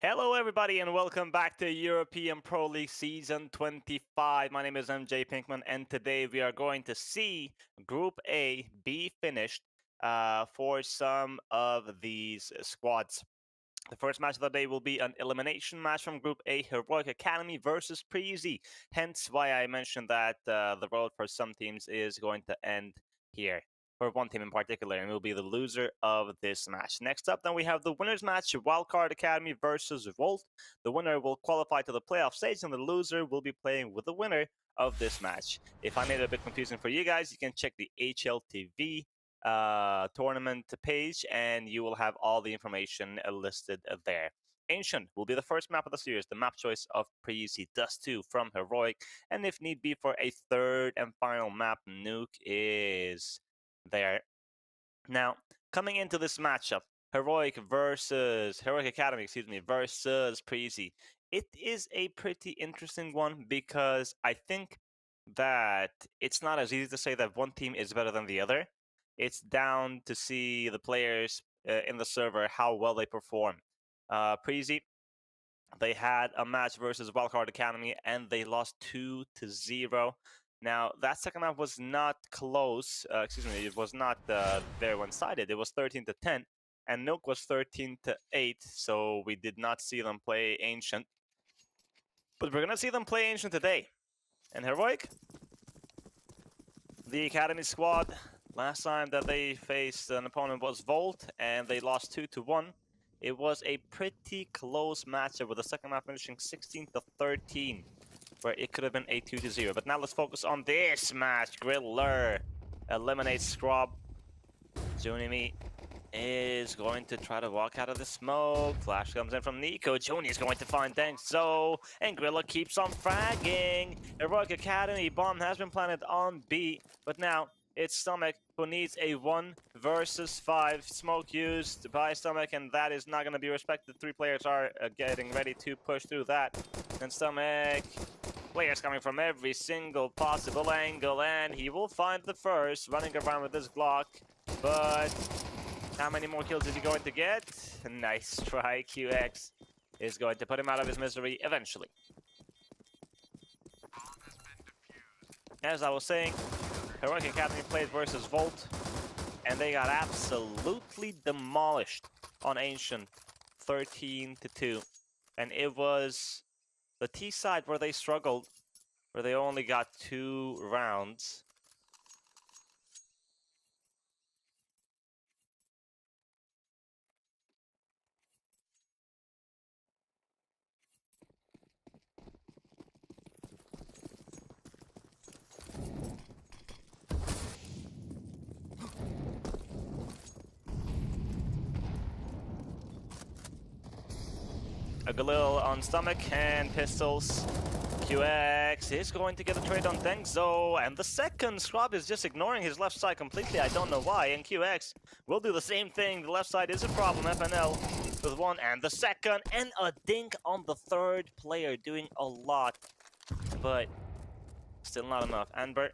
Hello, everybody, and welcome back to European Pro League Season 25. My name is MJ Pinkman, and today we are going to see Group A be finished for some of these squads. The first match of the day will be an elimination match from Group A, Heroic Academy versus Preasy. Hence why I mentioned that the road for some teams is going to end here. For one team in particular, and will be the loser of this match. Next up, then we have the winners match, Wildcard Academy versus Volt. The winner will qualify to the playoff stage, and the loser will be playing with the winner of this match. If I made it a bit confusing for you guys, you can check the HLTV tournament page, and you will have all the information listed there. Ancient will be the first map of the series, the map choice of Preasy, Dust 2 from Heroic, and if need be for a third and final map, Nuke is there. Now, coming into this matchup, Heroic Academy, versus Preasy. It is a pretty interesting one because I think that it's not as easy to say that one team is better than the other. It's down to see the players in the server, how well they perform. Preasy, they had a match versus Wildcard Academy and they lost 2-0. Now, that second map was not close. It was not very one-sided. It was 13-10, and Nuke was 13-8, so we did not see them play Ancient. But we're going to see them play Ancient today. And Heroic, the Academy squad, last time that they faced an opponent was Volt, and they lost 2-1. It was a pretty close matchup with the second map finishing 16-13, where it could have been a 2-0. But now let's focus on this match. Griller eliminates Scrub. Junimi is going to try to walk out of the smoke. Flash comes in from Nico. Juni is going to find Dengzo, and Grilla keeps on fragging. Heroic Academy bomb has been planted on B, but now it's Stomach who needs a 1 versus 5 smoke used by Stomach, and that is not going to be respected. 3 players are getting ready to push through that. And Stomach, players coming from every single possible angle, and he will find the first, running around with his Glock, but how many more kills is he going to get? Nice try. QX is going to put him out of his misery eventually. As I was saying, Heroic Academy played versus Volt, and they got absolutely demolished on Ancient, 13-2. And it was the T side where they struggled, where they only got 2 rounds. A Galil on Stomach and pistols. QX is going to get a trade on Dengzo, and the second Scrub is just ignoring his left side completely. I don't know why, and QX will do the same thing. The left side is a problem. FNL with 1 and the second, and a dink on the third player, doing a lot, but still not enough. Anbert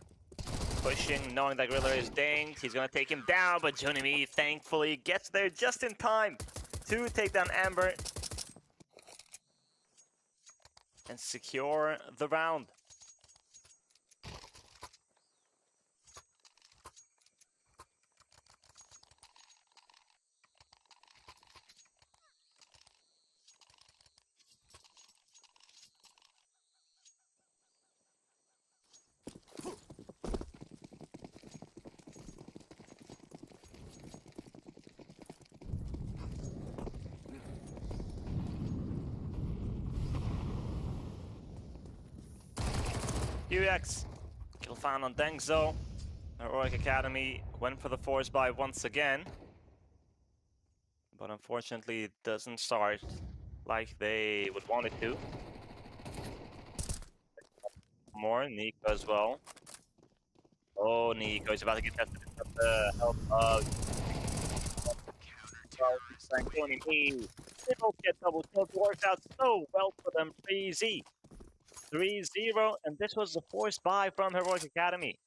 pushing, knowing that Griller is dinged. He's going to take him down, but Junimi thankfully gets there just in time to take down Amber and secure the round. QX, kill found on Dengzo. Heroic Academy went for the force buy once again, but unfortunately it doesn't start like they would want it to. More Nico as well. Oh, Nico is about to get tested with the help of They both get double kills. Works out so well for them. Preasy 3-0, and this was the force buy from Heroic Academy.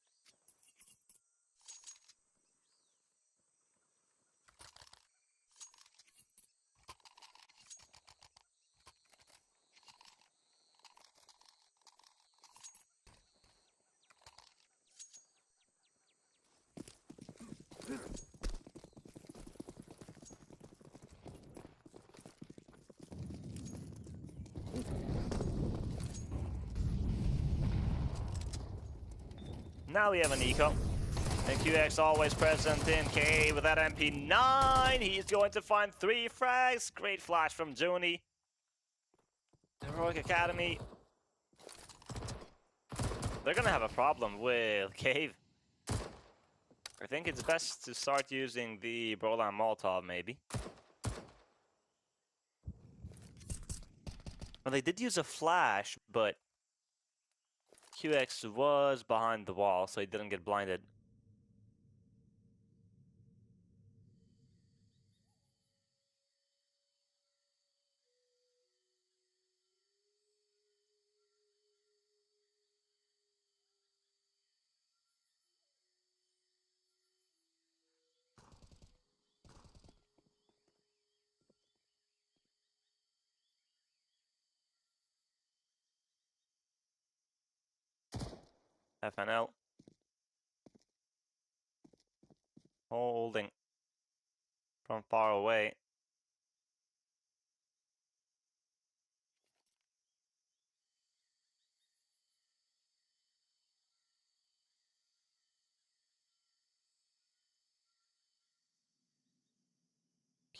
Now we have an eco. And QX always present in K with that MP9. He's going to find 3 frags. Great flash from Juni. Heroic Academy. They're gonna have a problem with Cave. I think it's best to start using the Brolan Molotov, maybe. Well, they did use a flash, but QX was behind the wall, so he didn't get blinded. FNL. Holding from far away.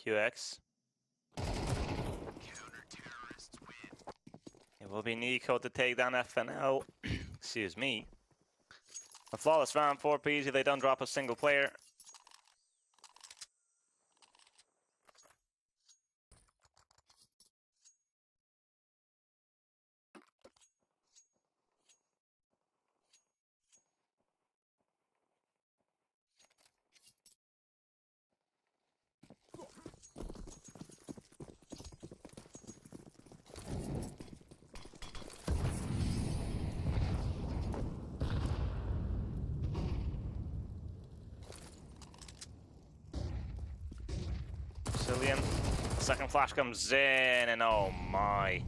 QX. It will be Nico to take down FNL. Excuse me. A flawless round for Preasy. They don't drop a single player. Cillian. Second flash comes in, and oh my.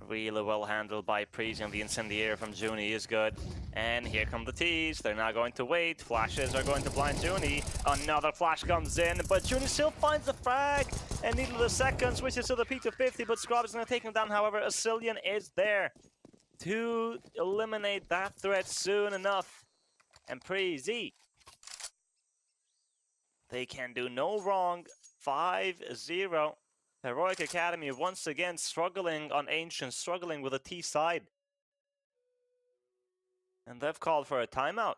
Really well handled by Preasy, and the incendiary from Juni is good. And here come the T's. They're not going to wait. Flashes are going to blind Juni. Another flash comes in, but Juni still finds the frag. And needed a second, switches to the P250, but Scrub is going to take him down. However, a Cillian is there to eliminate that threat soon enough. And Preasy, they can do no wrong. 5-0. Heroic Academy once again struggling on Ancient, struggling with a T side. And they've called for a timeout.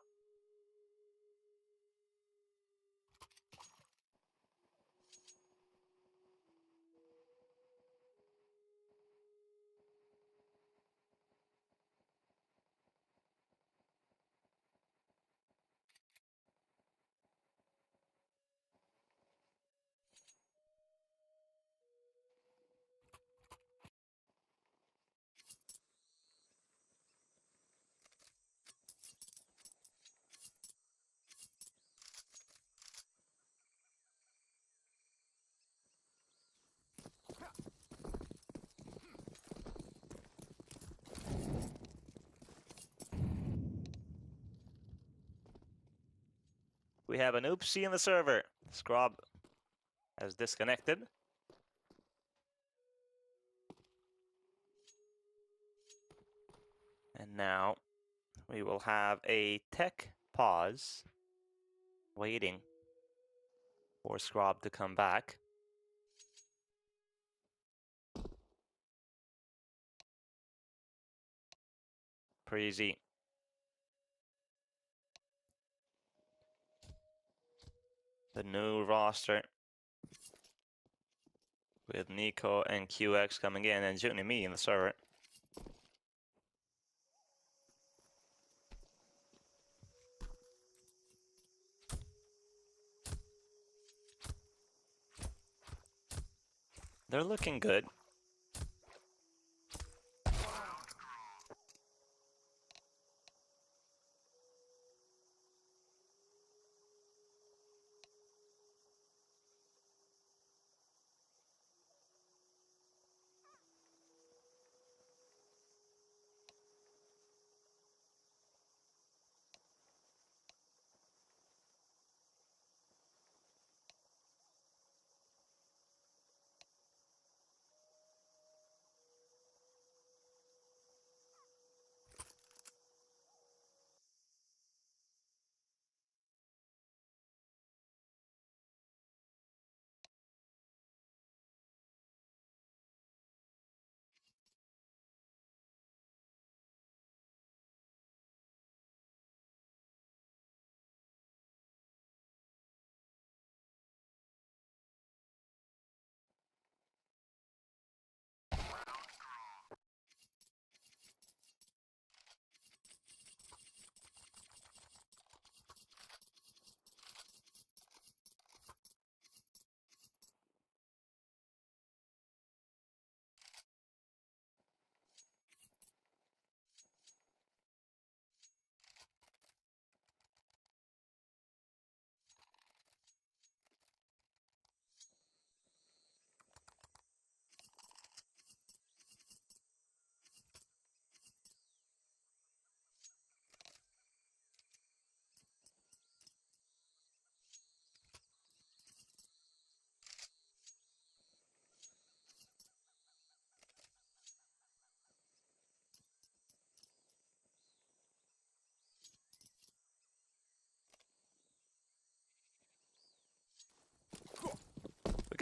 We have an oopsie in the server. Scrub has disconnected. And now we will have a tech pause, waiting for Scrub to come back. Preasy. The new roster with Nico and QX coming in, and Juni me in the server. They're looking good.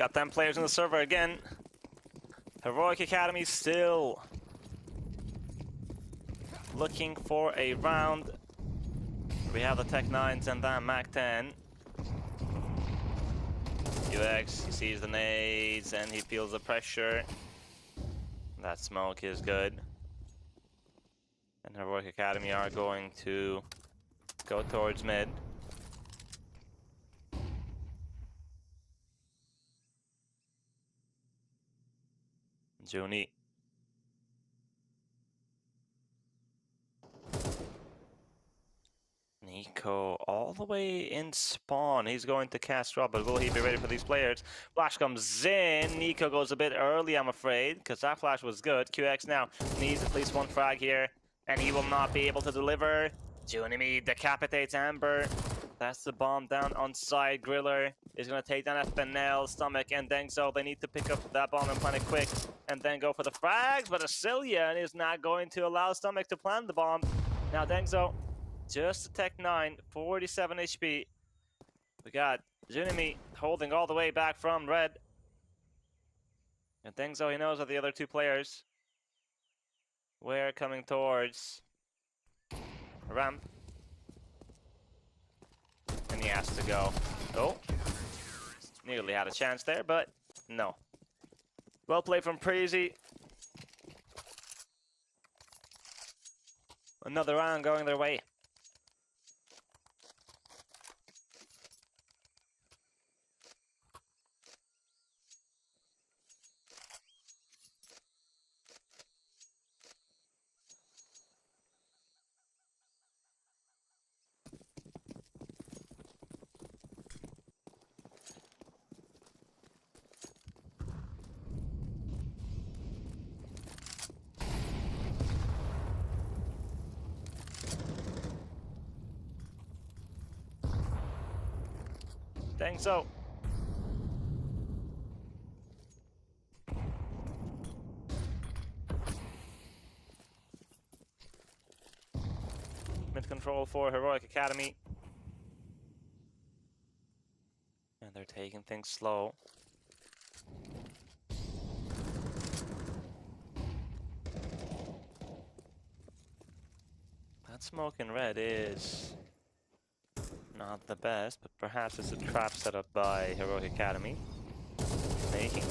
Got 10 players in the server again. Heroic Academy still looking for a round. We have the Tech 9s and then Mac 10. UX, he sees the nades and he feels the pressure. That smoke is good. And Heroic Academy are going to go towards mid. Junie. Nico all the way in spawn. He's going to cast drop, but will he be ready for these players? Flash comes in. Nico goes a bit early, I'm afraid, because that flash was good. QX now needs at least one frag here, and he will not be able to deliver. Junimi decapitates Amber. That's the bomb down on side. Griller is going to take down FNL, Stomach, and Dengso. They need to pick up that bomb and plant it quick, and then go for the frags, but Asilian is not going to allow Stomach to plant the bomb. Now Dengso, just a Tech 9, 47 HP. We got Junimi holding all the way back from red. And Dengso, he knows of the other two players. We're coming towards ramp. And he has to go. Oh, nearly had a chance there, but no. Well played from Preasy. Another round going their way. Think so. Mid control for Heroic Academy. And they're taking things slow. That smoke in red is not the best, but perhaps it's a trap set up by Heroic Academy, making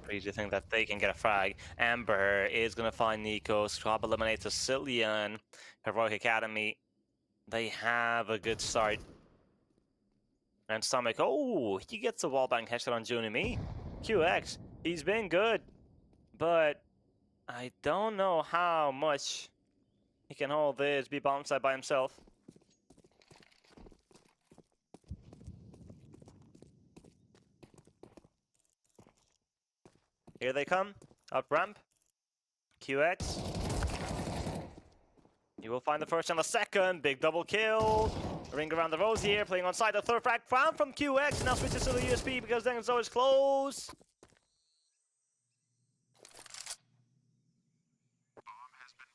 Preasy think that they can get a frag. Amber is going to find Nico. Scrub eliminates Asilian. Heroic Academy, they have a good start. And Stomach, oh, he gets a wallbang headshot on Junimi. QX, he's been good, but I don't know how much he can hold this, be bomb side by himself. Here they come, up ramp. QX. You will find the first and the second. Big double kill. Ring around the rose here, playing on side. The third frag found from QX. Now switches to the USP because Dengso is close.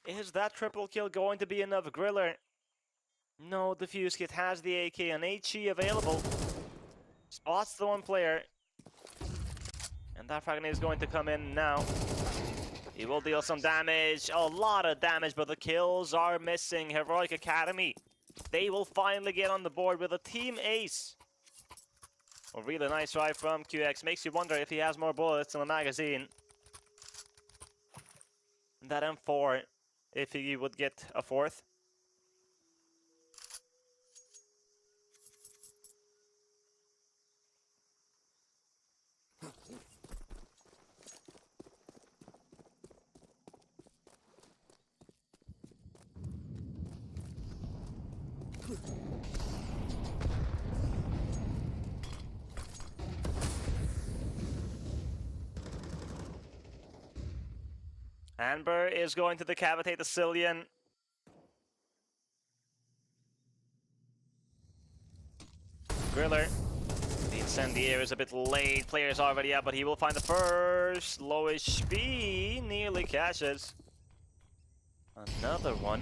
Is that triple kill going to be enough? Griller. No, the Fuse Kit has the AK and HE available. Spots the one player. And that frag is going to come in now. He will deal some damage, a lot of damage, but the kills are missing. Heroic Academy, they will finally get on the board with a team ace. A really nice try from QX. Makes you wonder if he has more bullets in the magazine. That M4, if he would get a fourth. Amber is going to decapitate the Cillian. Griller. The Incendiary is a bit late. Player's already up, but he will find the first. Low HP. Nearly catches. Another one.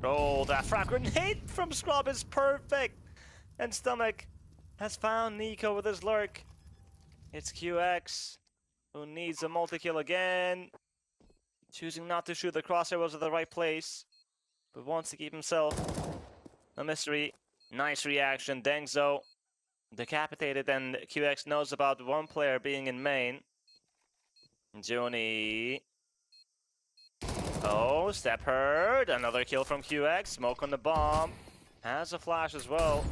Oh, that frag grenade from Scrub is perfect! And Stomach has found Nico with his lurk. It's QX, who needs a multi-kill again. Choosing not to shoot, the crosshair was at the right place, but wants to keep himself a mystery. Nice reaction, Dengzo decapitated, and QX knows about one player being in main. Juni. Oh, step heard. Another kill from QX. Smoke on the bomb. Has a flash as well.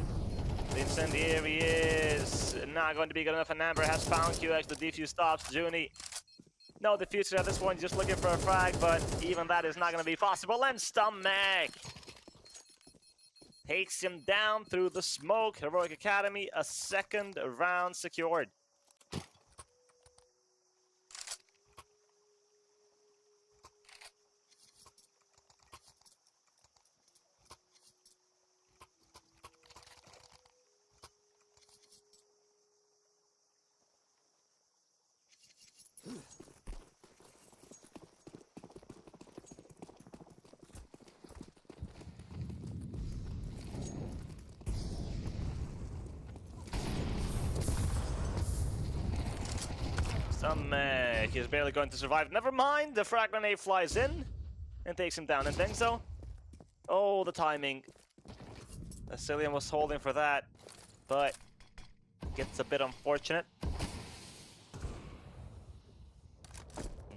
The incendiary is not going to be good enough, and Amber has found QX. The defuse stops. Juni. No diffuser at this point, just looking for a frag, but even that is not going to be possible. And Stomach takes him down through the smoke. Heroic Academy, a second round secured. Stomach is barely going to survive. Never mind, the frag grenade flies in and takes him down. And Dengzo, oh, the timing. Asilian was holding for that, but gets a bit unfortunate.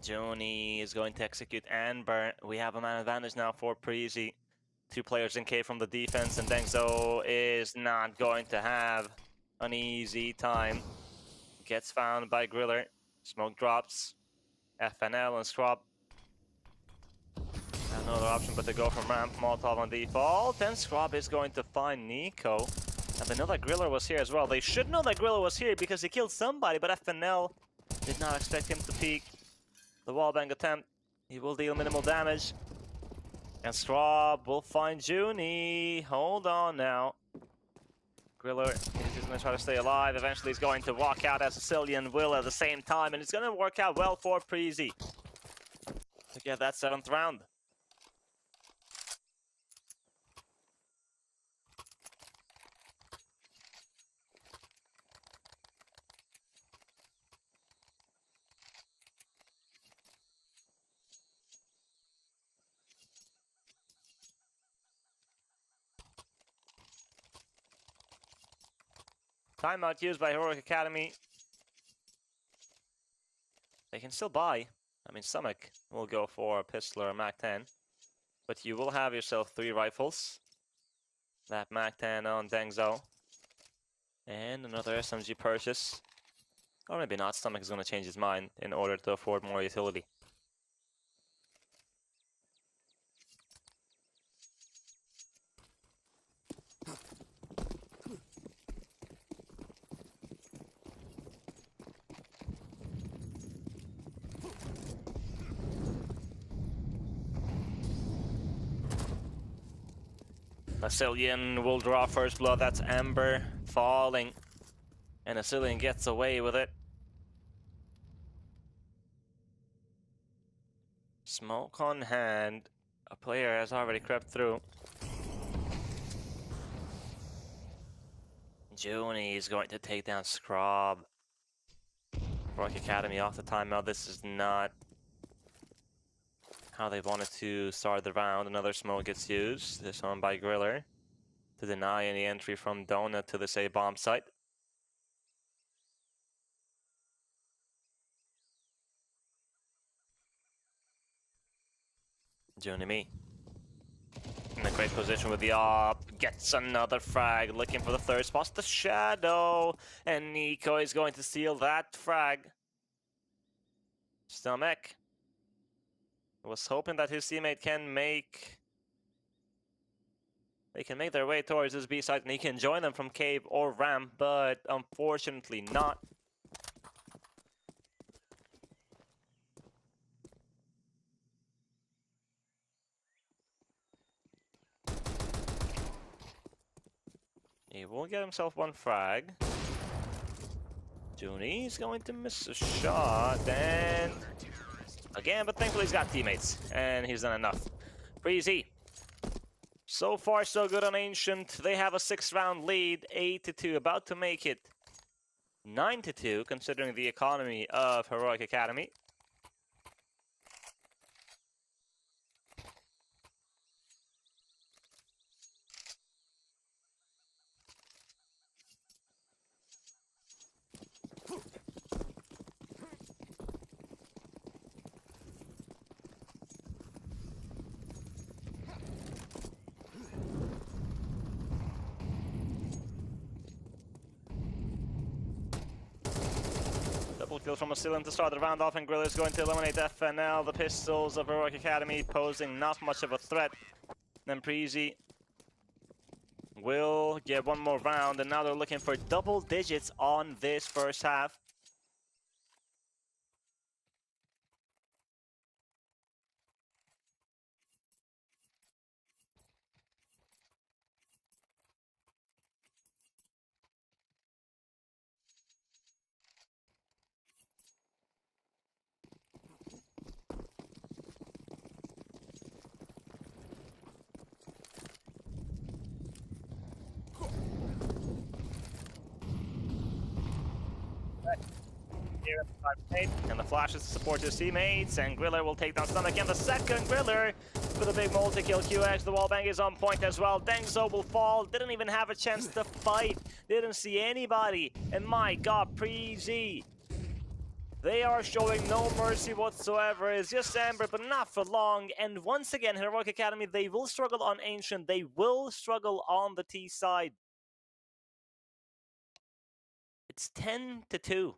Joni is going to execute Amber. We have a man advantage now for Preasy. 2 players in K from the defense, and Dengzo is not going to have an easy time. Gets found by Griller. Smoke drops. FNL and Scrub. Another option but to go from ramp. Molotov on default. Then Scrub is going to find Nico. And they know that Griller was here as well. They should know that Griller was here because he killed somebody, but FNL did not expect him to peek. The wallbang attempt. He will deal minimal damage. And Scrub will find Juni. Hold on now. Griller is going to try to stay alive. Eventually he's going to walk out as Sicilian will at the same time. And it's going to work out well for Preasy to get that 7th round. Timeout used by Heroic Academy. They can still buy. I mean, Stomach will go for a pistol or a MAC-10. But you will have yourself 3 rifles. That MAC-10 on Dengzo. And another SMG purchase. Or maybe not. Stomach is going to change his mind in order to afford more utility. Asilian will draw first blood. That's Amber falling. And Asilian gets away with it. Smoke on hand. A player has already crept through. Juni is going to take down Scrub. Rock Academy off the timeout. This is not how they wanted to start the round. Another smoke gets used. This one by Griller to deny any entry from Donut to this A bomb site. Junimi in a great position with the op, gets another frag, looking for the 3rd spot, the shadow, and Nico is going to steal that frag. Stomach was hoping that his teammate can make... They can make their way towards this B site and he can join them from cave or ramp, but unfortunately not. He will get himself 1 frag. Juni is going to miss a shot, and again, but thankfully he's got teammates, and he's done enough. Preasy So far, so good on Ancient. They have a 6-round lead, 8-2, about to make it 9-2, considering the economy of Heroic Academy. Double kill from Asylum to start the round off, and Grill is going to eliminate FNL. The pistols of Heroic Academy posing not much of a threat. Then Preasy will get one more round, and now they're looking for double digits on this first half. And the flashes to support his teammates, and Griller will take down Stomach, and the second Griller with a big multi-kill. QX, the wallbang is on point as well. Dengzo will fall, didn't even have a chance to fight, didn't see anybody, and my god, Preasy, they are showing no mercy whatsoever. It's just Amber, but not for long, and once again, Heroic Academy, they will struggle on Ancient, they will struggle on the T side. It's 10-2.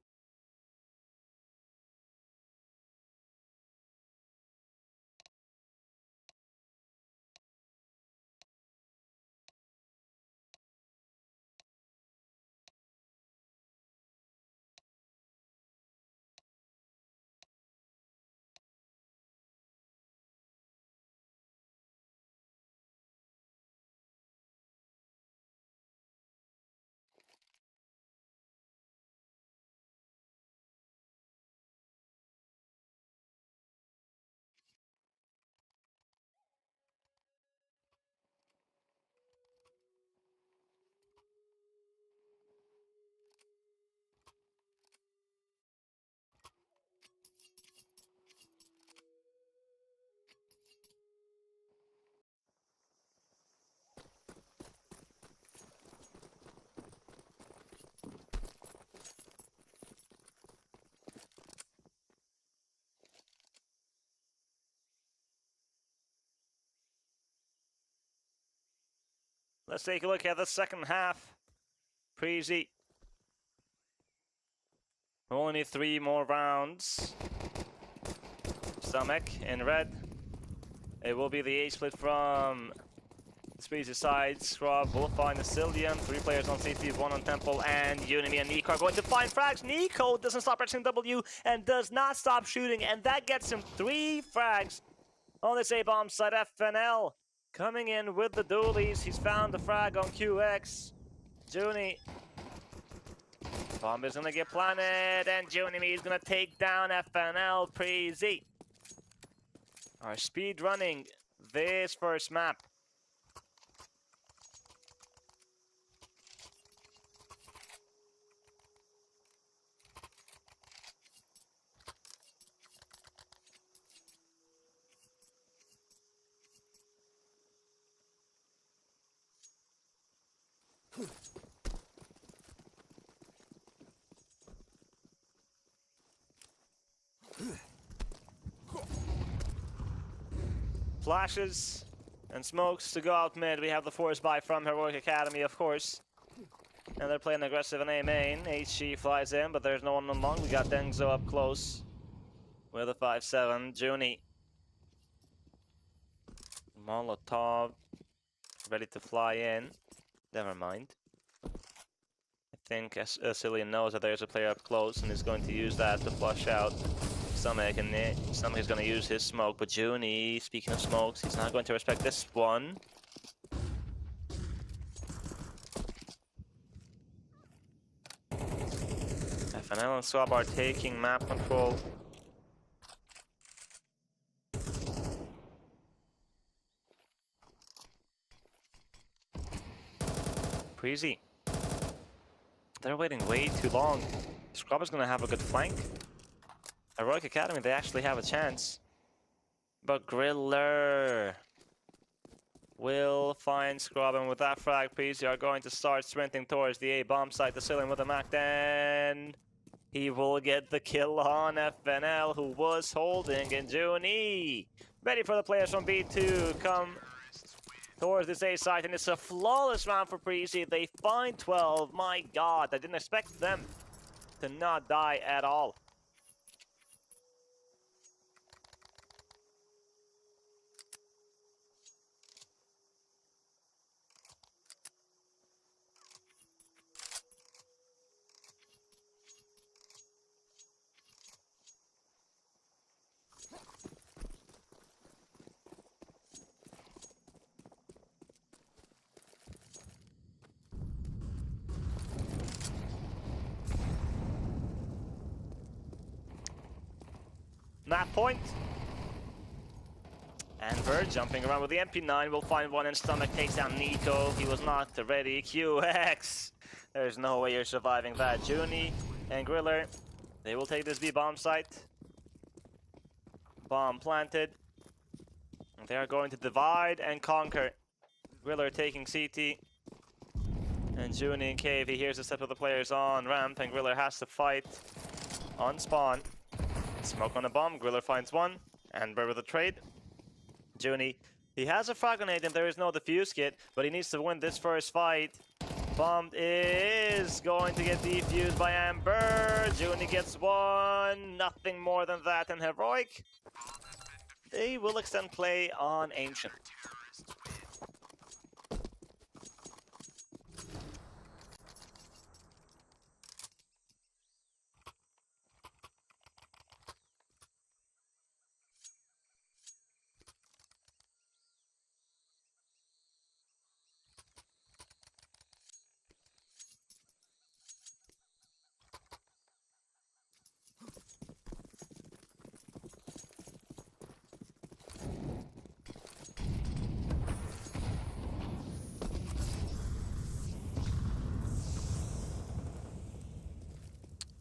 Let's take a look at the second half. Preasy. Only 3 more rounds. Stomach in red. It will be the A-split from Preasy's side. Scrub will find Asylum. 3 players on CT, 1 on Temple, and Unimi and Nico are going to find frags. Nico doesn't stop pressing W and does not stop shooting, and that gets him 3 frags on this A-bomb side. FNL coming in with the dualies. He's found the frag on QX. Juni. Bomb is gonna get planted, and Junimi is gonna take down FNL. Preasy are speed running this first map. Flashes and smokes to go out mid. We have the force buy from Heroic Academy, of course. And they're playing aggressive in A main. HG flies in, but there's no one along. We got Dengzo up close with a 5-7. Juni. Molotov ready to fly in. Never mind. I think Cillian knows that there's a player up close and is going to use that to flush out Stomach, and Stomach is going to use his smoke. But Juni, speaking of smokes, he's not going to respect this one. FNL and Swab are taking map control. Preasy. They're waiting way too long. Scrub is gonna have a good flank. Heroic Academy, they actually have a chance. But Griller will find Scrub, and with that frag, Preasy are going to start sprinting towards the A bomb site, the ceiling with the Mac. Then he will get the kill on FNL, who was holding in Juni. Ready for the players from B to come towards this A site, and it's a flawless round for Preasy. They find 12. My god, I didn't expect them to not die at all. Map point. And Bird jumping around with the MP9 will find one in stomach, takes down Nico. He was not ready. QX. There's no way you're surviving that. Juni and Griller, they will take this B bomb site. Bomb planted. They are going to divide and conquer. Griller taking CT. And Juni and Cave, he hears the step of the players on ramp, and Griller has to fight on spawn. Smoke on a bomb, Griller finds one, and Bird with a trade. Juni, he has a frag grenade and there is no defuse kit, but he needs to win this first fight. Bomb is going to get defused by Amber. Juni gets one, nothing more than that, and Heroic, they will extend play on Ancient.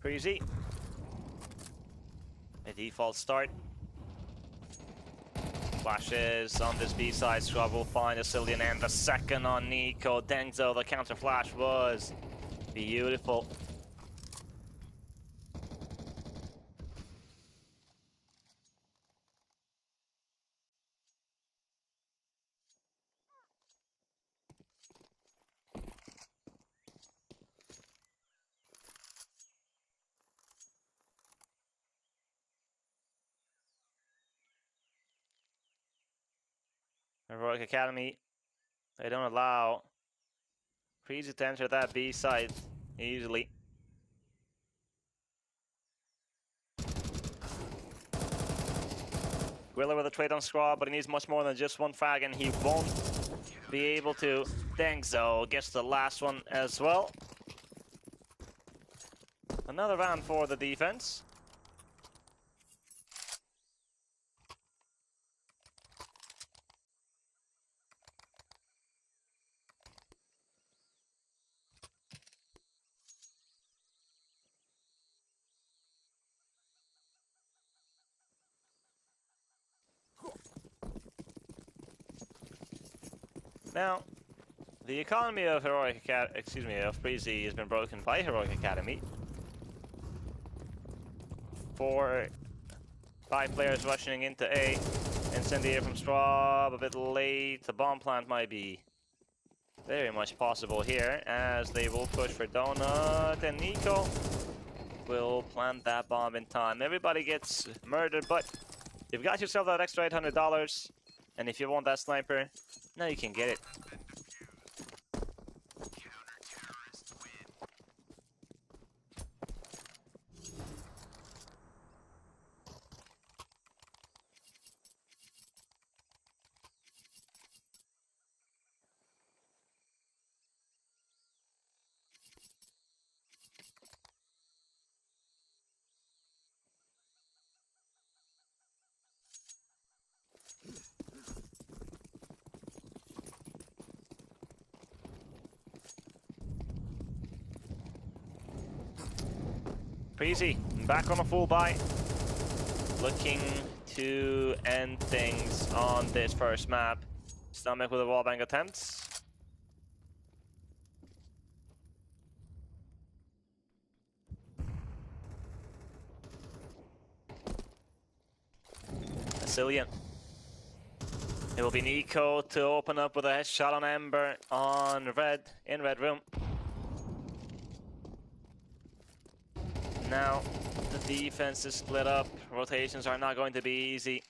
Preasy. A default start. Flashes on this B side. Scrub will find a Cillian and the second on Nico. Dengzo, the counter flash was beautiful. Heroic Academy, they don't allow Preasy to enter that B side easily. Griller with a trade on Scrub, but he needs much more than just one frag, and he won't be able to. Dengzo gets the last one as well. Another round for the defense. Now, the economy of Preasy has been broken by Heroic Academy. 4, 5 players rushing into A. Incendiary from Scrub, a bit late. The bomb plant might be very much possible here, as they will push for Donut, and Nico will plant that bomb in time. Everybody gets murdered, but you've got yourself that extra $800, and if you want that sniper, now you can get it. Preasy, back on a full buy. Looking to end things on this first map. Stomach with a wallbang attempts. Sicilian. It will be Nico to open up with a headshot on Ember on red, in red room. Now, the defense is split up. Rotations are not going to be easy,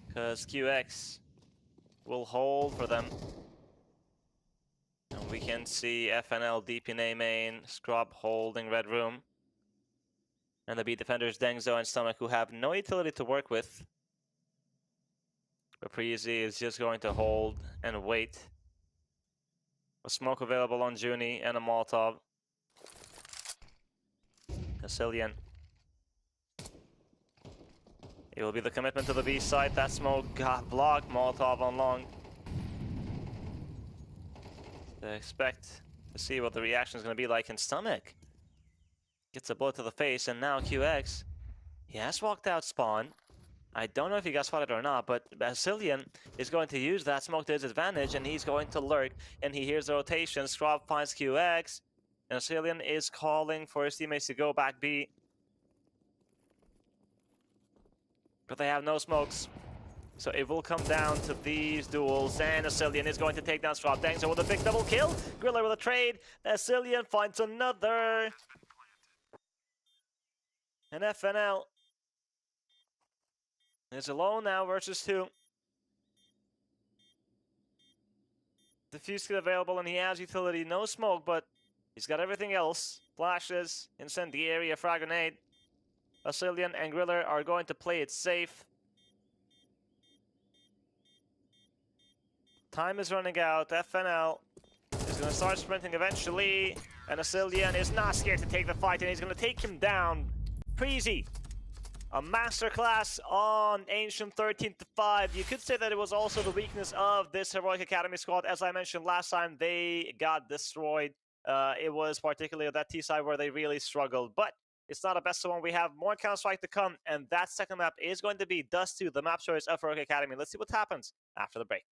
because QX will hold for them. And we can see FNL deep in A main, Scrub holding red room. And the B defenders Dengzo and Stomach, who have no utility to work with. But Preasy is just going to hold and wait. A smoke available on Junie and a Molotov. Sicilian. It will be the commitment to the B side. That smoke got blocked. Molotov on long. I expect to see what the reaction is going to be like in Stomach. Gets a bullet to the face, and now QX. He has walked out spawn. I don't know if he got spotted or not, but Sicilian is going to use that smoke to his advantage, and he's going to lurk, and he hears the rotation. Scrub finds QX, and Sicilian is calling for his teammates to go back B. But they have no smokes. So it will come down to these duels, and Sicilian is going to take down Scrub. Dengzo with a big double kill. Griller with a trade. Sicilian finds another. And FNL is alone now versus 2. Defuse kit available, and he has utility. No smoke, but he's got everything else. Flashes, incendiary, a frag grenade. Sicilian and Griller are going to play it safe. Time is running out. FNL is going to start sprinting eventually. And Sicilian is not scared to take the fight, and he's going to take him down. Preasy. A masterclass on Ancient 13-5. You could say that it was also the weakness of this Heroic Academy squad. As I mentioned last time, they got destroyed. It was particularly that T side where they really struggled. But it's not a best of one. We have more Counter-Strike to come, and that second map is going to be Dust 2, the map choice of Heroic Academy. Let's see what happens after the break.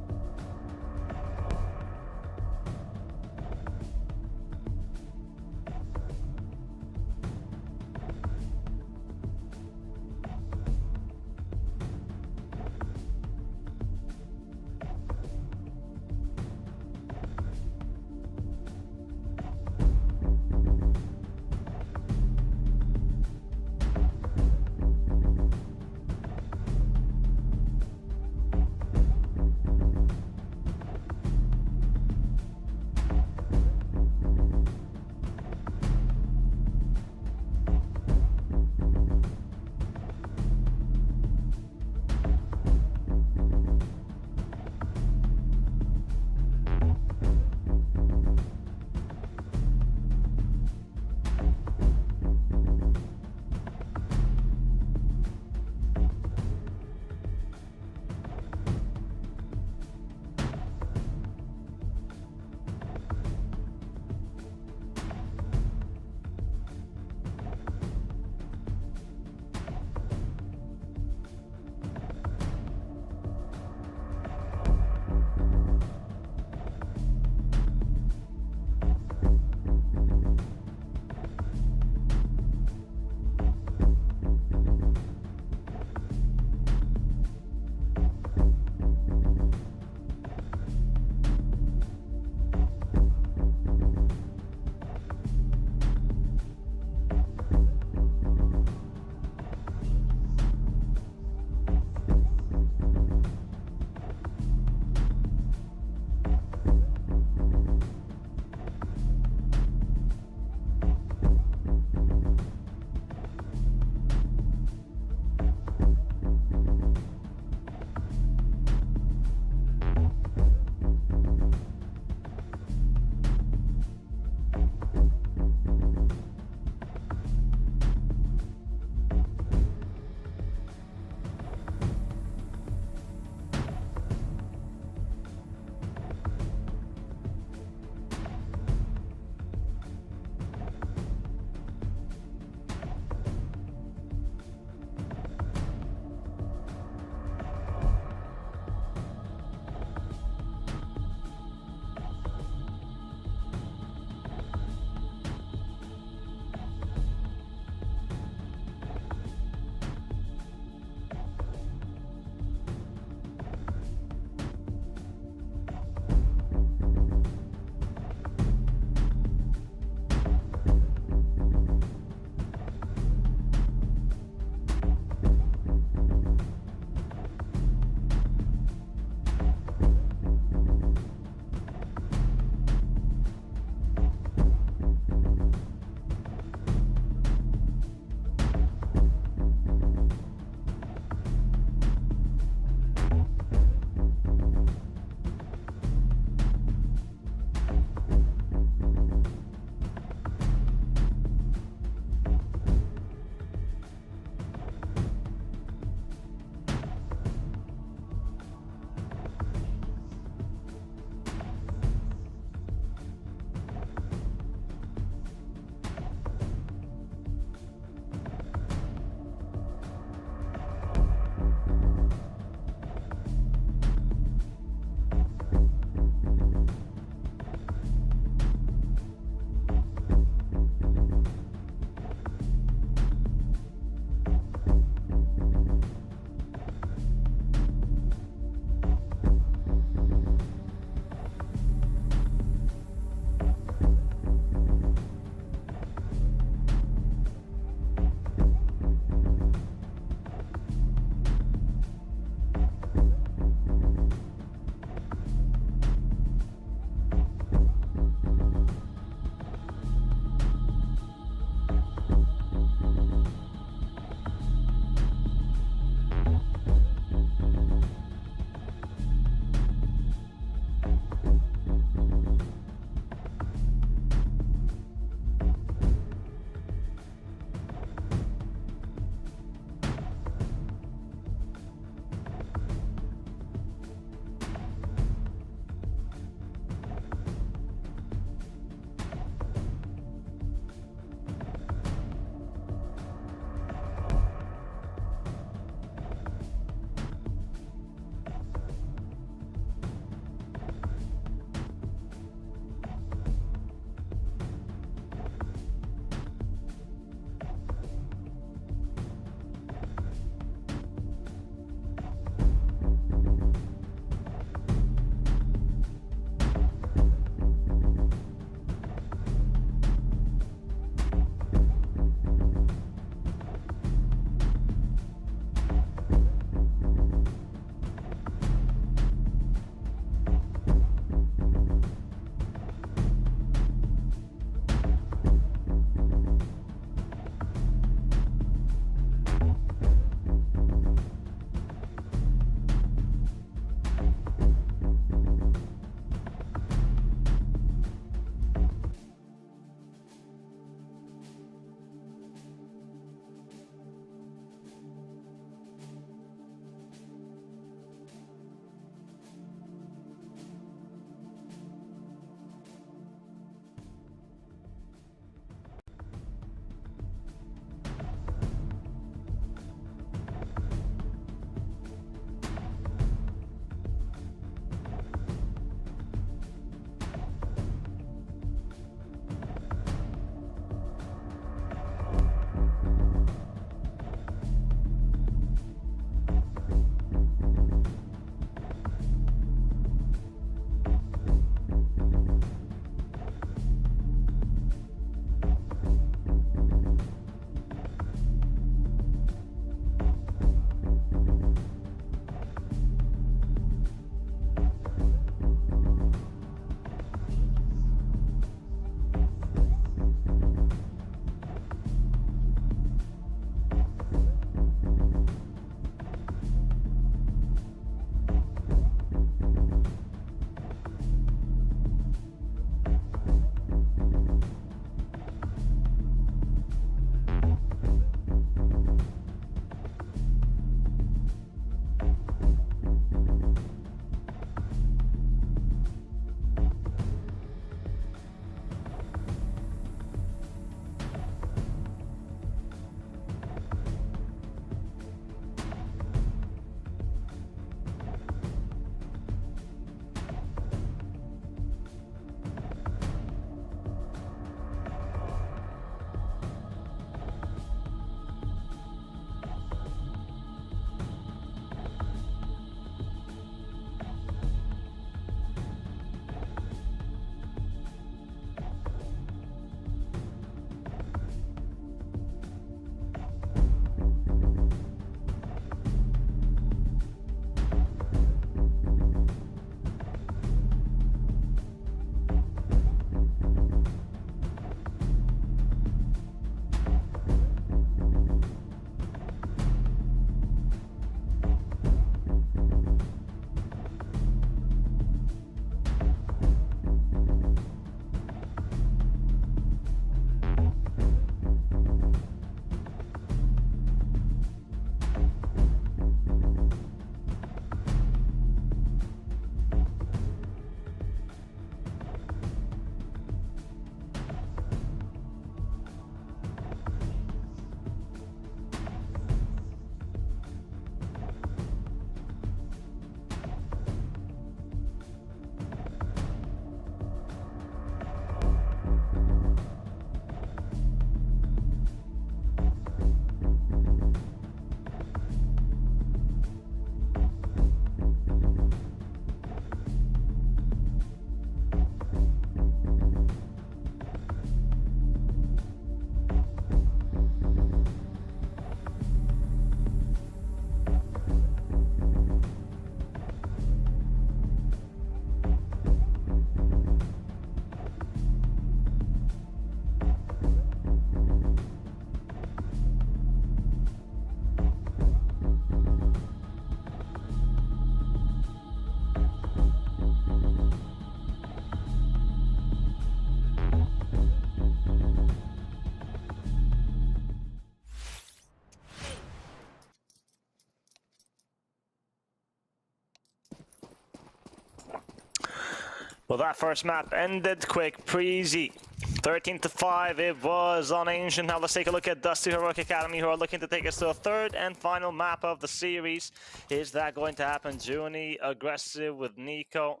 Well, that first map ended quick. Preasy, 13-5. It was on Ancient. Now let's take a look at Dusty Heroic Academy, who are looking to take us to a third and final map of the series. Is that going to happen? Juni aggressive with Nico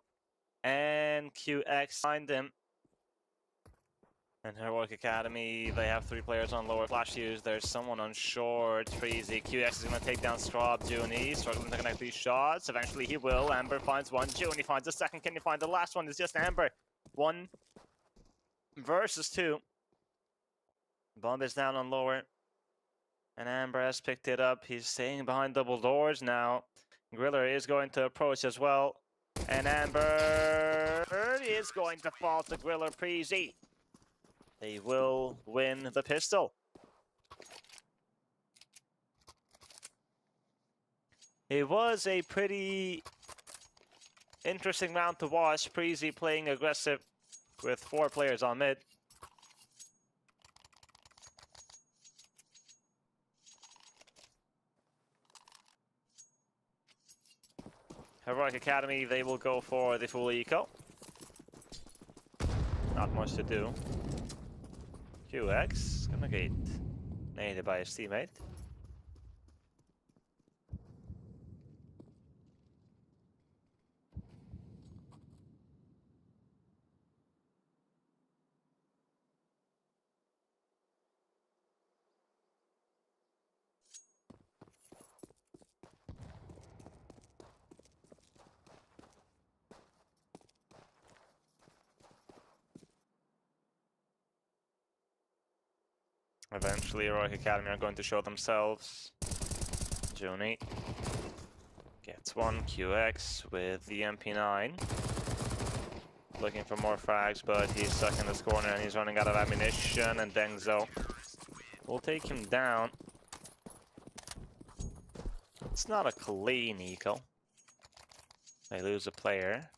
and QX behind him. And Heroic Academy, they have 3 players on lower flash use. There's someone on short. Preasy. QX is going to take down Straub. Juni struggling to connect these shots. Eventually he will. Amber finds one. Juni finds a second. Can you find the last one? It's just Amber. 1 versus 2. Bomb is down on lower. And Amber has picked it up. He's staying behind double doors now. Griller is going to approach as well. And Amber is going to fall to Griller. Preasy. They will win the pistol. It was a pretty interesting round to watch. Preasy playing aggressive with 4 players on mid. Heroic Academy, they will go for the full eco. Not much to do. QX gonna get naded by his teammate. Eventually, Heroic Academy are going to show themselves. Juni gets one. QX with the MP9. Looking for more frags, but he's stuck in this corner and he's running out of ammunition. And Dengzo will take him down. It's not a clean eco. They lose a player.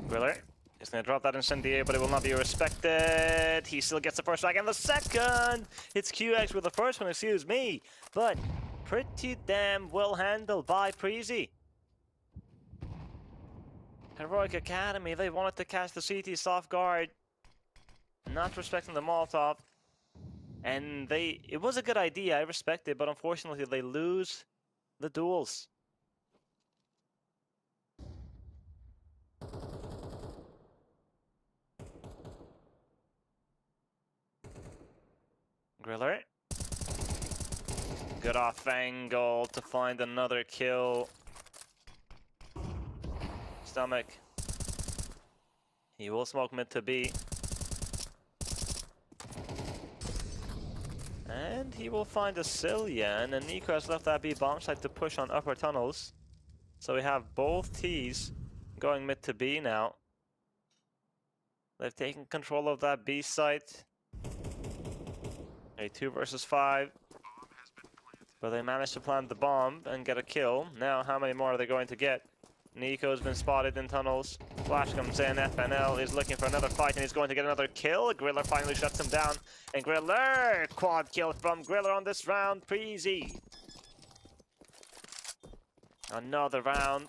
Griller is going to drop that incendiary, but it will not be respected. He still gets the first strike and the second. It's QX with the first one, excuse me. But pretty damn well handled by Preasy. Heroic Academy, they wanted to catch the CT soft guard. Not respecting the Molotov. And it was a good idea, I respect it, but unfortunately they lose the duels. Griller. Good off angle to find another kill. Stomach. He will smoke mid to B. And he will find a Cillian, and Nico has left that B bomb site to push on upper tunnels. So we have both T's going mid to B now. They've taken control of that B site. A 2 versus 5. But they managed to plant the bomb and get a kill. Now, how many more are they going to get? Nico's been spotted in tunnels. Flash comes in. FNL is looking for another fight, and he's going to get another kill. Griller finally shuts him down. And Griller! Quad kill from Griller on this round. Preasy. Another round.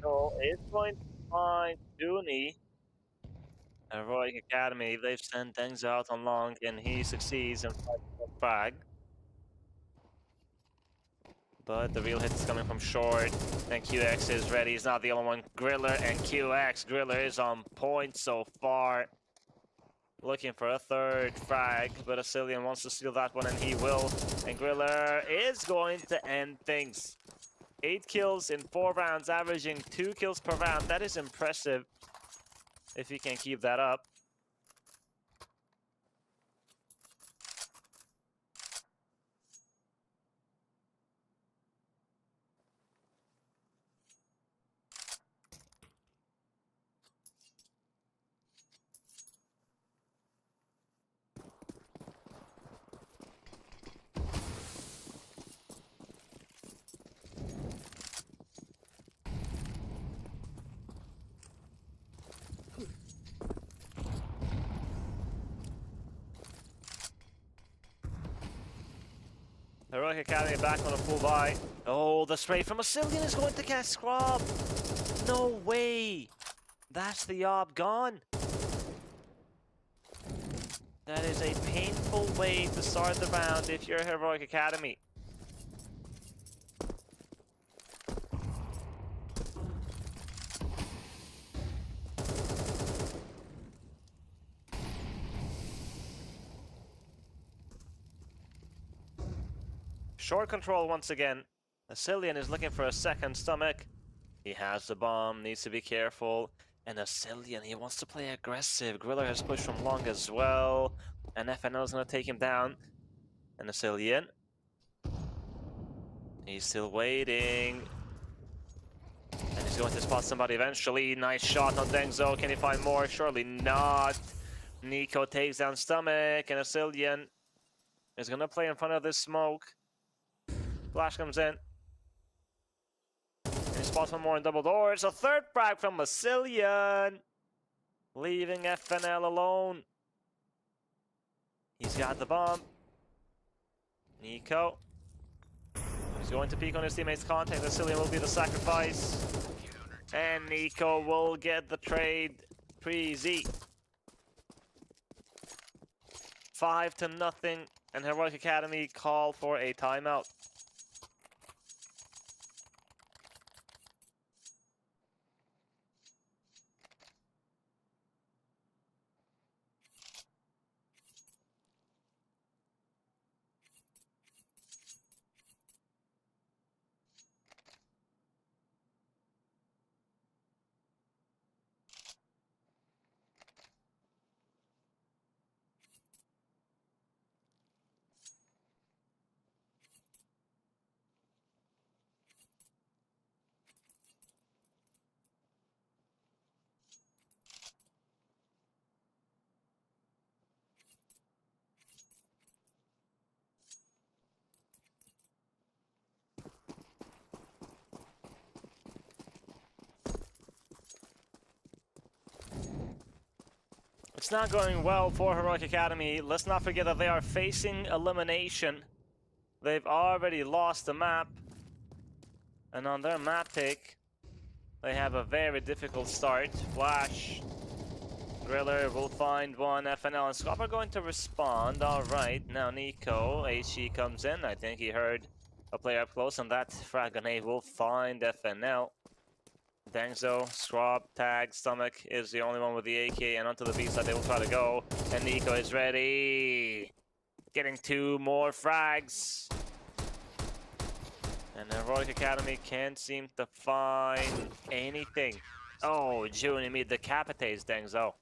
So it's going to find Juni Heroic Academy, they've sent things out on long, and he succeeds in frag. But the real hit is coming from short, and QX is ready. He's not the only one. Griller and QX. Griller is on point so far. Looking for a third frag, but Asilian wants to steal that one, and he will. And Griller is going to end things. 8 kills in 4 rounds, averaging 2 kills per round. That is impressive if he can keep that up. Heroic Academy back on a full buy. Oh, the spray from Asilian is going to cast Scrub. No way. That's the Yob gone. That is a painful way to start the round if you're Heroic Academy. Short control once again. Asilian is looking for a second stomach. He has the bomb, needs to be careful. And Asilian, he wants to play aggressive. Griller has pushed from long as well. And FNL is going to take him down. And Asilian, he's still waiting. And he's going to spot somebody eventually. Nice shot on Dengzo. Can he find more? Surely not. Nico takes down stomach. And Asilian is going to play in front of this smoke. Flash comes in. And he spots one more in double doors. A third frag from Asilian. Leaving FNL alone. He's got the bomb. Nico. He's going to peek on his teammate's contact. Asilian will be the sacrifice. And Nico will get the trade. Preasy. 5-0. And Heroic Academy call for a timeout. It's not going well for Heroic Academy. Let's not forget that they are facing elimination. They've already lost the map. And on their map pick, they have a very difficult start. Flash. Griller will find one. FNL and Scrub are going to respond. Alright, now Nico. HE comes in. I think he heard a player up close, and that frag grenade will find FNL. Dengzo, Scrub, Tag, Stomach is the only one with the AK, and onto the B side they will try to go. And Nico is ready. Getting 2 more frags. And Heroic Academy can't seem to find anything. Oh, Junimi decapitates Dengzo.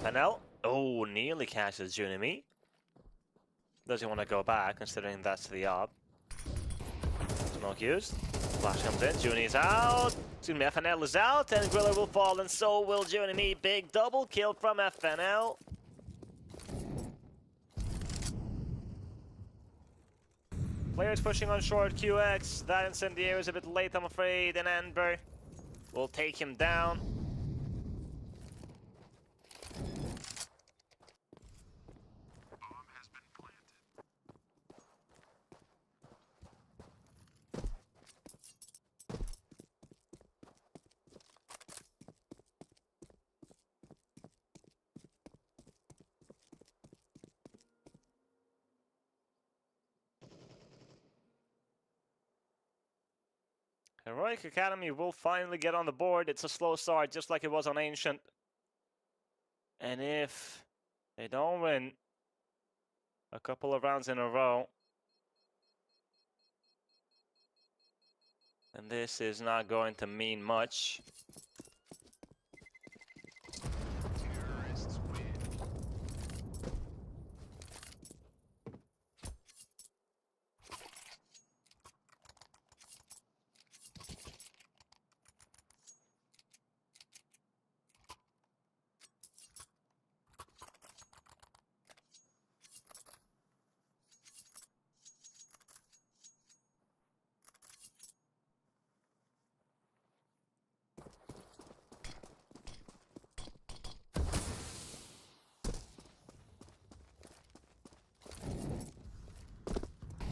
FNL. Oh, nearly catches Junimi. Does he want to go back, considering that's the op? Smoke used. Flash comes in. Junie's out. Excuse me, FNL is out, and Griller will fall, and so will Junie. Big double kill from FNL. Players pushing on short QX. That incendiary is a bit late, I'm afraid, and Amber will take him down. Heroic Academy will finally get on the board. It's a slow start, just like it was on Ancient. And if they don't win a couple of rounds in a row, then this is not going to mean much.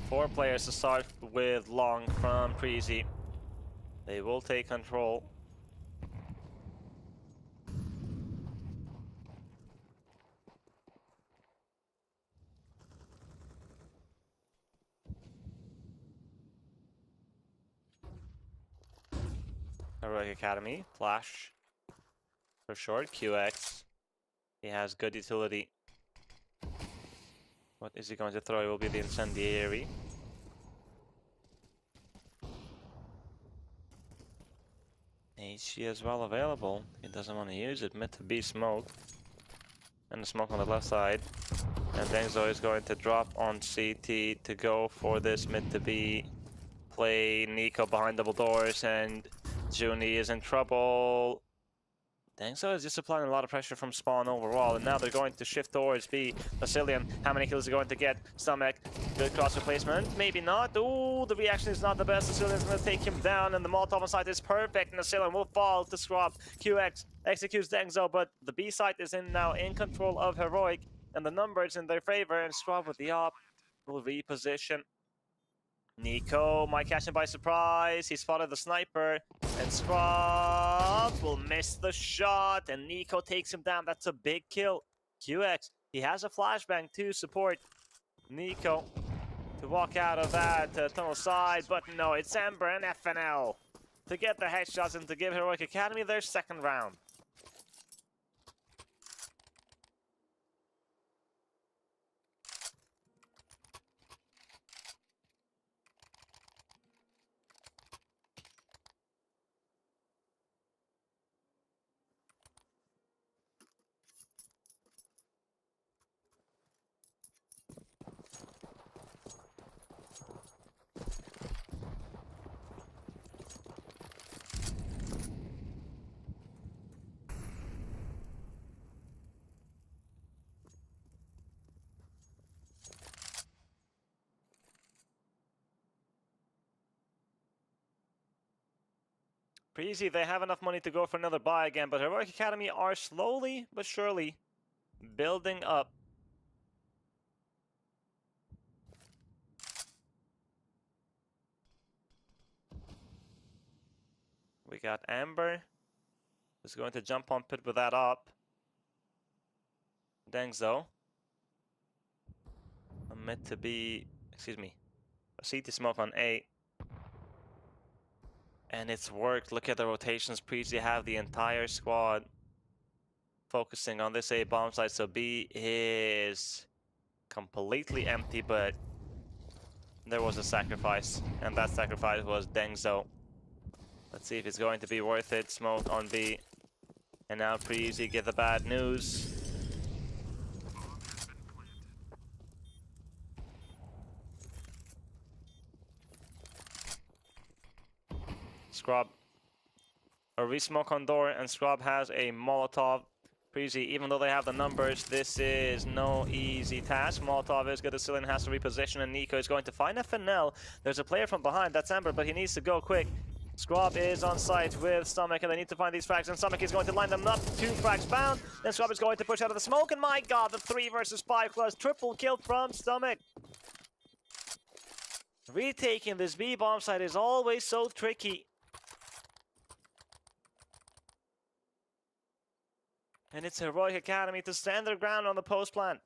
Four players to start with long from Preasy. They will take control. Heroic Academy, Flash for short, QX. He has good utility. What is he going to throw? It will be the incendiary. HG as well available. He doesn't want to use it. Mid to B smoke. And the smoke on the left side. And Dengzo is going to drop on CT to go for this mid to B play. Nico behind double doors, and Junie is in trouble. Dengzo is just applying a lot of pressure from spawn overall, and now they're going to shift towards B. Vasilian, how many kills is he going to get? Stomach, good cross replacement, maybe not. Ooh, the reaction is not the best. Vasilian's going to take him down, and the Molotov on site is perfect. Vasilian will fall to Scrub. QX executes Dengzo, but the B site is now in control of Heroic, and the numbers in their favor, and Scrub with the op will reposition. Nico might catch him by surprise. He spotted the sniper, and Scrub will miss the shot, and Nico takes him down. That's a big kill. QX, he has a flashbang to support Nico to walk out of that tunnel side, but no, it's Amber and FNL to get the headshots and to give Heroic Academy their second round. Preasy, they have enough money to go for another buy again, but Heroic Academy are slowly but surely building up. We got Amber, who's going to jump on pit with that up. Dengzo. Meant to be, excuse me, a CT smoke on A. And it's worked. Look at the rotations. Preasy have the entire squad focusing on this A bomb site. So B is completely empty, but there was a sacrifice. And that sacrifice was Dengzo. Let's see if it's going to be worth it. Smoke on B. And now Preasy get the bad news. Scrub. A resmoke on door, and Scrub has a Molotov. Preasy, even though they have the numbers, this is no easy task. Molotov is good. Assylian has to reposition, and Nico is going to find a FNL. There's a player from behind. That's Ember, but he needs to go quick. Scrub is on site with Stomach, and they need to find these frags, and Stomach is going to line them up. 2 frags bound. Then Scrub is going to push out of the smoke, and my god, the 3 versus 5 plus triple kill from Stomach. Retaking this B bomb site is always so tricky. And it's Heroic Academy to stand their ground on the post plant.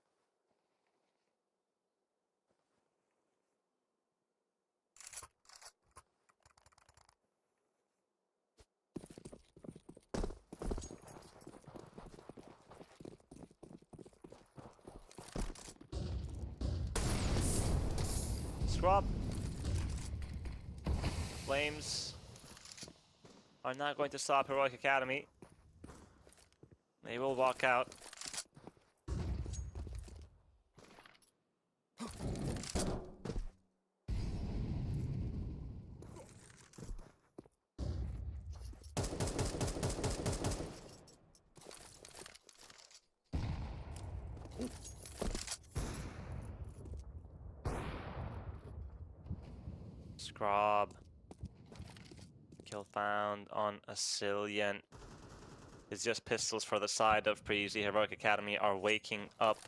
Scrub. Flames are not going to stop Heroic Academy. They will walk out. Scrub. Kill found on Assylian. It's just pistols for the side of Preasy. Heroic Academy are waking up.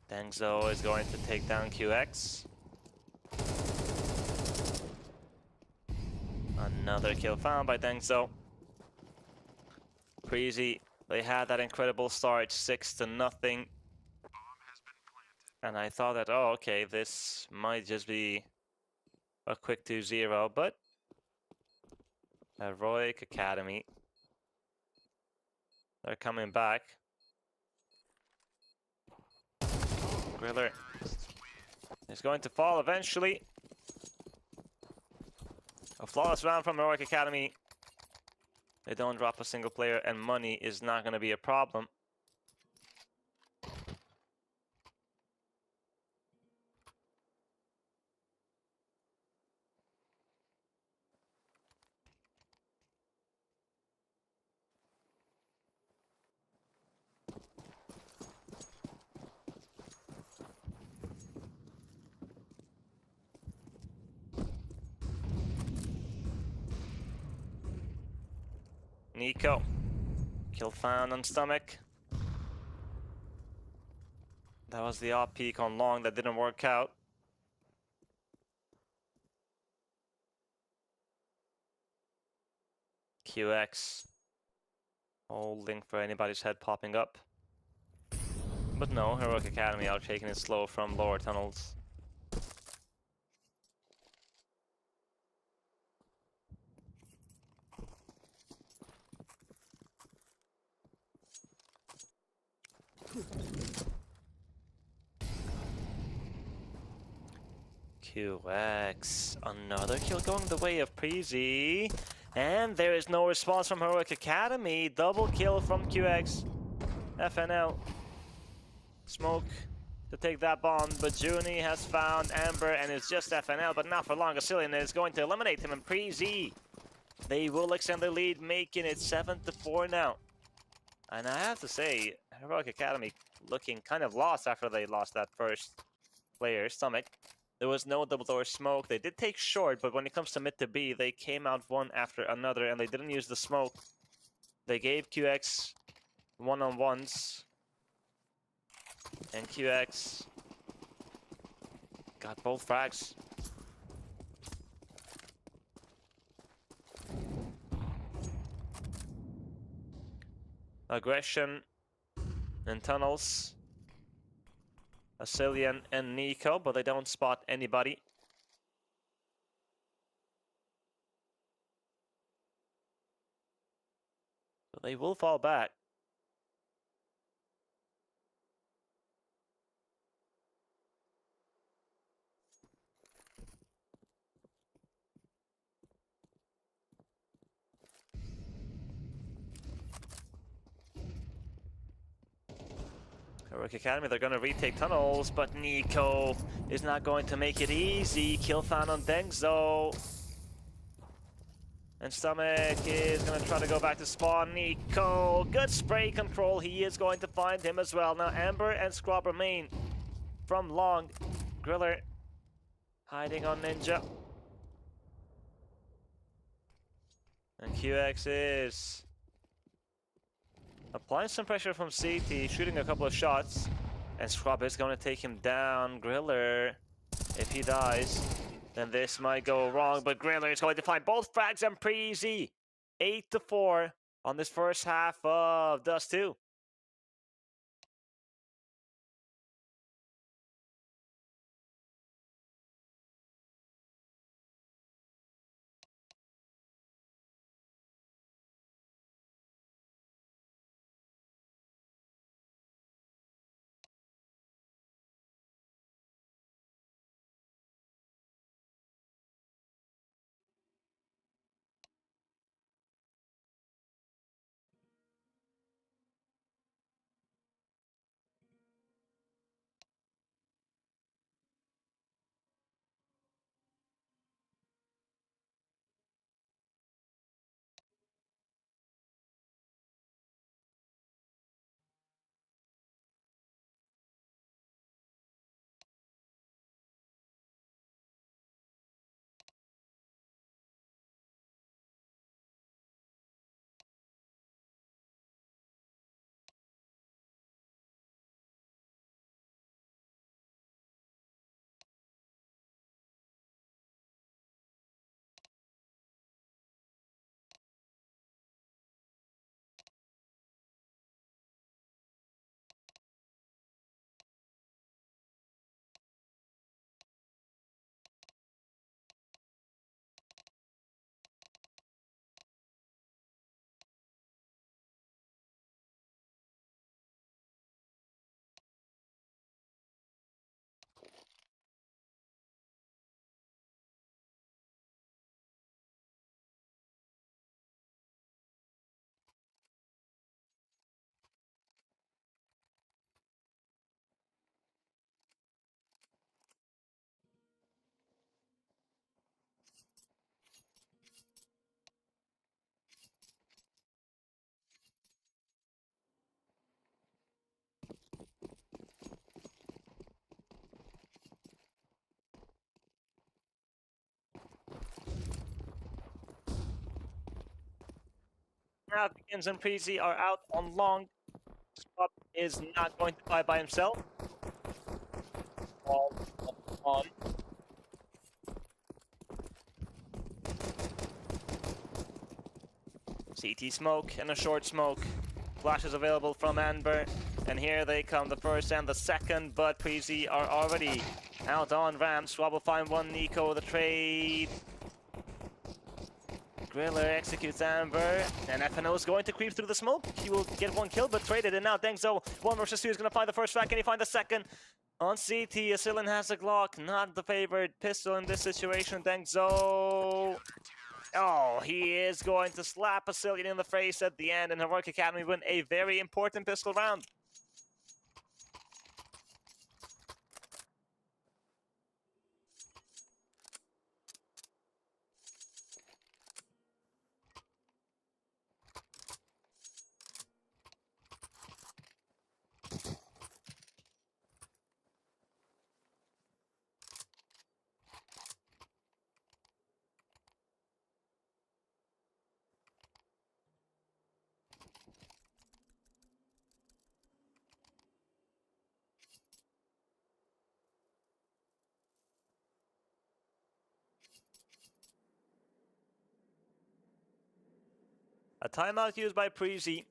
Dengzo is going to take down QX. Another kill found by Dengzo. Preasy, they had that incredible start, 6-0. And I thought that, oh, okay, this might just be a quick 2-0, but Heroic Academy, they're coming back. Griller is going to fall eventually. A flawless round from Heroic Academy. They don't drop a single player, and money is not going to be a problem. Nico. Kill found on Stomach. That was the off peak on long that didn't work out. QX. Holding for anybody's head popping up. But no, Heroic Academy are taking it slow from lower tunnels. QX, another kill going the way of Preasy. And there is no response from Heroic Academy. Double kill from QX. FNL. Smoke to take that bomb, but Juni has found Amber, and it's just FNL, but not for long. Assylian is going to eliminate him, and Preasy, they will extend their lead, making it 7-4 now. And I have to say, Heroic Academy looking kind of lost after they lost that first player, Stomach. There was no double door smoke. They did take short, but when it comes to mid to B, they came out one after another, and they didn't use the smoke. They gave QX one-on-ones, and QX got both frags. Aggression in tunnels. Assylian and Nico, but they don't spot anybody. So they will fall back. Heroic Academy, they're going to retake tunnels, but Nico is not going to make it easy. Kill found on Dengzo. And Stomach is going to try to go back to spawn. Nico, good spray control. He is going to find him as well. Now Amber and Scrub remain from long. Griller hiding on Ninja. And QX is applying some pressure from CT, shooting a couple of shots. And Scrub is going to take him down. Griller, if he dies, then this might go wrong. But Griller is going to find both frags and Preasy. 8-4 on this first half of Dust 2. Now Dickens and Preasy are out on long. Scrub is not going to fight by himself. All on. CT smoke and a short smoke. Flash is available from Amber. And here they come, the first and the second, but Preasy are already out on ramp. Swab will find one Nico, the trade. Griller executes Amber, and FNO is going to creep through the smoke. He will get one kill, but traded, and now Dengzo, 1 versus 2, is going to find the first frag. Can he find the second? On CT, Asylin has a Glock, not the favorite pistol in this situation. Dengzo, oh, he is going to slap Asylin in the face at the end, and Heroic Academy win a very important pistol round. A timeout used by Preasy,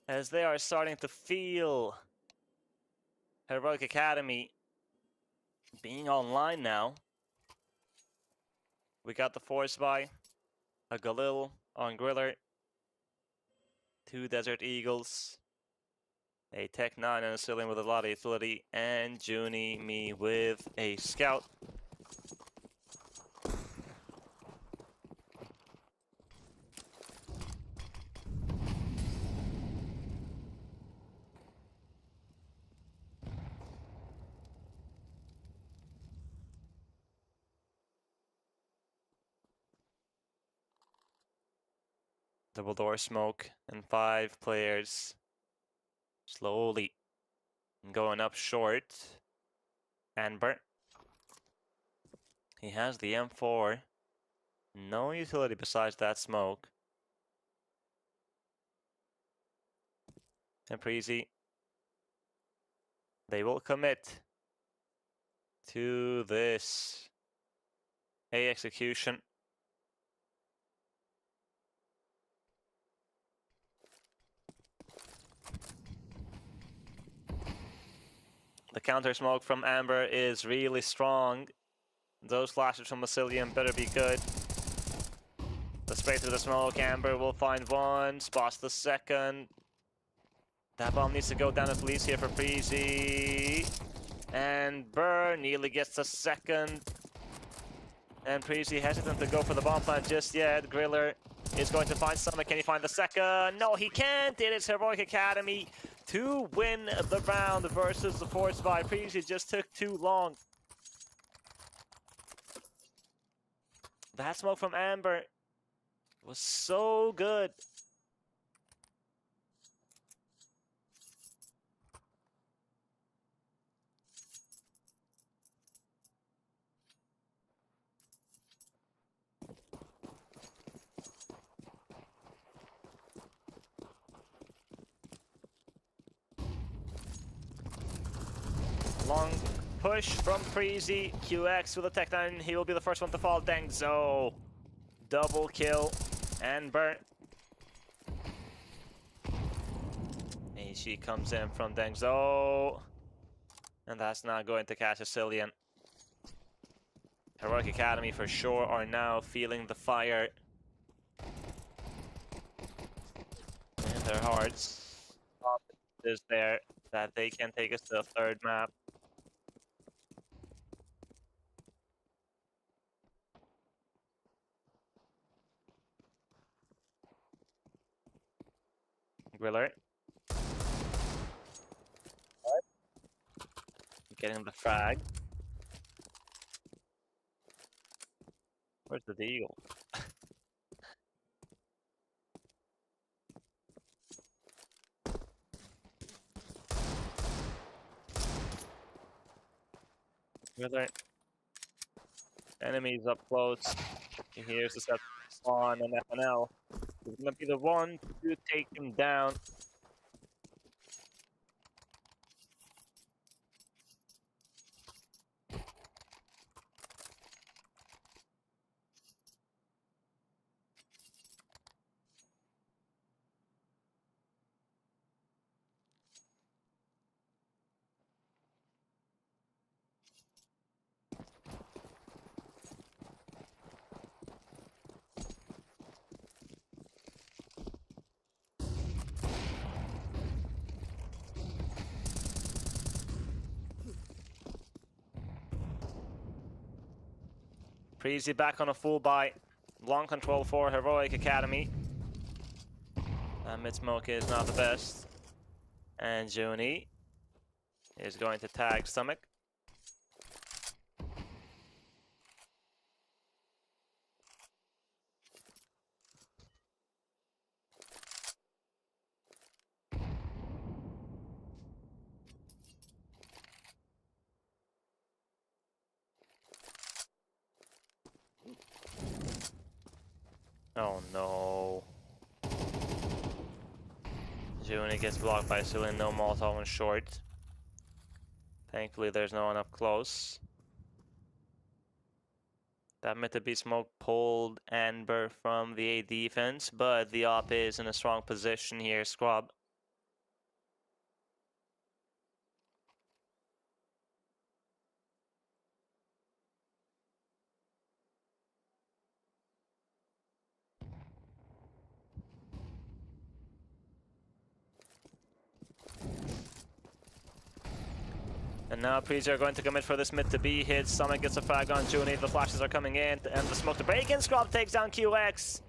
as they are starting to feel Heroic Academy being online now. We got the force buy, a Galil on Griller, 2 Desert Eagles, a Tech 9 and a Ceiling with a lot of utility, and Junie me with a Scout. Double door smoke and 5 players slowly going up short. Amber. He has the M4. No utility besides that smoke. And Preasy. They will commit to this A execution. The counter smoke from Amber is really strong. Those flashes from Massilian better be good. The spray through the smoke, Amber will find one, spots the second. That bomb needs to go down at least here for Preasy. And Burr nearly gets the second. And Preasy hesitant to go for the bomb plant just yet. Griller is going to find Summit. Can he find the second? No, he can't. It is Heroic Academy to win the round versus the Force by Preasy. Just took too long. That smoke from Amber was so good. Long push from Preasy. QX with a tech 9. He will be the first one to fall. Dengzo. Double kill. And burn. She comes in from Dengzo. And that's not going to catch a Cillian. Heroic Academy for sure are now feeling the fire in their hearts. Is there that they can take us to the third map. Griller. Getting the frag. Where's the deagle? Griller. Enemies up close. He hears the set on and FNL. He's gonna be the one to take him down. Preasy back on a full buy. Long control for Heroic Academy. Mid smoke is not the best. And Juni is going to tag Stomach. Oh no. Juni gets blocked by Cillian, no Molotov on short. Thankfully there's no one up close. That meant to be smoke pulled Amber from the A defense, but the op is in a strong position here, Scrub. And now Preasy are going to commit for this mid to B hit. Summit gets a frag on Juni. The flashes are coming in, and the smoke to break in. Scrub takes down QX.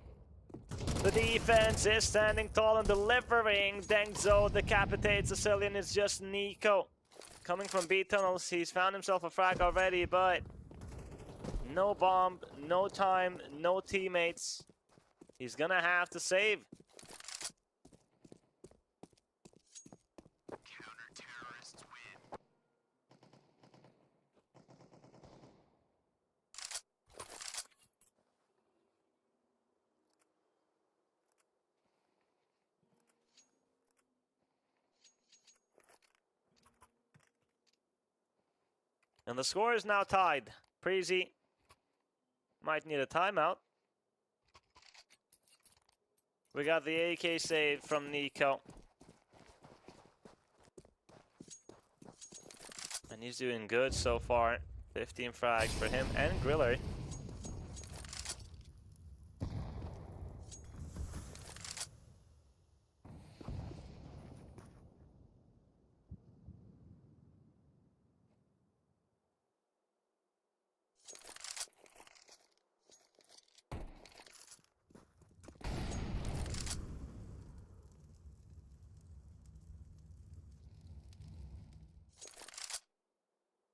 The defense is standing tall and delivering. Dengzo decapitates the Cillian. It's just Nico coming from B tunnels. He's found himself a frag already, but no bomb, no time, no teammates. He's gonna have to save. And the score is now tied. Preasy might need a timeout. We got the AK save from Nico. And he's doing good so far. 15 frags for him and Griller.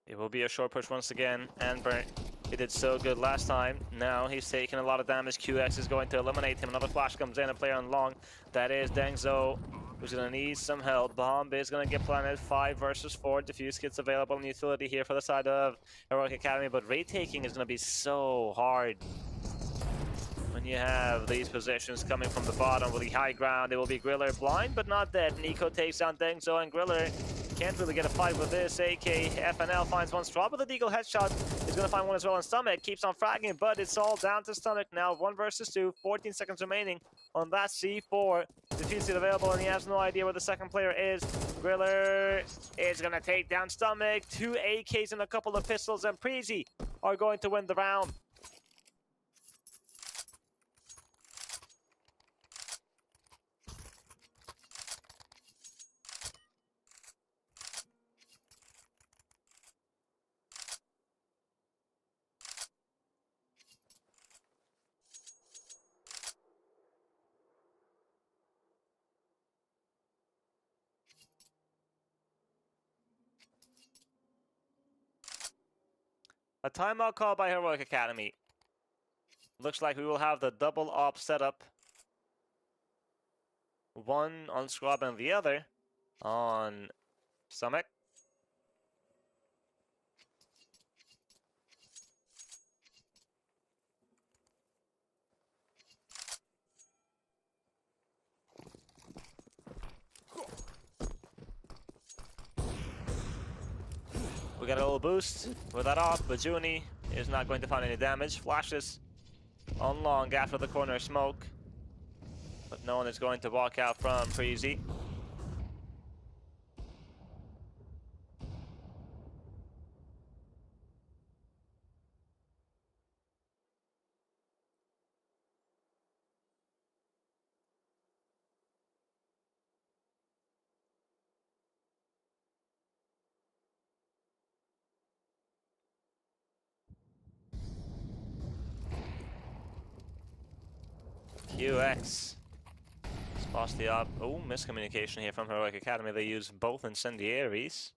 It will be a short push once again. Anber, he did so good last time. Now he's taking a lot of damage. QX is going to eliminate him. Another flash comes in, a player on long. That is Dengzo, who's going to need some help. Bomb is going to get planted. 5 versus 4. Diffuse kits available in utility here for the side of Heroic Academy. But raid taking is going to be so hard. When you have these positions coming from the bottom with the high ground, it will be Griller blind but not dead. Nico takes down Dengzo and Griller can't really get a fight with this. AK FNL finds one straw with a deagle headshot. He's going to find one as well in stomach. Keeps on fragging, but it's all down to stomach now. 1 versus 2. 14 seconds remaining on that C4. Defuse it available, and he has no idea where the second player is. Griller is going to take down stomach. 2 AKs and a couple of pistols, and Preasy are going to win the round. A timeout call by Heroic Academy. Looks like we will have the double op setup. One on Scrub and the other on Stomach. We got a little boost with that off, but Juni is not going to find any damage. Flashes on long after the corner smoke, but no one is going to walk out from Preasy. QX spots the up. Oh, miscommunication here from Heroic Academy. They use both incendiaries.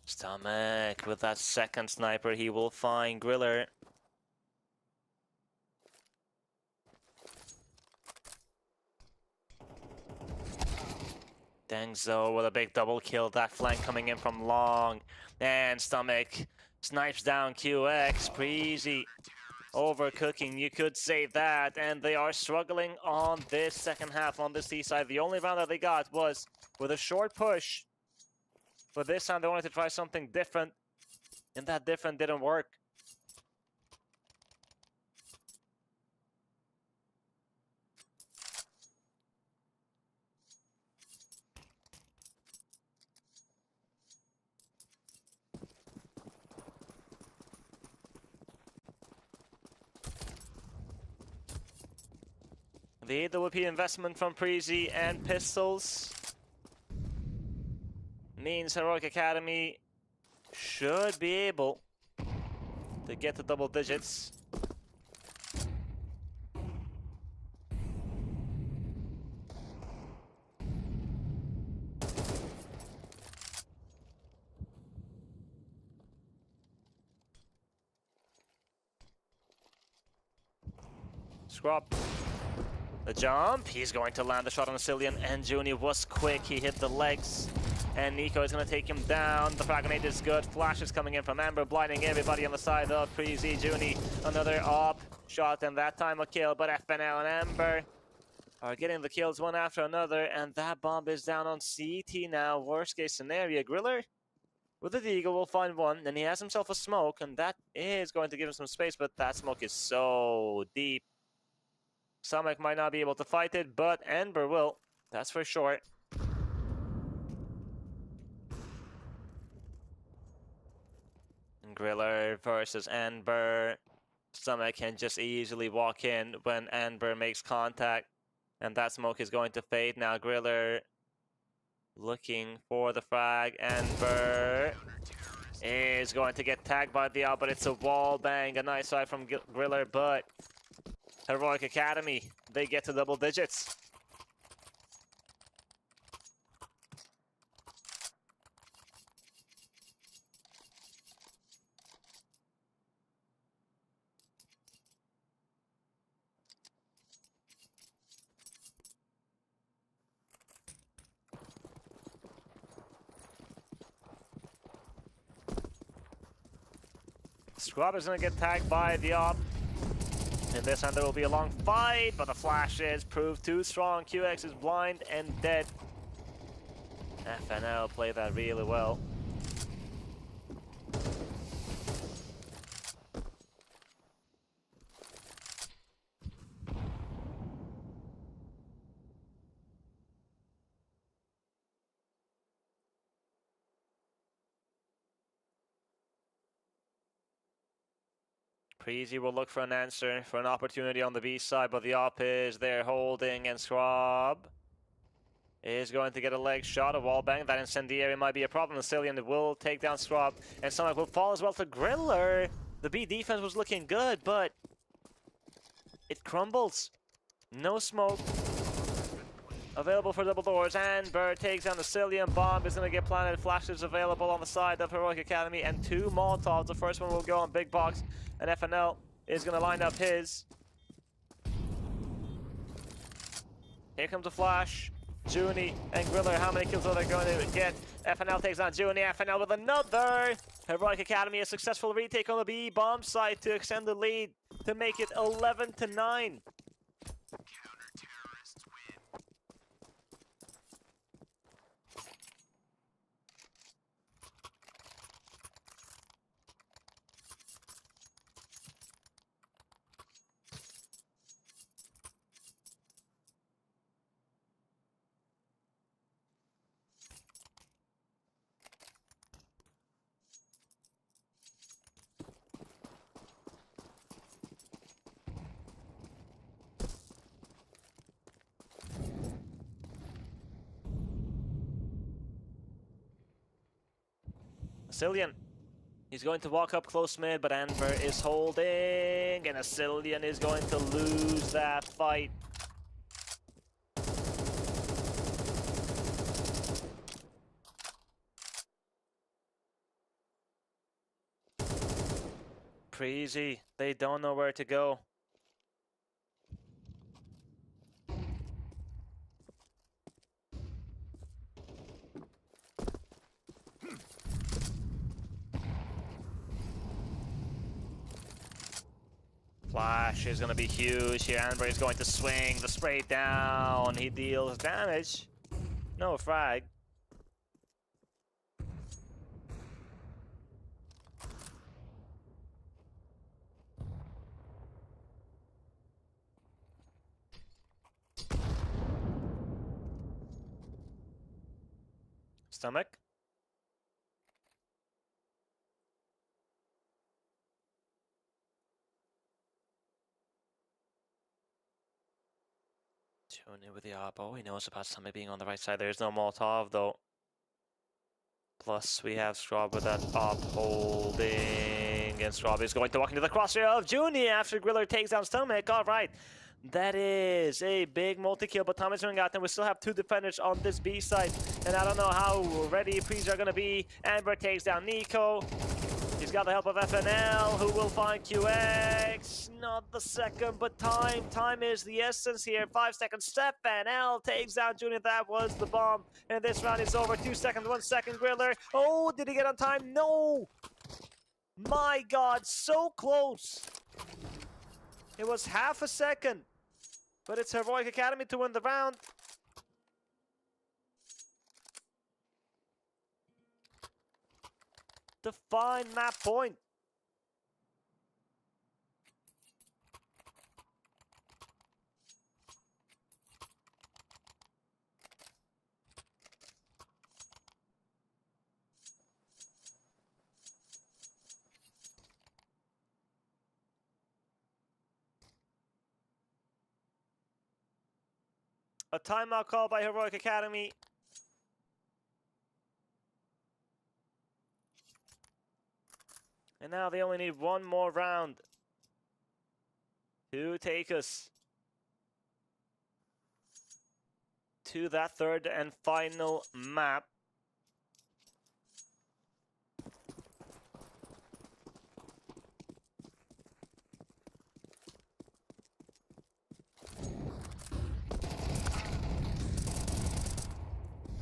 Stomach with that second sniper, he will find Griller. Dengzo with a big double kill. That flank coming in from long. And Stomach snipes down QX. Preasy overcooking, you could say that. And they are struggling on this second half on this C side. The only round that they got was with a short push. But this time they wanted to try something different, and that different didn't work. The AWP investment from Preasy and pistols means Heroic Academy should be able to get to double digits. Scrub. The jump. He's going to land the shot on Cillian, and Juni was quick. He hit the legs, and Nico is going to take him down. The frag grenade is good. Flash is coming in from Ember, blinding everybody on the side of Preasy. Juni, another op shot, and that time a kill, but FNL and Ember are getting the kills one after another, and that bomb is down on CT now. Worst case scenario, Griller with the Deagle will find one, and he has himself a smoke, and that is going to give him some space, but that smoke is so deep. Samek might not be able to fight it, but Ember will. That's for sure. Griller versus Ember. Samek can just easily walk in when Ember makes contact, and that smoke is going to fade. Now Griller looking for the frag. Ember is going to get tagged by the out, but it's a wall bang. A nice side from Griller, but Heroic Academy, they get to double digits. Scrub is going to get tagged by the op. In this end, there will be a long fight, but the flashes prove too strong. QX is blind and dead. FNL play that really well. Preasy will look for an answer, for an opportunity on the B side, but the op is there holding, and Scrub is going to get a leg shot. A wall bang. That incendiary might be a problem. Cillian will take down Scrub, and Sonic will fall as well to Griller. The B defense was looking good, but it crumbles. No smoke available for double doors, and Bird takes down the Cillian. Bomb is going to get planted. Flashes available on the side of Heroic Academy, and 2 Molotovs. The first one will go on Big Box, and FNL is going to line up his. Here comes a flash. Juni and Griller, how many kills are they going to get? FNL takes on Juni. FNL with another. Heroic Academy, a successful retake on the B bomb site to extend the lead to make it 11-9. Cillian, he's going to walk up close mid, but Ember is holding, and Cillian is going to lose that fight. Preasy, they don't know where to go. Flash is going to be huge here. Ember is going to swing the spray down. He deals damage. No frag. Stomach. Tune in with the op. Oh, he knows about somebody being on the right side. There's no Molotov, though. Plus, we have Scrub with that upholding, and Scrub is going to walk into the crosshair of Junie after Griller takes down Stomach. All right, that is a big multi-kill, but Thomas running out, and we still have 2 defenders on this B side, and I don't know how ready Preasy are going to be. Amber takes down Nico. He's got the help of FNL, who will find QX. Not the second, but time. Time is the essence here. 5 seconds. FNL takes down Junior. That was the bomb. And this round is over. 2 seconds, 1 second. Griller. Oh, did he get on time? No! My God, so close. It was half a second. But it's Heroic Academy to win the round. Define map point. A timeout call by Heroic Academy. And now they only need 1 more round to take us to that 3rd and final map.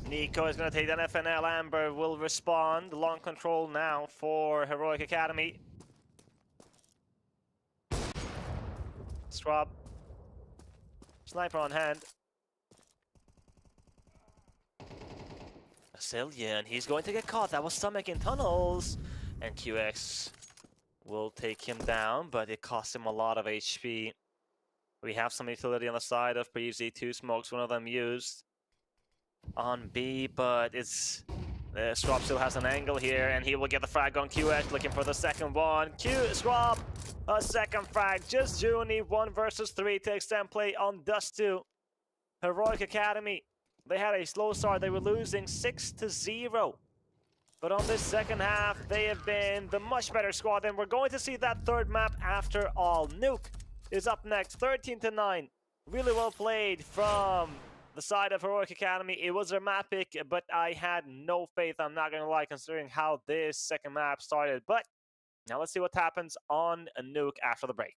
Nico is going to take down FNL. Amber will respond. Long control now for Heroic Academy. Scrub. Sniper on hand. Brazilian, he's going to get caught. That was Stomach in tunnels. And QX will take him down, but it cost him a lot of HP. We have some utility on the side of Preasy. 2 smokes, one of them used on B, but it's Scrub still has an angle here, and he will get the frag on QX, looking for the second one. Scrub, a second frag. Just Junie, 1 versus 3 to extend play on Dust 2. Heroic Academy, they had a slow start. They were losing 6-0. But on this second half, they have been the much better squad, and we're going to see that 3rd map after all. Nuke is up next, 13-9. Really well played from the side of Heroic Academy. It was a map pick, but I had no faith, I'm not going to lie, considering how this second map started. But now let's see what happens on a Nuke after the break.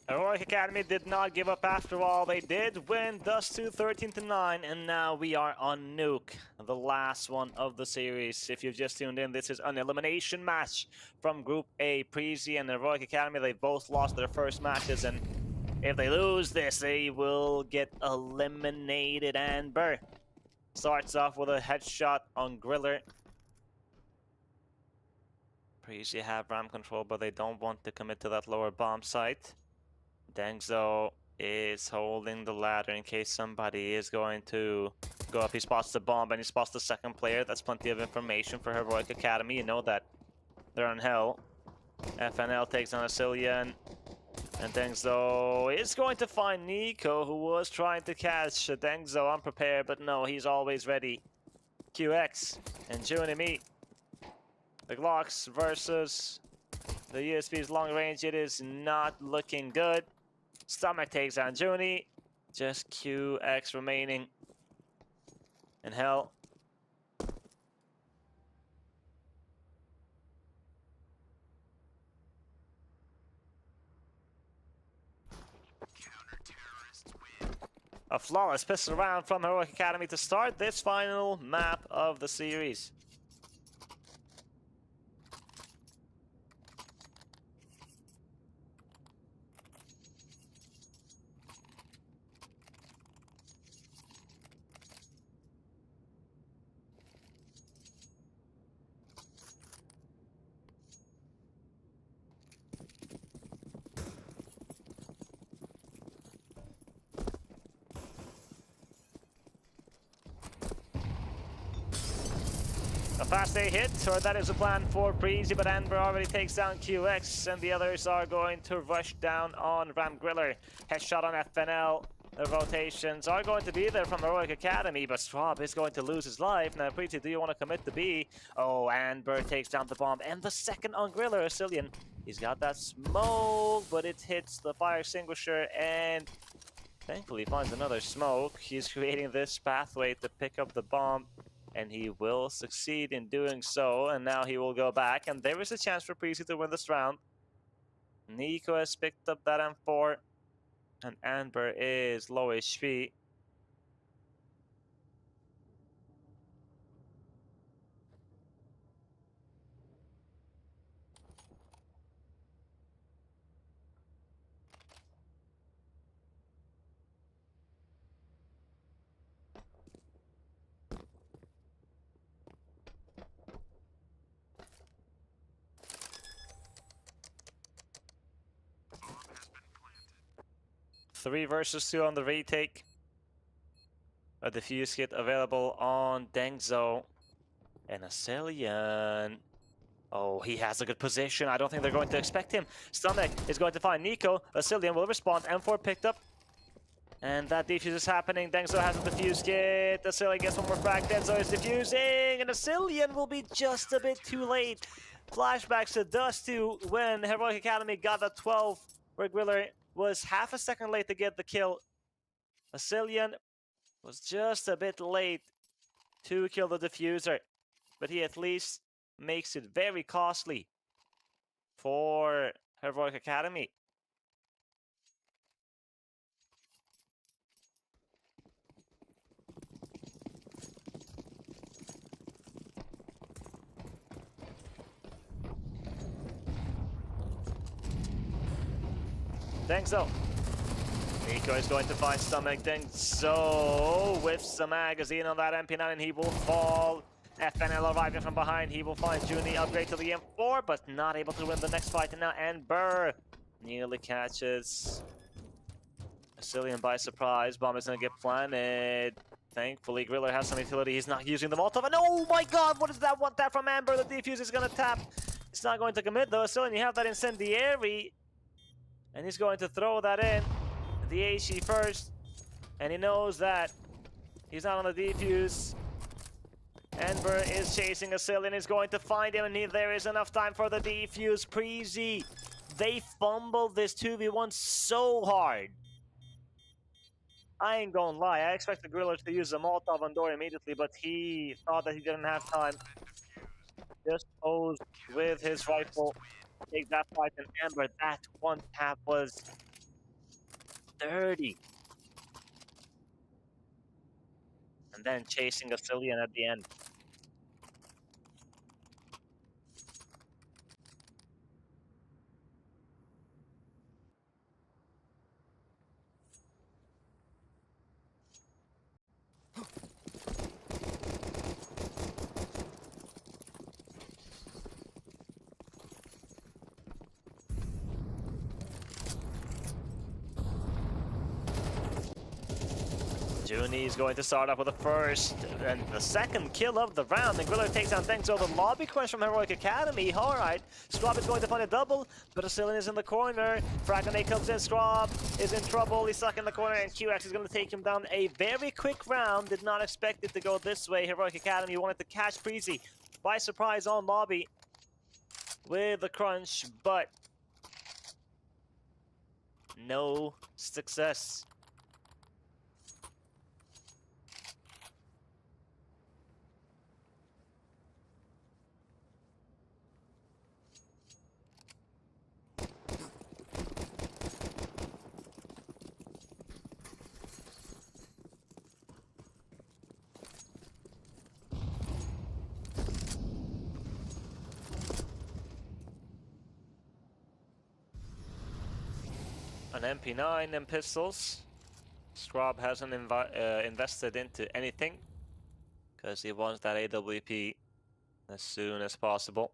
Heroic Academy did not give up after all. They did win Dust 2 13-9, and now we are on Nuke, the last one of the series. If you've just tuned in, this is an elimination match from Group A. Preasy and Heroic Academy, they both lost their first matches, and if they lose this, they will get eliminated. Amber starts off with a headshot on Griller. Preasy have ram control, but they don't want to commit to that lower bomb site. Dengzo is holding the ladder in case somebody is going to go up. He spots the bomb and he spots the second player. That's plenty of information for Heroic Academy. You know that they're on hell. FNL takes on Asilian. And Dengzo is going to find Nico, who was trying to catch Dengzo unprepared, but no, he's always ready. QX and Junimi. The Glocks versus the USB's long range. It is not looking good. Stomach takes on Juni. Just QX remaining in hell. A flawless pistol round from Heroic Academy to start this final map of the series. A fast A hit, or that is a plan for Preasy, but Amber already takes down QX, and the others are going to rush down on Ram Griller. Headshot on FNL. The rotations are going to be there from Heroic Academy, but Straub is going to lose his life. Now, Preasy, do you want to commit to B? Oh, Amber takes down the bomb, and the second on Griller, Asilian. He's got that smoke, but it hits the fire extinguisher, and thankfully finds another smoke. He's creating this pathway to pick up the bomb, and he will succeed in doing so. And now he will go back, and there is a chance for Preasy to win this round. Nico has picked up that M4, and Amber is low HP. Three versus two on the retake. A defuse kit available on Dengzo. And Asilian. Oh, he has a good position. I don't think they're going to expect him. Stomach is going to find Nico. Asilian will respond. M4 picked up. And that defuse is happening. Dengzo has a defuse kit. Asilian gets one more frag. Dengzo is defusing. And Asilian will be just a bit too late. Flashbacks to Dust 2 when Heroic Academy got that 12, where Griller was half a second late to get the kill. Asilian was just a bit late to kill the diffuser, but he at least makes it very costly for Heroic Academy. Dengzo. Nico is going to find Stomach. Dengzo whiffs the magazine on that MP9 and he will fall. FNL arriving from behind. He will find Juni, upgrade to the M4, but not able to win the next fight. And now Amber nearly catches Asilian by surprise. Bomb is going to get planted. Thankfully, Griller has some utility. He's not using the Molotov. And oh my god, what is that? Want that from Amber? The defuse is going to tap. It's not going to commit though. Asilian, you have that incendiary. And he's going to throw that in. The HE first. And he knows that he's not on the defuse. Amber is chasing Asilian. He's going to find him. And there is enough time for the defuse. Preasy. They fumbled this 2v1 so hard. I ain't gonna lie. I expected Griller to use a Molotov on door immediately. But he thought that he didn't have time. Just posed with his rifle. Take that fight, and Amber, that one tap was 30. And then chasing a Cillian at the end. Junie is going to start off with the first and the second kill of the round. And Griller takes down Thanks over the lobby crush from Heroic Academy. Alright, Scrub is going to find a double, but Cillian is in the corner. Fragonate comes in, Scrub is in trouble. He's stuck in the corner, and QX is going to take him down. A very quick round. Did not expect it to go this way. Heroic Academy wanted to catch Preasy by surprise on lobby with the crunch, but no success. An MP9 and pistols. Scrub hasn't invested into anything because he wants that AWP as soon as possible.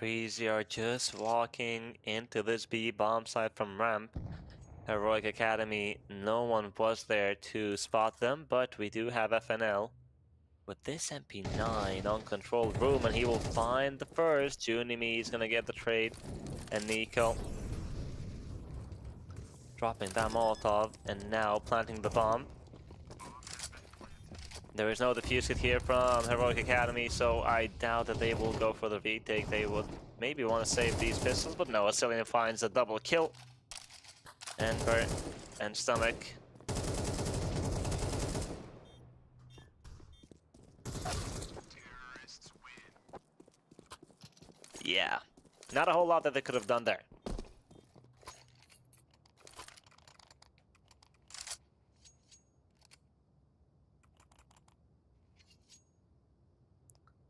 Preasy are just walking into this B bomb site from ramp. Heroic Academy, no one was there to spot them, but we do have FNL with this MP9 on controlled room, and he will find the first. Junimi is gonna get the trade, and Nico dropping that Molotov and now planting the bomb. There is no defuse kit here from Heroic Academy, so I doubt that they will go for the retake. They would maybe want to save these pistols, but no, Cillian finds a double kill. And stomach. Yeah, not a whole lot that they could have done there.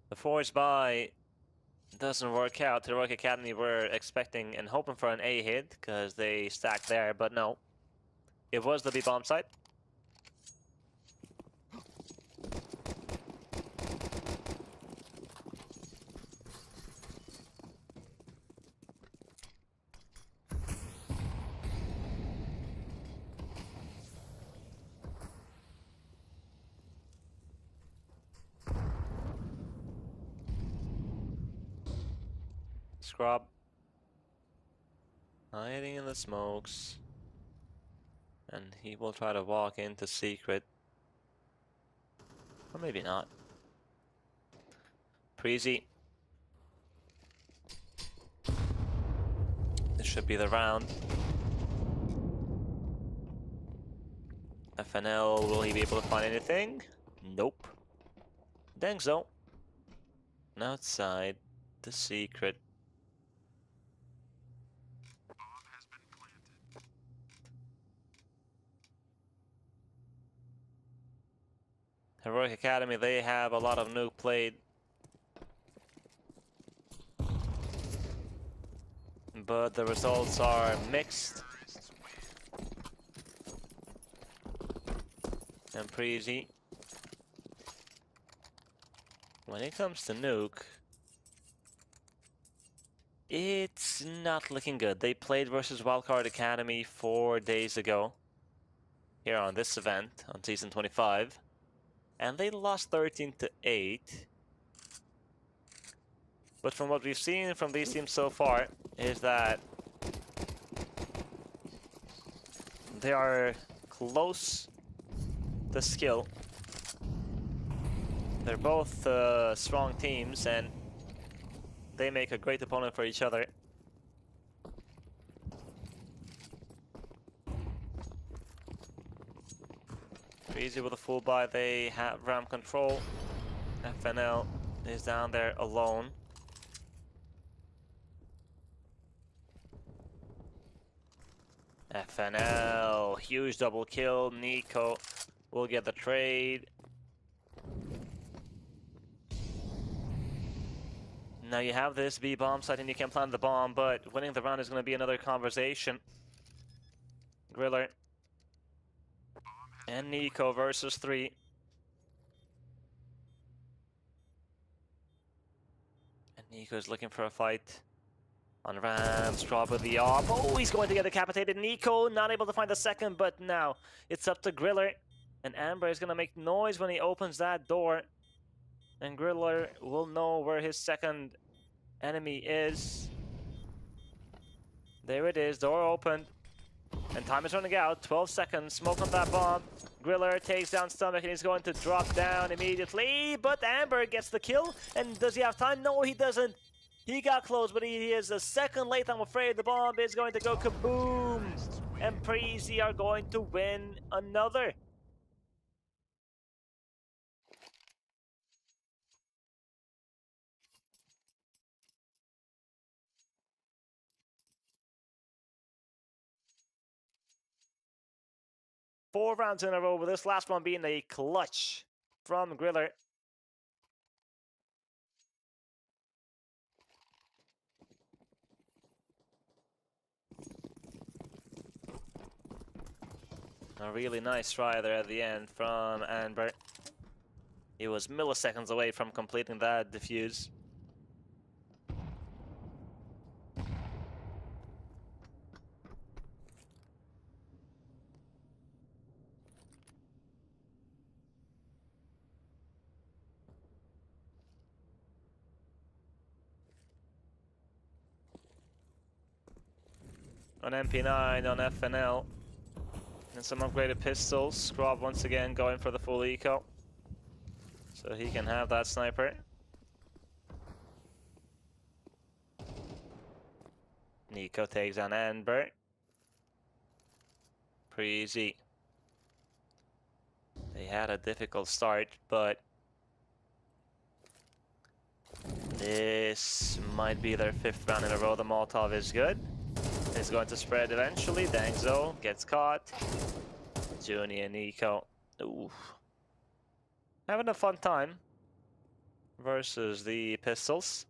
The force buy doesn't work out. Heroic Academy were expecting and hoping for an A hit because they stacked there, but no. It was the B bomb site. Scrub hiding in the smokes, and he will try to walk into secret, or maybe not. Preasy, this should be the round. FNL, will he be able to find anything? Nope. Dengzo outside the secret. Heroic Academy, they have a lot of nuke played, but the results are mixed. And Preasy, when it comes to nuke, it's not looking good. They played versus Wildcard Academy 4 days ago here on this event on season 25. And they lost 13-8. But from what we've seen from these teams so far is that They are close to skill. They're both strong teams, and they make a great opponent for each other. Preasy with a full buy. They have ramp control. FNL is down there alone. FNL, huge double kill. Nico will get the trade. Now you have this B bomb site and you can plant the bomb, but winning the round is going to be another conversation. Griller and Nico versus 3. And Nico's looking for a fight. On ramps, drop with the AWP. Oh, he's going to get decapitated. Nico not able to find the second, but now it's up to Griller. And Amber is going to make noise when he opens that door. And Griller will know where his second enemy is. There it is, door opened. And time is running out, 12 seconds, smoke on that bomb. Griller takes down Stomach and he's going to drop down immediately. But Amber gets the kill. And does he have time? No, he doesn't. He got close, but he is a second late. I'm afraid the bomb is going to go kaboom. And Preasy are going to win another. Four rounds in a row, with this last one being a clutch from Griller. A really nice try there at the end from Amber. He was milliseconds away from completing that defuse. On MP9, on FNL. And some upgraded pistols. Scrub once again going for the full eco. So he can have that sniper. Nico takes on Amber. Preasy. They had a difficult start, but this might be their 5th round in a row. The Molotov is good. It's going to spread eventually. Dangzo gets caught. Juni and Nico. Ooh. Having a fun time versus the pistols.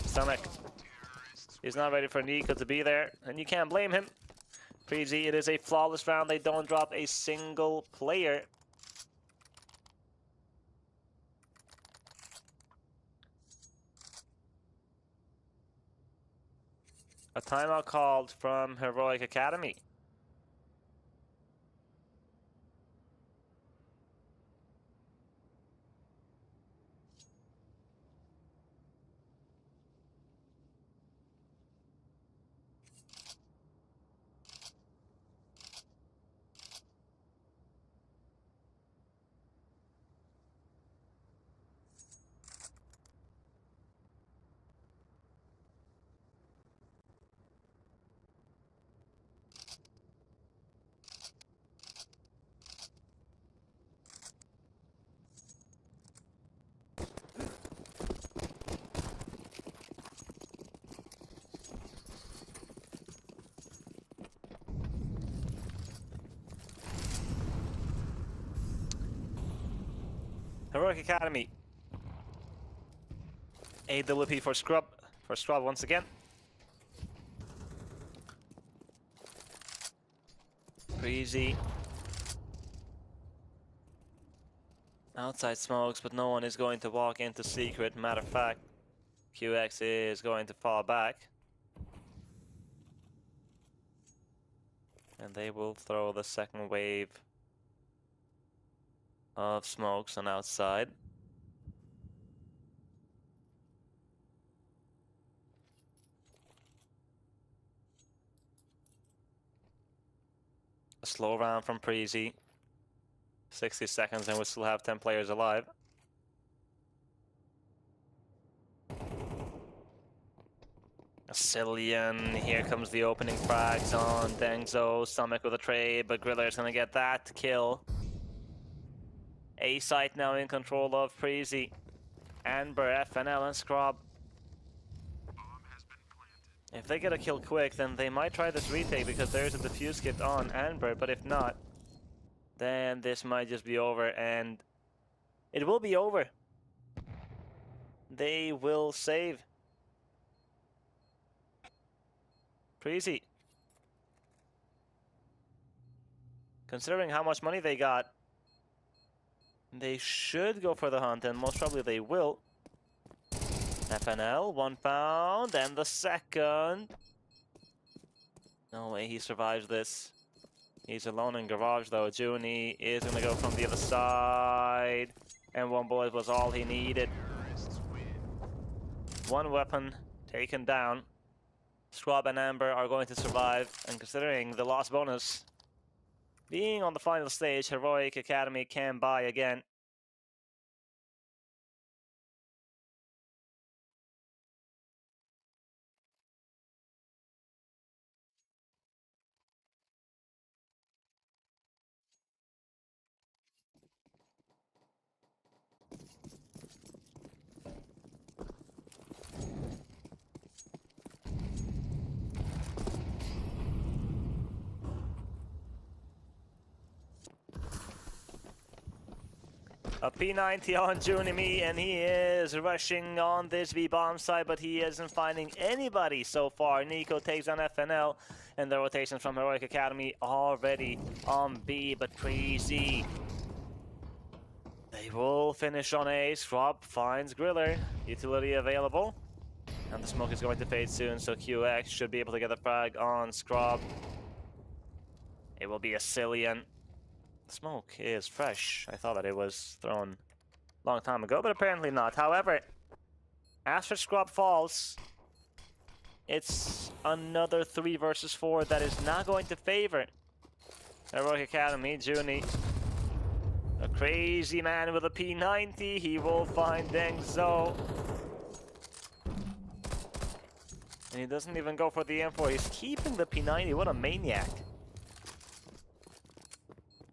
Stomach. He's not ready for Nico to be there, and you can't blame him. Preasy, it is a flawless round. They don't drop a single player. A timeout called from Heroic Academy. Heroic Academy. AWP for Scrub. For Scrub once again. Preasy. Outside smokes, but no one is going to walk into secret. Matter of fact, QX is going to fall back. And they will throw the second wave of smokes on outside. A slow round from Preasy. 60 seconds and we still have 10 players alive. Cillian, here comes the opening frags on Dengzo, stomach with a trade, but Griller's gonna get that kill. A-site now in control of Preasy. Amber, FNL, and Scrub. If they get a kill quick, then they might try this retake because there's a defuse kit on Amber, but if not, then this might just be over, and it will be over. They will save. Preasy. Considering how much money they got, they should go for the hunt, and most probably they will. FNL, 1 pound, and the second. No way he survives this. He's alone in garage though. Junie is gonna go from the other side. And 1 bullet was all he needed. 1 weapon taken down. Scrub and Amber are going to survive, and considering the loss bonus being on the final stage, Heroic Academy can buy again. A P90 on Junimi, and he is rushing on this B-bomb side, but he isn't finding anybody so far. Nico takes on FNL, and the rotations from Heroic Academy already on B, but Preasy. They will finish on A. Scrub finds Griller. Utility available. And the smoke is going to fade soon, so QX should be able to get the frag on Scrub. It will be a Cillian. Smoke is fresh. I thought that it was thrown a long time ago, but apparently not. However, as for Scrub falls, it's another 3 versus 4 that is not going to favor Heroic Academy. Junie, a crazy man with a P90. He will find Dengzo. And he doesn't even go for the M4. He's keeping the P90. What a maniac.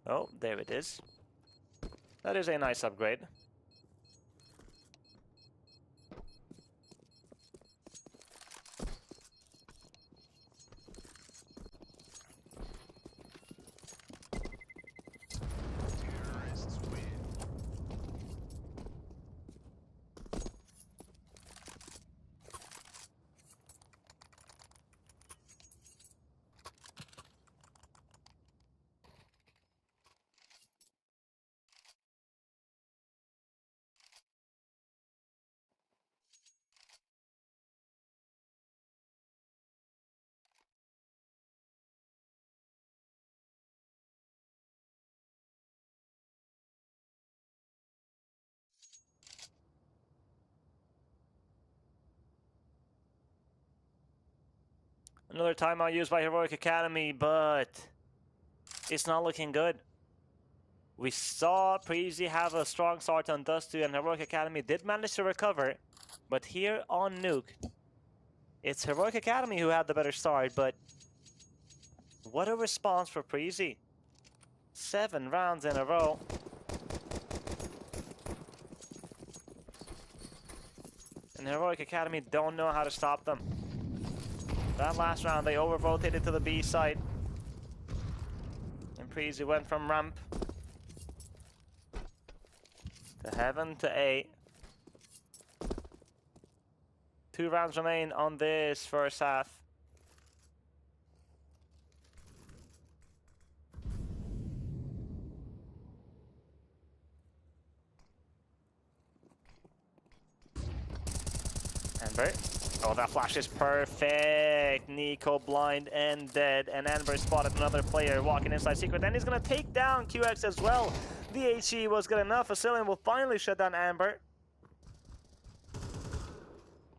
Oh, there it is. That is a nice upgrade. Another timeout used by Heroic Academy, but it's not looking good. We saw Preasy have a strong start on Dusty, and Heroic Academy did manage to recover. But here on Nuke, it's Heroic Academy who had the better start, but what a response for Preasy. 7 rounds in a row. And Heroic Academy don't know how to stop them. That last round, they over-rotated to the B side. And Preasy went from ramp to heaven to A. 2 rounds remain on this first half. And Amber. Oh, that flash is perfect. Nico blind and dead. And Amber spotted another player walking inside secret. And he's going to take down QX as well. The HE was good enough. Facilian will finally shut down Amber.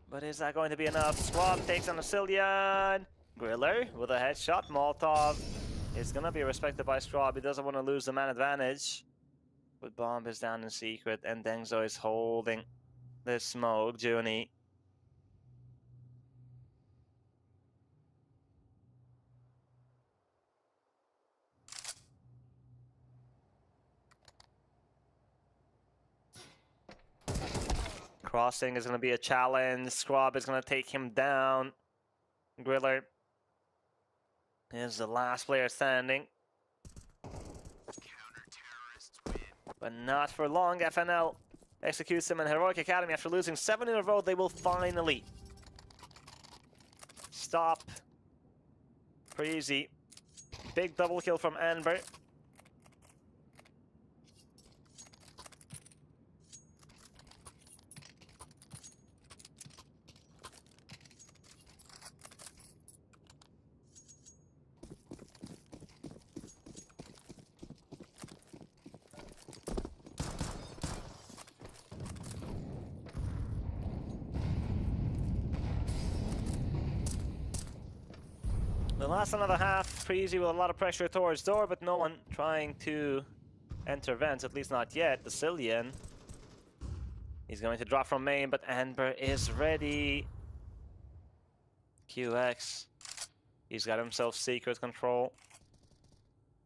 But is that going to be enough? Swap takes on Facilian. Griller with a headshot. Molotov is going to be respected by Scrub. He doesn't want to lose the man advantage. But Bomb is down in secret. And Dengzo is holding the smoke. Juni. Crossing is going to be a challenge. Scrub is going to take him down. Griller is the last player standing. But not for long. FNL executes him in Heroic Academy. After losing 7 in a row, they will finally stop Preasy. Big double kill from Amber. The last another half, Preasy with a lot of pressure towards door, but no one trying to enter vents, at least not yet. The Cillian. He's going to drop from main, but Amber is ready. QX. He's got himself secret control.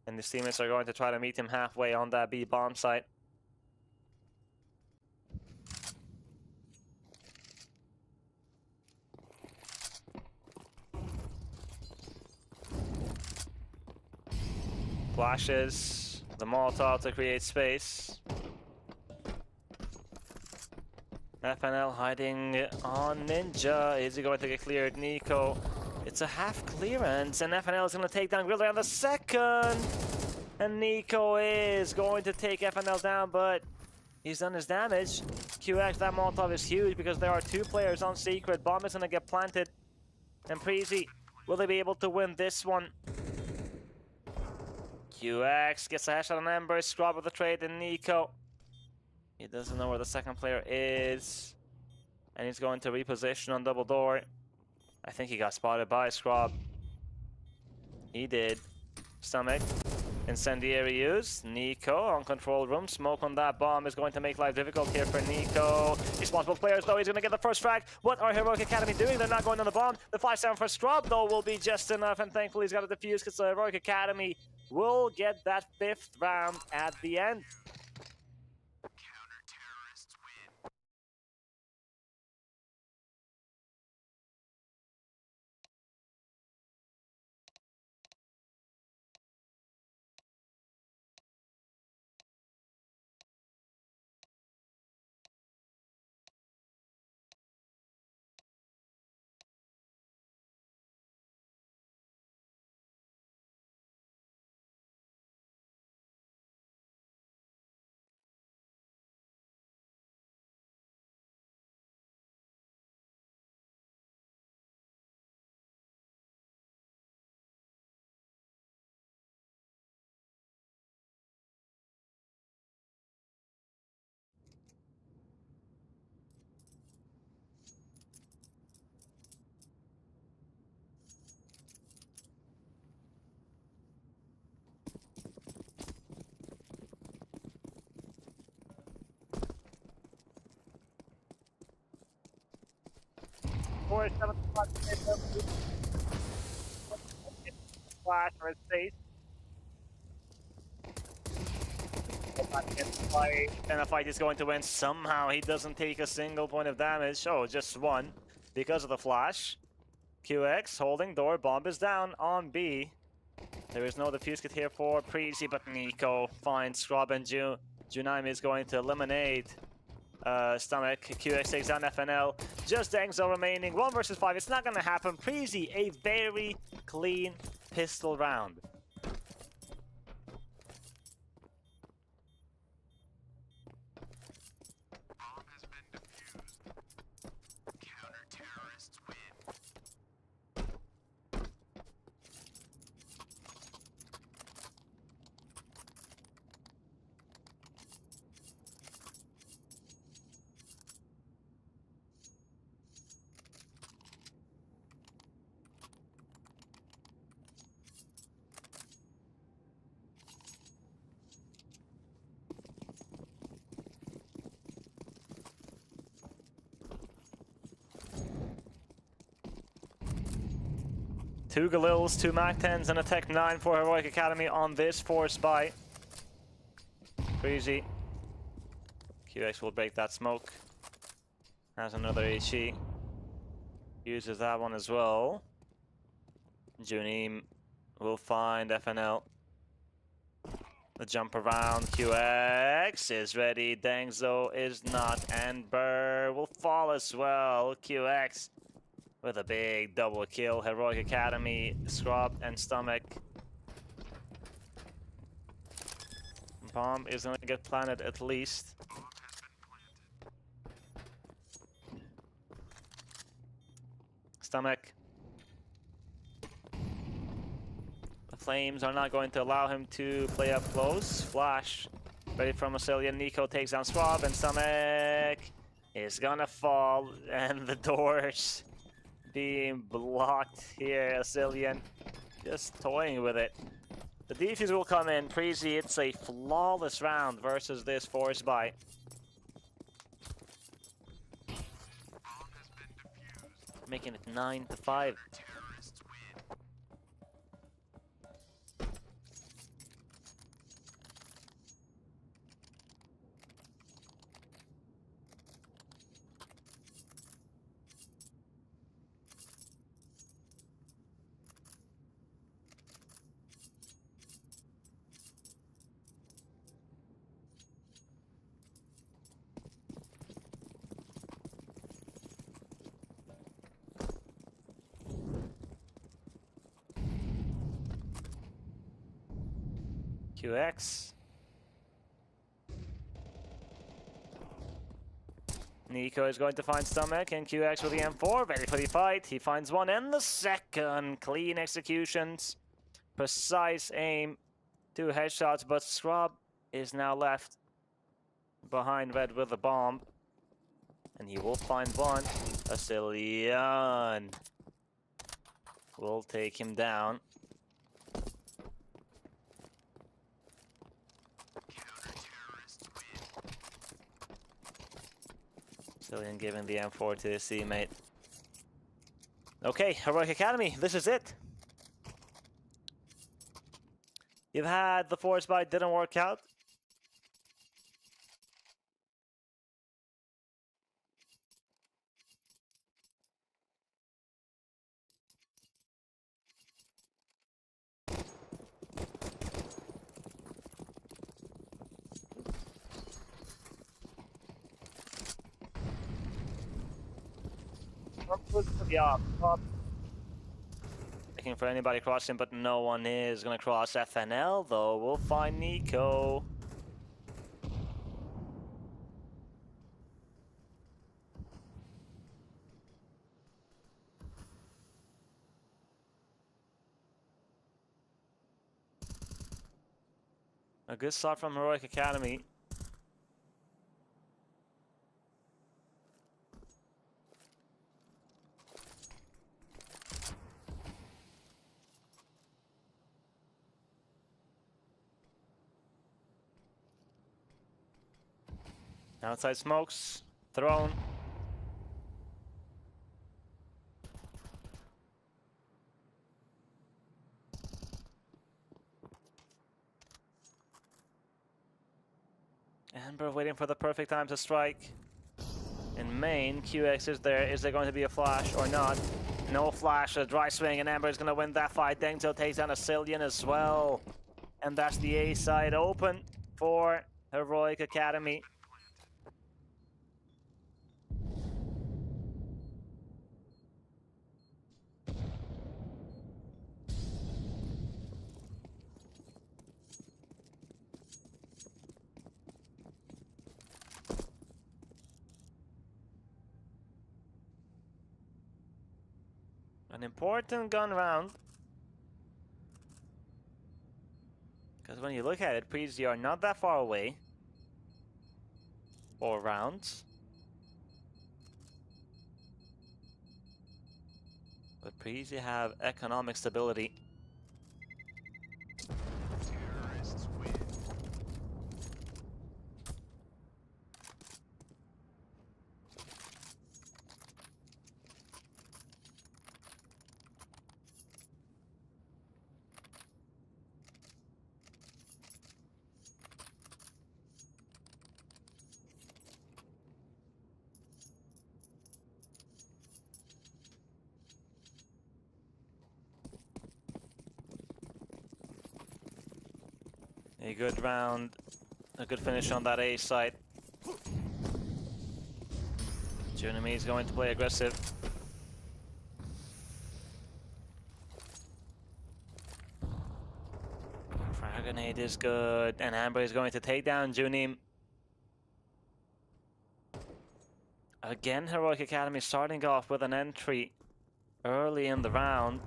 And his teammates are going to try to meet him halfway on that B bomb site. Flashes the Molotov to create space. FNL hiding on Ninja. Is he going to get cleared? Nico. It's a half clearance, and FNL is going to take down Griller on the second. And Nico is going to take FNL down, but he's done his damage. QX, that Molotov is huge because there are 2 players on secret. Bomb is going to get planted. And Preasy, will they be able to win this one? QX gets a headshot on Ember, Scrub with the trade, and Nico. He doesn't know where the second player is. And he's going to reposition on double door. I think he got spotted by Scrub. He did. Stomach. Incendiary use. Nico on control room. Smoke on that bomb is going to make life difficult here for Nico. He's multiple players though. He's going to get the first frag. What are Heroic Academy doing? They're not going on the bomb. The 5-7 for Scrub though will be just enough. And thankfully he's got a defuse because the Heroic Academy will get that 5th round at the end. Flash for his face. And the fight is going to win somehow. He doesn't take a single point of damage. Oh, just 1 because of the flash. QX holding door. Bomb is down on B. There is no defuse kit here for Preasy, but Nico finds Scrub, and Junaim is going to eliminate Stomach. QX takes down FNL. Just Dengzo remaining. 1 versus 5. It's not going to happen. Preasy, a very clean pistol round. 2 Galils, 2 Mac-10s, and a Tech-9 for Heroic Academy on this force buy. Preasy. QX will break that smoke. Has another HE. Uses that one as well. Junim will find FNL. The jump around. QX is ready. Dengzo is not. And Burr will fall as well. QX with a big double kill. Heroic Academy, Scrub and Stomach. Bomb is gonna get planted at least. Stomach. The Flames are not going to allow him to play up close. Flash. Ready from Asilian. Nico takes down Swab, and Stomach is gonna fall. And the doors being blocked here. Asilian just toying with it. The defuse will come in. Preasy, it's a flawless round versus this force buy. Making it 9-5. QX. Nico is going to find Stomach, and QX with the M4, ready for the fight. He finds one and the second. Clean executions. Precise aim. 2 headshots, but Scrub is now left behind Red with a bomb. And he will find one. Asilian will take him down. Asilian giving the M4 to his teammate. Okay, Heroic Academy, this is it. You've had the force buy, didn't work out. Yeah, looking for anybody crossing, but no one is gonna cross FNL though. We'll find Nico. A good start from Heroic Academy. Outside smokes, thrown. Amber waiting for the perfect time to strike. In main, QX is there. Is there going to be a flash or not? No flash, a dry swing, and Amber is going to win that fight. Dengzo takes down Asilian as well. And that's the A side open for Heroic Academy. An important gun round. Because when you look at it, Preasy are not that far away. 4 rounds. But Preasy have economic stability. A good round, a good finish on that A side. Junimi is going to play aggressive. Frag grenade is good, and Amber is going to take down Junim. Again, Heroic Academy starting off with an entry early in the round.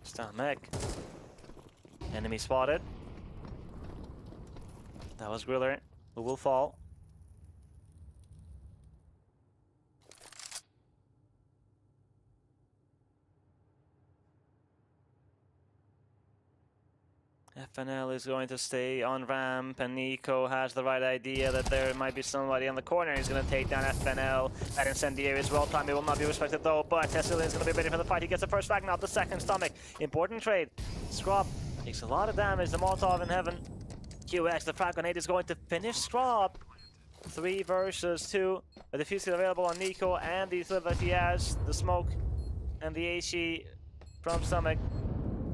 Stamek. Enemy spotted. That was Griller, who will fall. FNL is going to stay on ramp, and Nico has the right idea that there might be somebody on the corner. He's going to take down FNL. That incendiary is well timed. It will not be respected though, but Tessillian is going to be ready for the fight. He gets the first frag, not the second. Stomach. Important trade. Scrub takes a lot of damage. The Molotov in heaven. QX, the frag grenade is going to finish Scrub. 3 versus 2. The defuse is available on Nico, and the sliver he has. The smoke and the HE from Stomach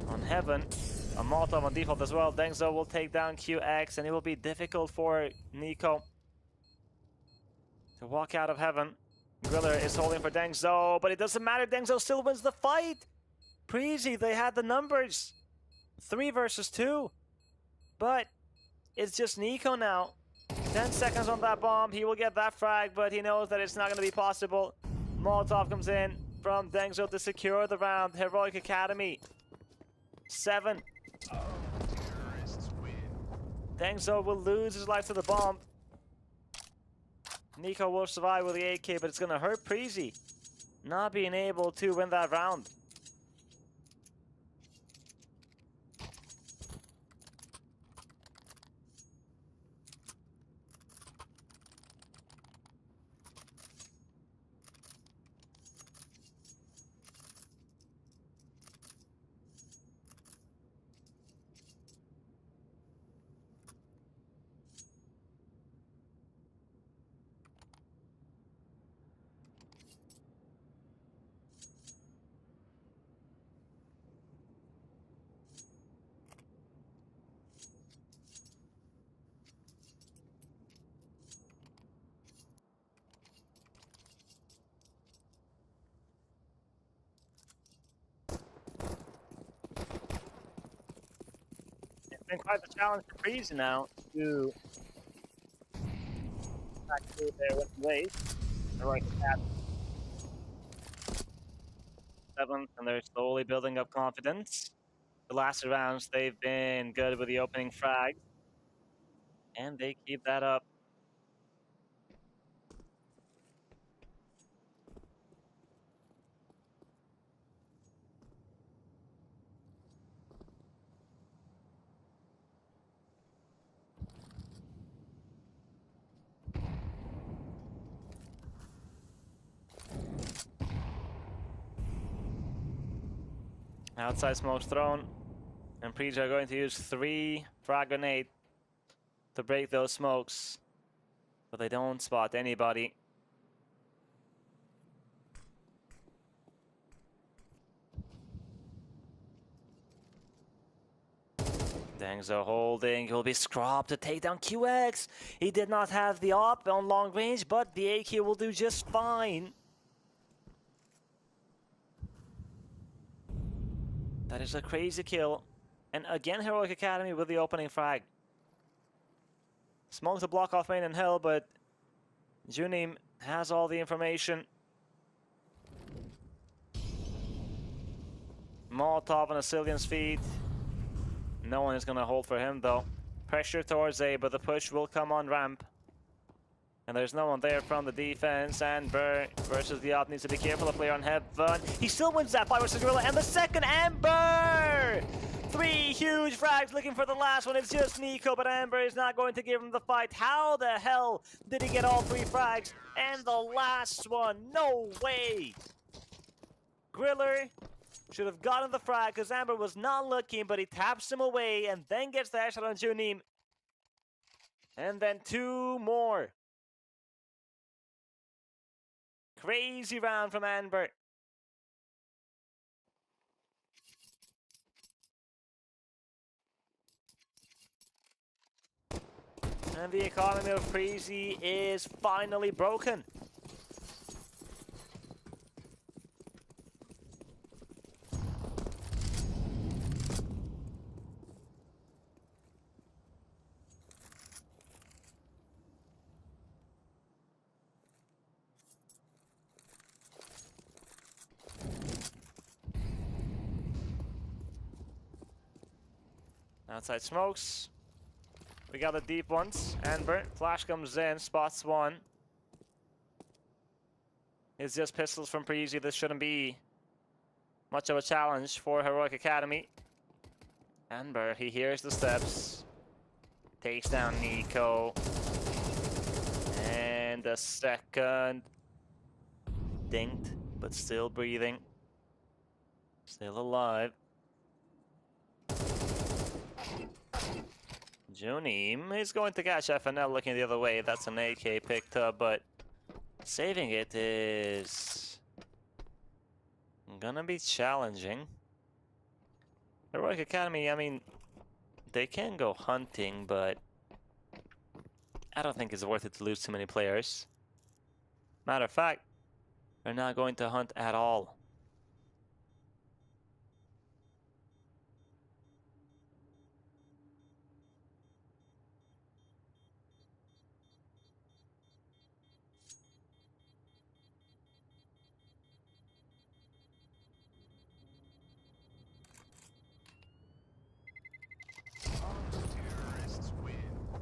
on heaven. A Molotov on default as well. Dengzo will take down QX, and it will be difficult for Nico to walk out of heaven. Griller is holding for Dengzo, but it doesn't matter. Dengzo still wins the fight. Preasy, they had the numbers. 3 versus 2. But it's just Nico now. 10 seconds on that bomb. He will get that frag, but he knows that it's not going to be possible. Molotov comes in from Dengzo to secure the round. Heroic Academy 7. Dengzo will lose his life to the bomb. Nico will survive with the AK, but it's going to hurt Preasy not being able to win that round. It's been quite the challenge for Preasy now to back through there with the wave. Heroic Academy 7th, and they're slowly building up confidence. The last rounds, they've been good with the opening frag, and they keep that up. Outside smoke's thrown, and Preasy are going to use 3 frag grenade to break those smokes, but they don't spot anybody. Dengzo holding, he'll be scrubbed to take down QX. He did not have the op on long range, but the AK will do just fine. That is a crazy kill. And again, Heroic Academy with the opening frag. Smoke to block off main and hell, but Junim has all the information. Molotov on Asilian's feet. No one is going to hold for him though. Pressure towards A, but the push will come on ramp. And there's no one there from the defense, and Burr versus the op needs to be careful. A player on heaven. He still wins that fight versus Gorilla, and the second Amber! 3 huge frags looking for the last one. It's just Nico, but Amber is not going to give him the fight. How the hell did he get all 3 frags? And the last one, no way! Griller should have gotten the frag because Amber was not looking, but he taps him away and then gets the headshot on Junim. And then 2 more. Crazy round from Amber. And the economy of Preasy is finally broken. Outside smokes. We got the deep ones. Amber. Flash comes in. Spots one. It's just pistols from Preasy. This shouldn't be much of a challenge for Heroic Academy. Amber, he hears the steps. Takes down Nico. And a second. Dinked, but still breathing. Still alive. Junim is going to catch FNL looking the other way. That's an AK picked up, but saving it is gonna be challenging. Heroic Academy, I mean, they can go hunting, but I don't think it's worth it to lose too many players. Matter of fact, they're not going to hunt at all.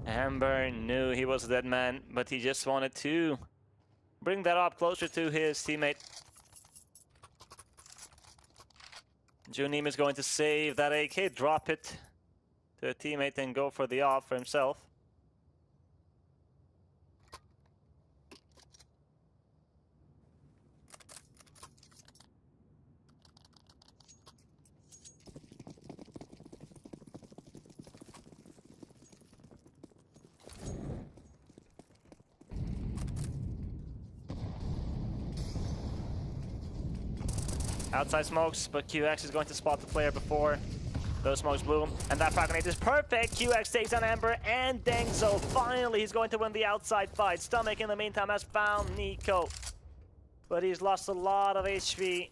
Amber knew he was a dead man, but he just wanted to bring that up closer to his teammate. Junim is going to save that AK, drop it to a teammate, and go for the off for himself. Outside smokes, but QX is going to spot the player before those smokes bloom. And that frag grenade is perfect. QX takes down Amber and Dengzo. Finally, he's going to win the outside fight. Stomach, in the meantime, has found Nico. But he's lost a lot of HP.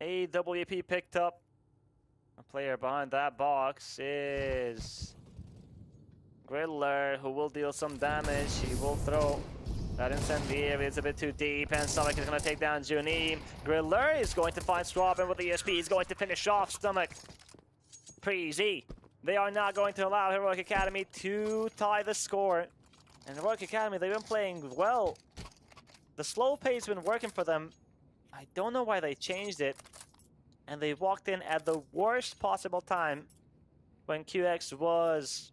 AWP picked up. A player behind that box is Griller, who will deal some damage. He will throw that incendiary. It's a bit too deep, and Stomach is going to take down Junim. Griller is going to find Strawben with the ESP. He's going to finish off Stomach. Preasy. They are not going to allow Heroic Academy to tie the score. And Heroic Academy, they've been playing well. The slow pace has been working for them. I don't know why they changed it. And they walked in at the worst possible time when QX was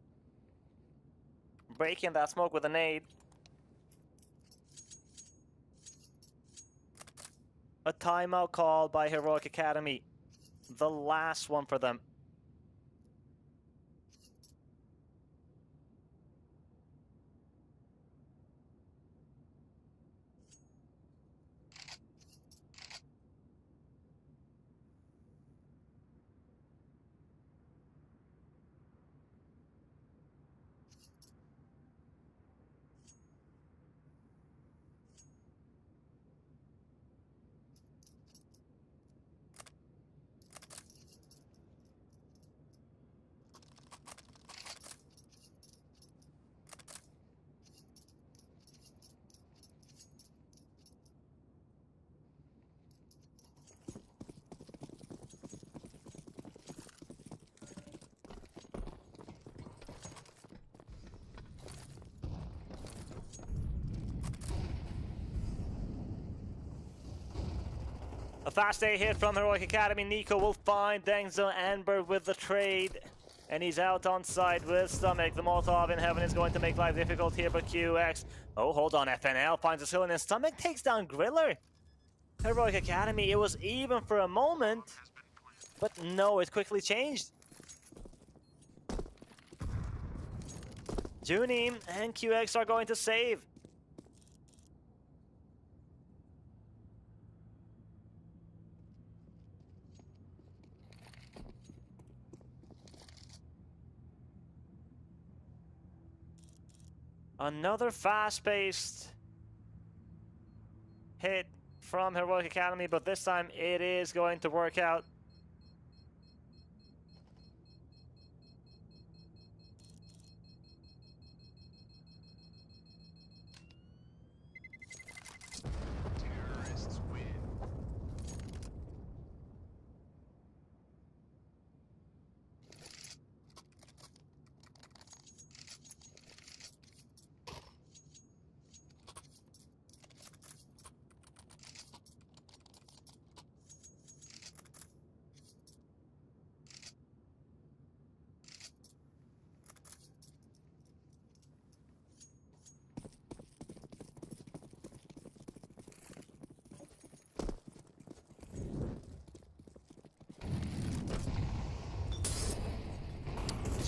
breaking that smoke with a nade. A timeout call by Heroic Academy. The last one for them. A fast A hit from Heroic Academy. Nico will find Dengzo Amber with the trade. And he's out on side with Stomach. The Molotov in heaven is going to make life difficult here for QX. Oh, hold on. FNL finds a cylinder and Stomach takes down Griller. Heroic Academy, it was even for a moment. But no, it quickly changed. Junim and QX are going to save. Another fast-paced hit from Heroic Academy, but this time it is going to work out. Terrorists win.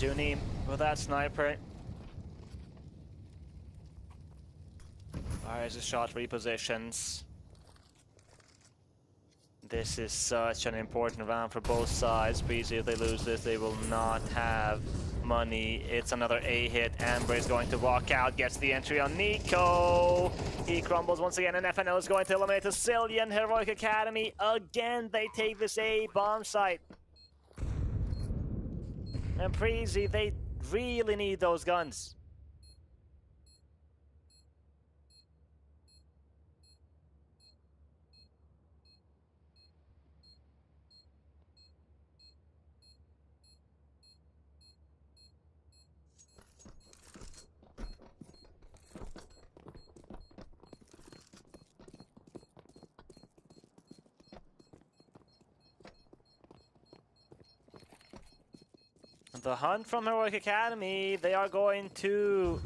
Junie with that sniper. Fires a shot, repositions. This is such an important round for both sides. Preasy, if they lose this, they will not have money. It's another A hit. Amber is going to walk out, gets the entry on Nico. He crumbles once again, and FNL is going to eliminate the Cillian. Heroic Academy, again, they take this A bomb site. And Preasy, they really need those guns. The hunt from Heroic Academy, they are going to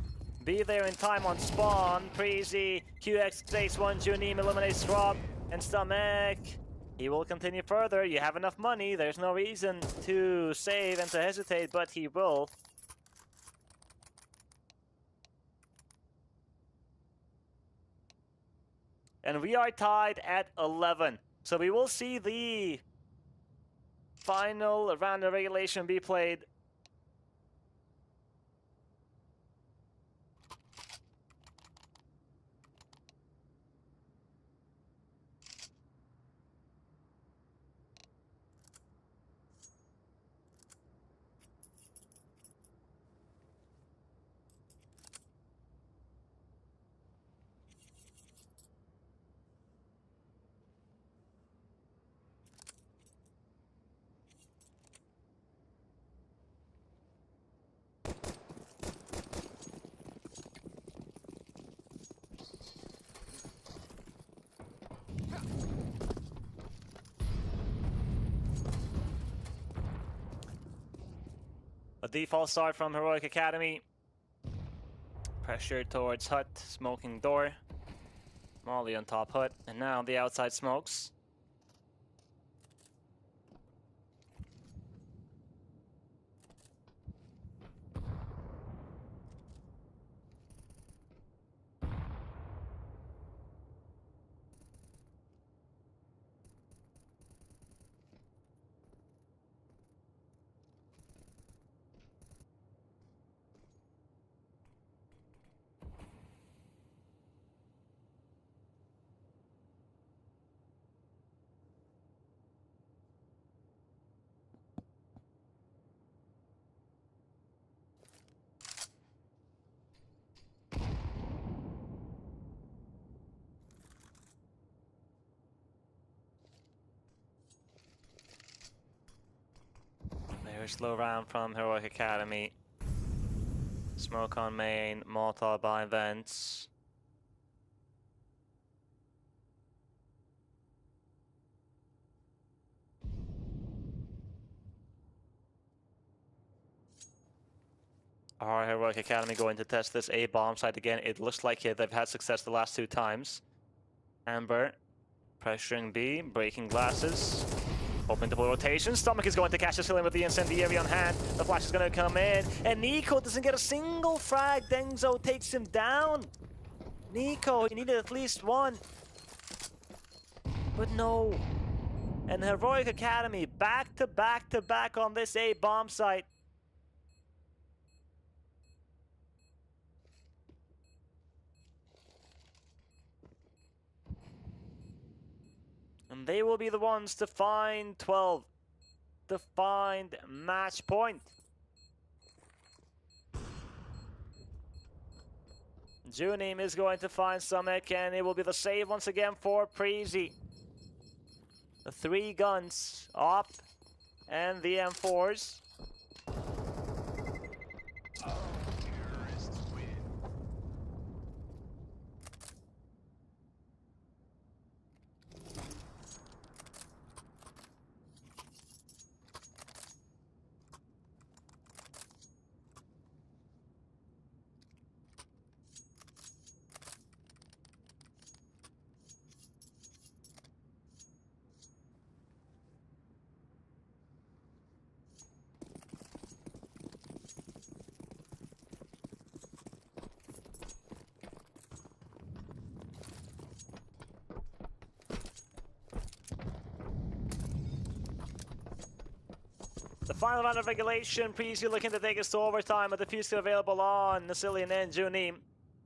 be there in time on spawn. Preasy, QX takes one, Junim eliminates Rob and Stomach. He will continue further. You have enough money. There's no reason to save and to hesitate, but he will. And we are tied at 11. So we will see the final round of regulation be played. A default start from Heroic Academy. Pressure towards hut, smoking door. Molly on top hut, and now the outside smokes. Very slow round from Heroic Academy. Smoke on main, Molotov by vents. Are Heroic Academy going to test this A bomb site again? It looks like it. They've had success the last 2 times. Amber pressuring B, breaking glasses. Open double rotation. Stomach is going to catch the ceiling with the incendiary on hand. The flash is going to come in. And Nico doesn't get a single frag. Denzo takes him down. Nico, he needed at least one. But no. And Heroic Academy back to back to back on this A bomb site. And they will be the ones to find 12. To find match point. Junim is going to find Summit, and it will be the save once again for Preasy. The 3 guns up, and the M4s. Terrorists win. The final round of regulation, Preasy looking to take us to overtime, with the fuse available on Nasilian and Junim.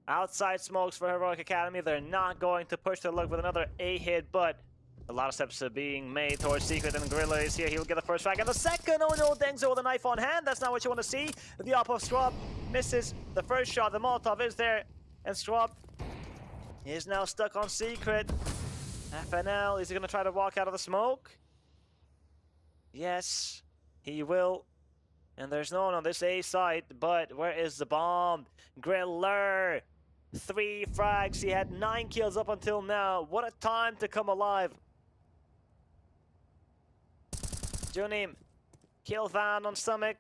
Outside smokes for Heroic Academy. They're not going to push the luck with another A hit, but a lot of steps are being made towards Secret, and Gorilla is here. He will get the first frag, and the second. Oh no, Dengzo with a knife on hand. That's not what you want to see. The up of Scrub misses the first shot. The Molotov is there, and Scrub is now stuck on Secret. FNL, is he going to try to walk out of the smoke? Yes. He will. And there's no one on this A site, but where is the bomb? Griller! 3 frags. He had 9 kills up until now. What a time to come alive. Junim. Kill found on stomach.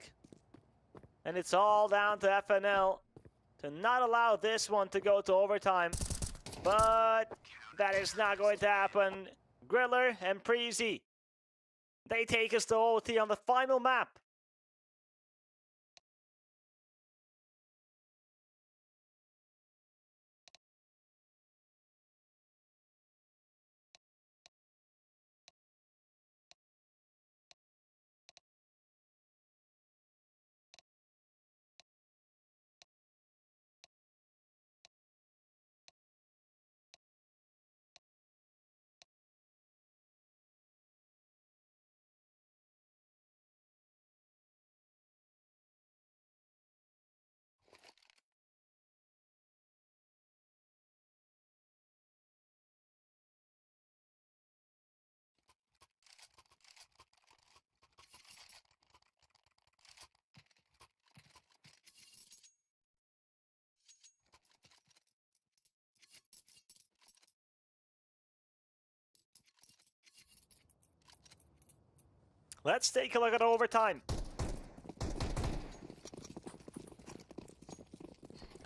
And it's all down to FNL to not allow this one to go to overtime. But that is not going to happen. Griller and Preasy, they take us to OT on the final map. Let's take a look at overtime.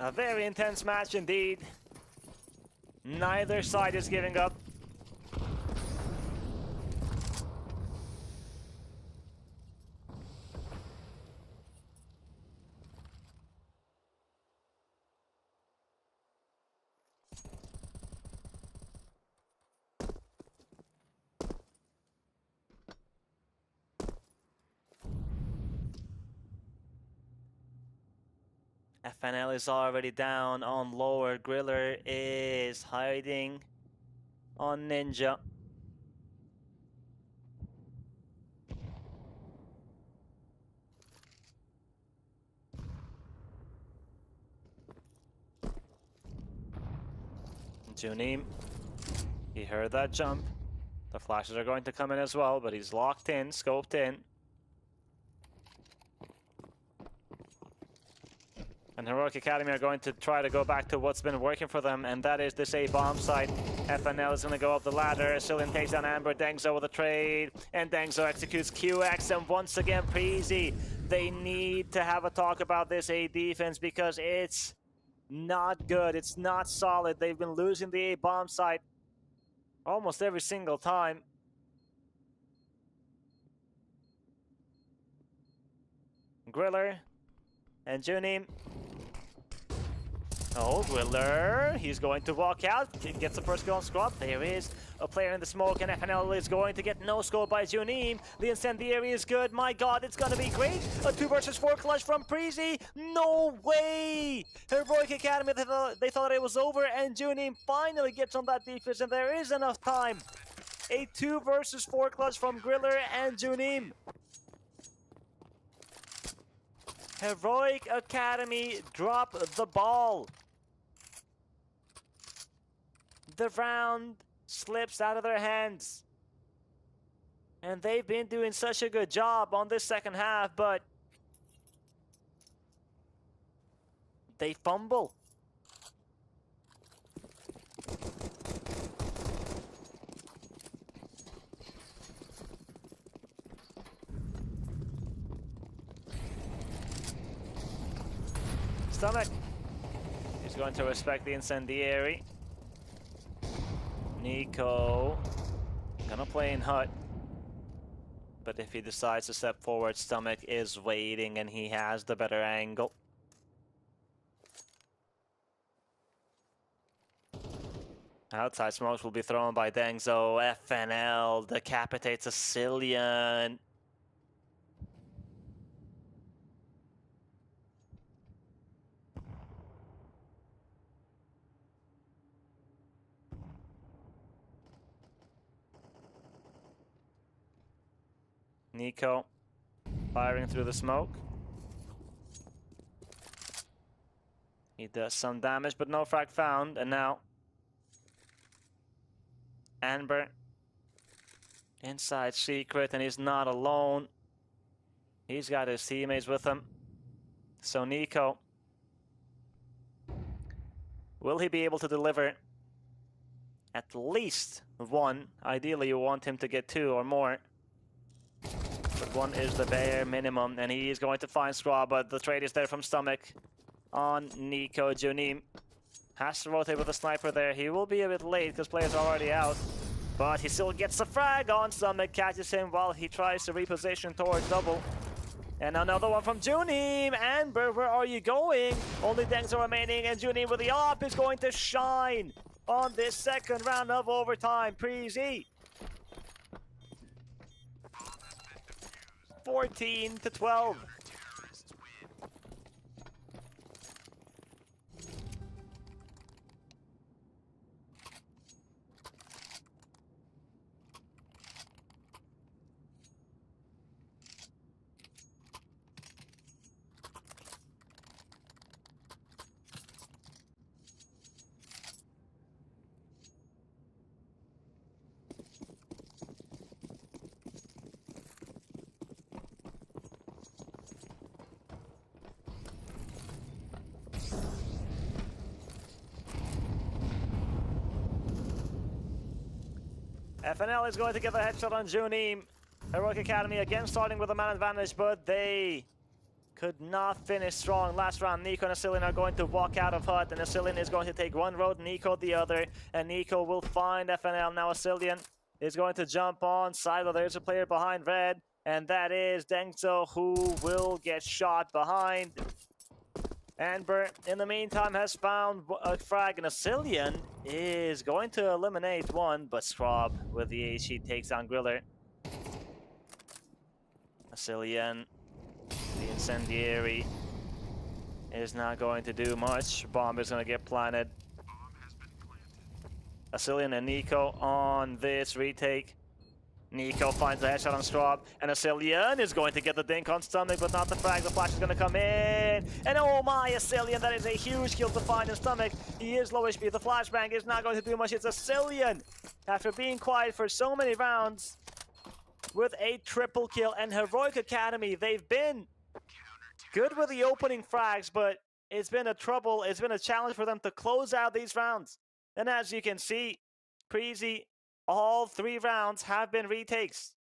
A very intense match indeed. Neither side is giving up. FNL is already down on lower. Griller is hiding on Ninja. Junim, he heard that jump. The flashes are going to come in as well, but he's locked in, scoped in. And Heroic Academy are going to try to go back to what's been working for them, and that is this A bomb site. FNL is going to go up the ladder. Cillian takes down Amber. Dengzo with a trade, and Dengzo executes QX. And once again, Preasy, they need to have a talk about this A defense because it's not good. It's not solid. They've been losing the A bomb site almost every single time. Griller and Junim. Oh, Griller, he's going to walk out. He gets the first kill on Scrub. There is a player in the smoke, and FNL is going to get no scope by Junim. The incendiary is good. My god, it's gonna be great. A 2 versus 4 clutch from Preasy. No way! Heroic Academy, they thought it was over, and Junim finally gets on that defense, and there is enough time. A 2 versus 4 clutch from Griller and Junim. Heroic Academy drop the ball. The round slips out of their hands. And they've been doing such a good job on this second half, but they fumble. Stomach. He's going to respect the incendiary. Nico gonna play in hut. But if he decides to step forward, Stomach is waiting and he has the better angle. Outside smokes will be thrown by Dengzo. FNL decapitates a Cillian. Nico firing through the smoke. He does some damage, but no frag found. And now Amber inside secret, and he's not alone. He's got his teammates with him. So Nico, will he be able to deliver at least one? Ideally, you want him to get 2 or more. But 1 is the bare minimum, and he is going to find Squad, but the trade is there from Stomach on Nico. Junim has to rotate with a sniper there. He will be a bit late because players are already out, but he still gets the frag on. Stomach catches him while he tries to reposition towards double. And another one from Junim. Amber, where are you going? Only Dengzo remaining, and Junim with the op is going to shine on this second round of overtime. Preasy. 14-12. FNL is going to get the headshot on Junim. Heroic Academy again starting with a man advantage, but they could not finish strong. Last round, Nico and Cillian are going to walk out of hut, and Cillian is going to take one road, Nico the other, and Nico will find FNL. Now Cillian is going to jump on silo. There's a player behind red, and that is Dengzo, who will get shot behind. Amber, in the meantime, has found a frag, and Cillian is going to eliminate one, but Scrub with the HE takes down Griller. Cillian, the incendiary, is not going to do much. Bomb is going to get planted. Cillian and Nico on this retake. Nico finds the headshot on Scrub, and Cillian is going to get the dink on Stomach, but not the frag. The flash is going to come in, and oh my, Cillian, that is a huge kill to find in Stomach. He is low HP. The flashbang is not going to do much. It's Cillian, after being quiet for so many rounds, with a triple kill. And Heroic Academy, they've been good with the opening frags, but it's been a challenge for them to close out these rounds. And as you can see, Preasy, all 3 rounds have been retakes.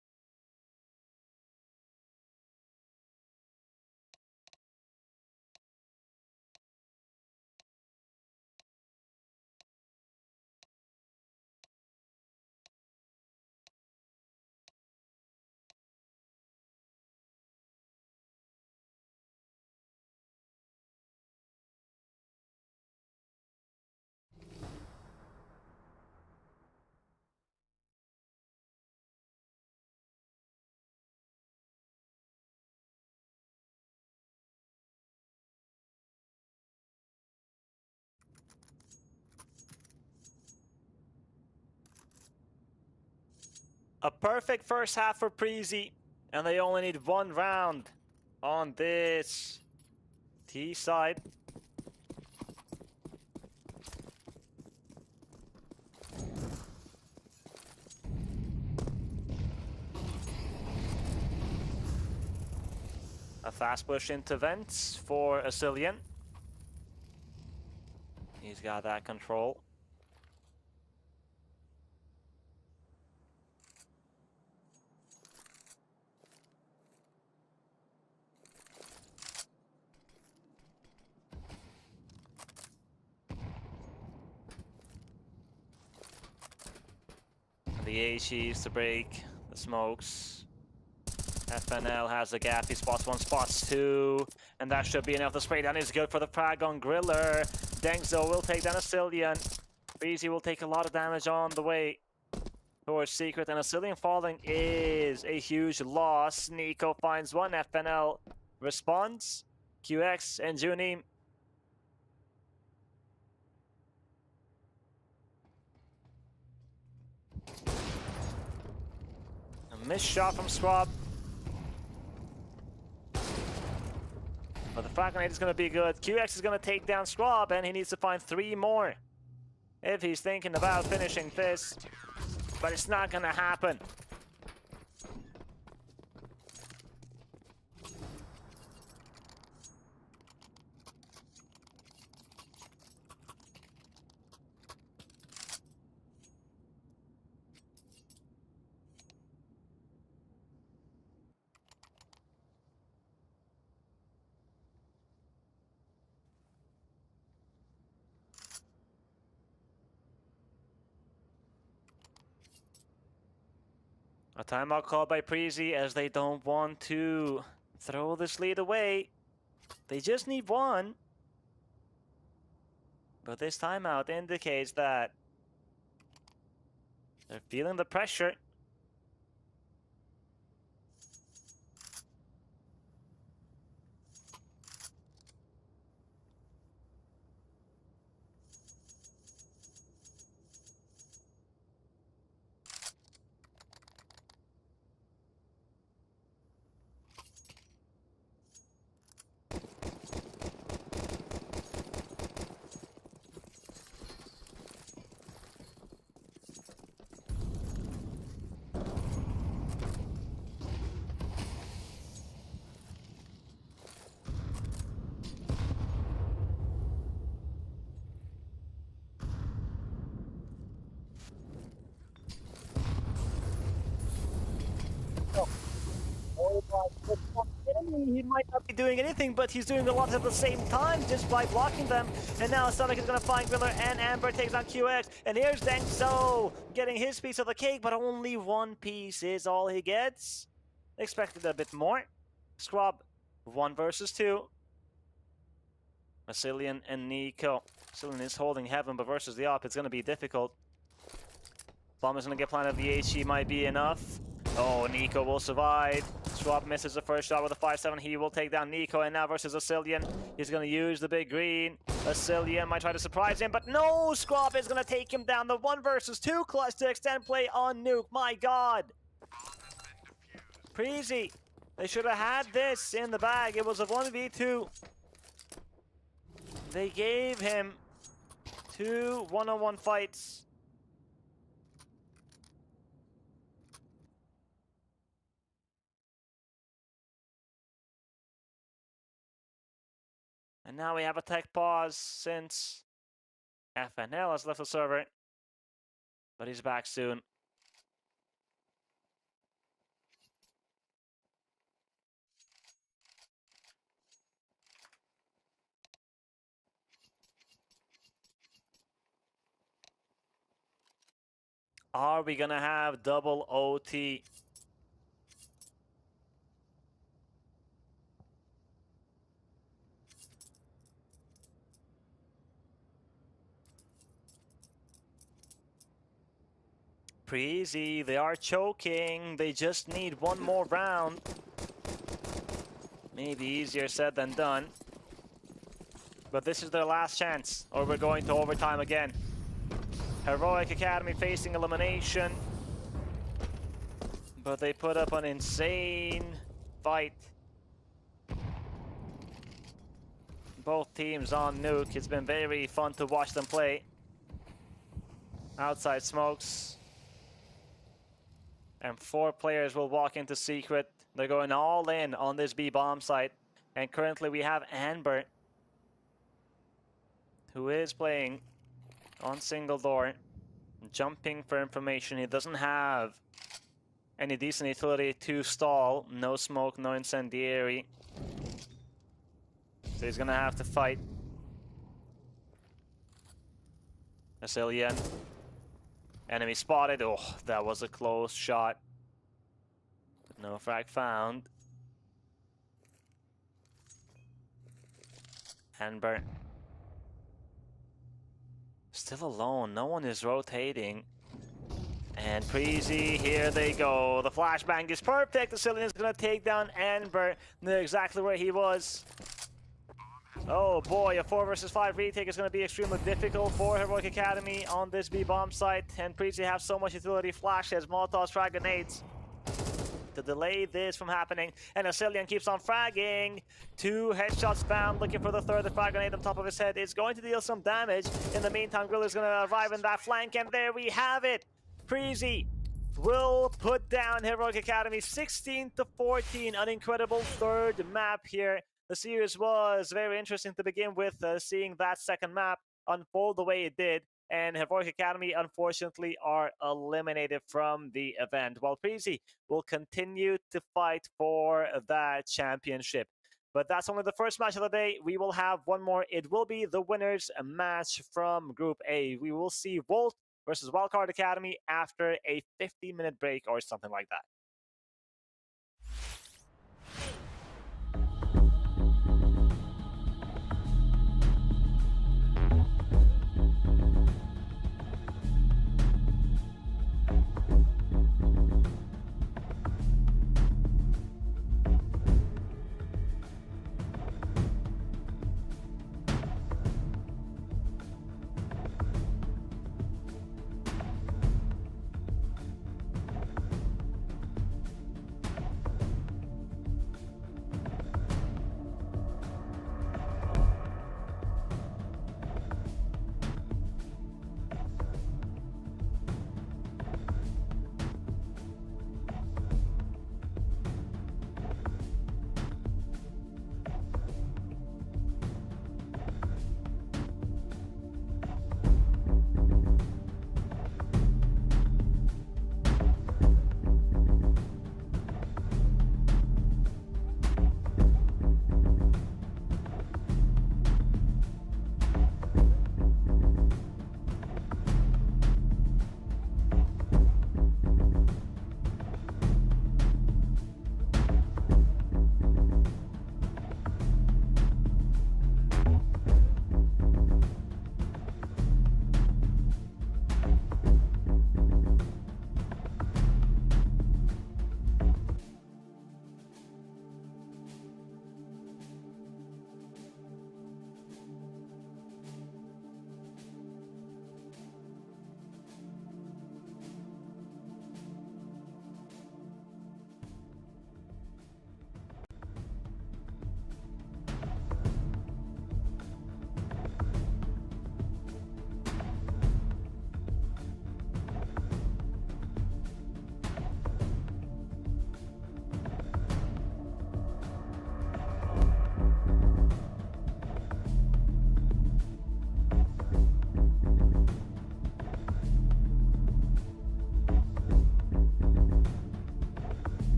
A perfect first half for Preasy, and they only need one round on this T side. A fast push into vents for Asilian. He's got that control. The ACs to break the smokes. FNL has a gap, he spots one, spots two, and that should be enough. The spray down is good for the frag on Griller. Dengzo will take down Asilian. Preasy will take a lot of damage on the way towards Secret, and Asilian falling is a huge loss. Nico finds one, FNL responds. QX and Junim. A missed shot from Squab. But the frag grenade is going to be good. QX is going to take down Squab, and he needs to find 3 more if he's thinking about finishing this. But it's not going to happen. A timeout called by Preasy as they don't want to throw this lead away. They just need one. But this timeout indicates that they're feeling the pressure. He might not be doing anything, but he's doing a lot at the same time just by blocking them. And now Sonic is going to find Griller, and Amber takes on QX. And here's Dengzo getting his piece of the cake, but only one piece is all he gets. Expected a bit more. Scrub, 1 versus 2. Asilian and Nico. Asilian is holding heaven, but versus the op, it's going to be difficult. Bomb is going to get planted. The HE might be enough. Oh, Nico will survive. Swap misses the first shot with a 5-7. He will take down Nico, and now versus Asilian. He's going to use the big green. Asilian might try to surprise him, but no! Squab is going to take him down. The 1 versus 2 clutch to extend play on Nuke. My God! Preasy. They should have had this in the bag. It was a 1v2. They gave him 2 one-on-one fights. And now we have a tech pause since FNL has left the server. But he's back soon. Are we gonna have double OT? Preasy, they are choking. They just need one more round. Maybe easier said than done. But this is their last chance, or we're going to overtime again. Heroic Academy facing elimination. but they put up an insane fight. Both teams on nuke. It's been very fun to watch them play. Outside smokes. And 4 players will walk into secret. They're going all in on this B bomb site. And currently we have Amber, who is playing on single door, jumping for information. He doesn't have any decent utility to stall. No smoke, no incendiary. So he's gonna have to fight. Brazilian. Enemy spotted. Oh, that was a close shot. But no frag found. Amber. Still alone. No one is rotating. And Preasy, here they go. The flashbang is perfect. The Cillian is gonna take down Amber. Knew exactly where he was. Oh boy, a 4 versus 5 retake is going to be extremely difficult for Heroic Academy on this B-bomb site. And Preasy have so much utility, flashes, Molotovs, frag grenades to delay this from happening. And Cillian keeps on fragging. 2 headshots found, looking for the 3rd. The frag grenade on top of his head is going to deal some damage. In the meantime, Grill is going to arrive in that flank, and there we have it. Preasy will put down Heroic Academy 16-14. An incredible 3rd map here. The series was very interesting to begin with, seeing that 2nd map unfold the way it did, and Heroic Academy unfortunately are eliminated from the event, while Preasy will continue to fight for that championship. But that's only the first match of the day. We will have one more. It will be the winners match from Group A. We will see Volt versus Wildcard Academy after a 50-minute break or something like that.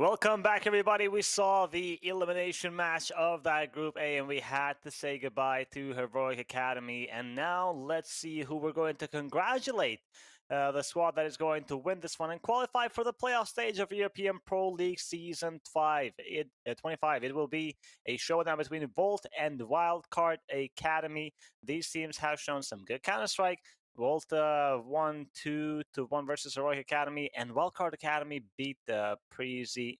Welcome back, everybody. We saw the elimination match of that Group A, and we had to say goodbye to Heroic Academy. And now let's see who we're going to congratulate. The squad that is going to win this one and qualify for the playoff stage of European Pro League Season 25. It will be a showdown between Volt and Wildcard Academy. These teams have shown some good Counter-Strike. Volt won 2-1 versus Heroic Academy, and Wildcard Academy beat the Preasy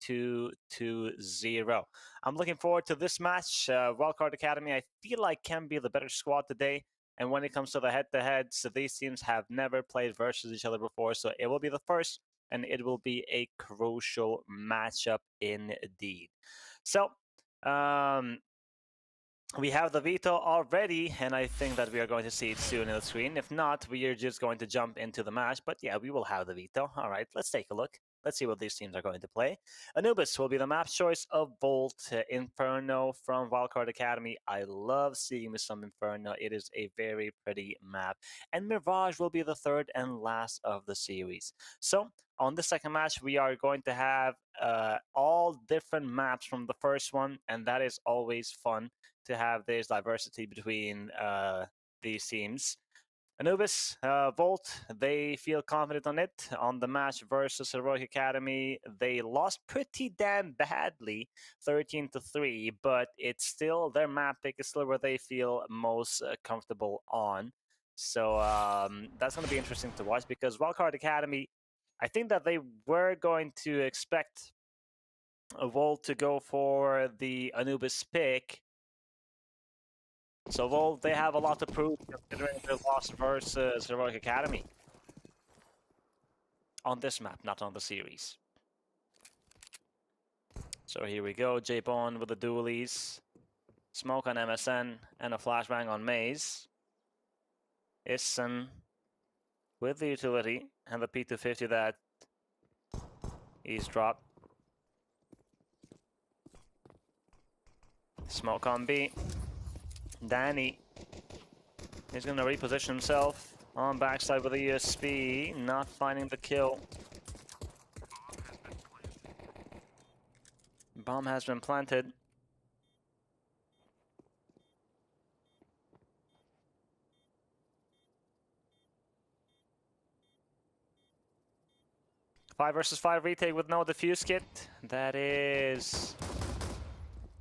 2-0. I'm looking forward to this match. Wildcard Academy, I feel like, can be the better squad today. And when it comes to the head-to-heads, these teams have never played versus each other before, so it will be the first, and it will be a crucial matchup indeed. So, we have the veto already, and I think that we are going to see it soon in the screen. If not, we are just going to jump into the match. But yeah, we will have the veto. All right, let's take a look. Let's see what these teams are going to play. Anubis will be the map choice of Volt. Inferno from Wildcard Academy. I love seeing some Inferno. It is a very pretty map. And Mirage will be the third and last of the series. So, on the second match, we are going to have all different maps from the first one, and that is always fun to have this diversity between these teams. Anubis, Volt, they feel confident on it. On the match versus Heroic Academy, they lost pretty damn badly, 13-3, but it's still, their map pick is still where they feel most comfortable on. So that's going to be interesting to watch, because Wildcard Academy, I think that they were going to expect Volt to go for the Anubis pick. So, Volt, they have a lot to prove considering they lost versus Heroic Academy. On this map, not on the series. So here we go, J-Bone with the dualies. Smoke on MSN and a flashbang on Maze. Ison with the utility and the P250 that he's dropped. Smoke on B. Danny is going to reposition himself on backside with the ESP, not finding the kill. Bomb has been planted. Five versus 5 retake with no defuse kit. That is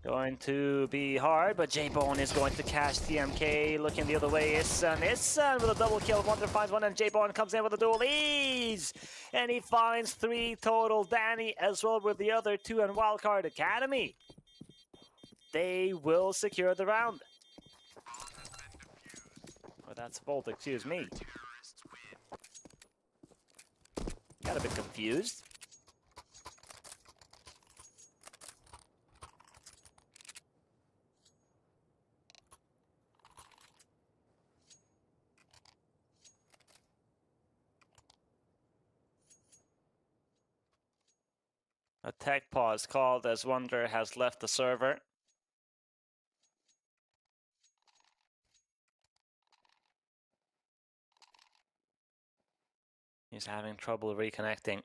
going to be hard, but J-Bone is going to catch TMK. Looking the other way, Ison with a double kill. Wonder finds one, and J-Bone comes in with a duel. And he finds 3 total. Danny as well with the other 2, and Wildcard Academy, they will secure the round. Oh, that's Volt, excuse me. Got a bit confused. A tech pause called as Wonder has left the server. He's having trouble reconnecting.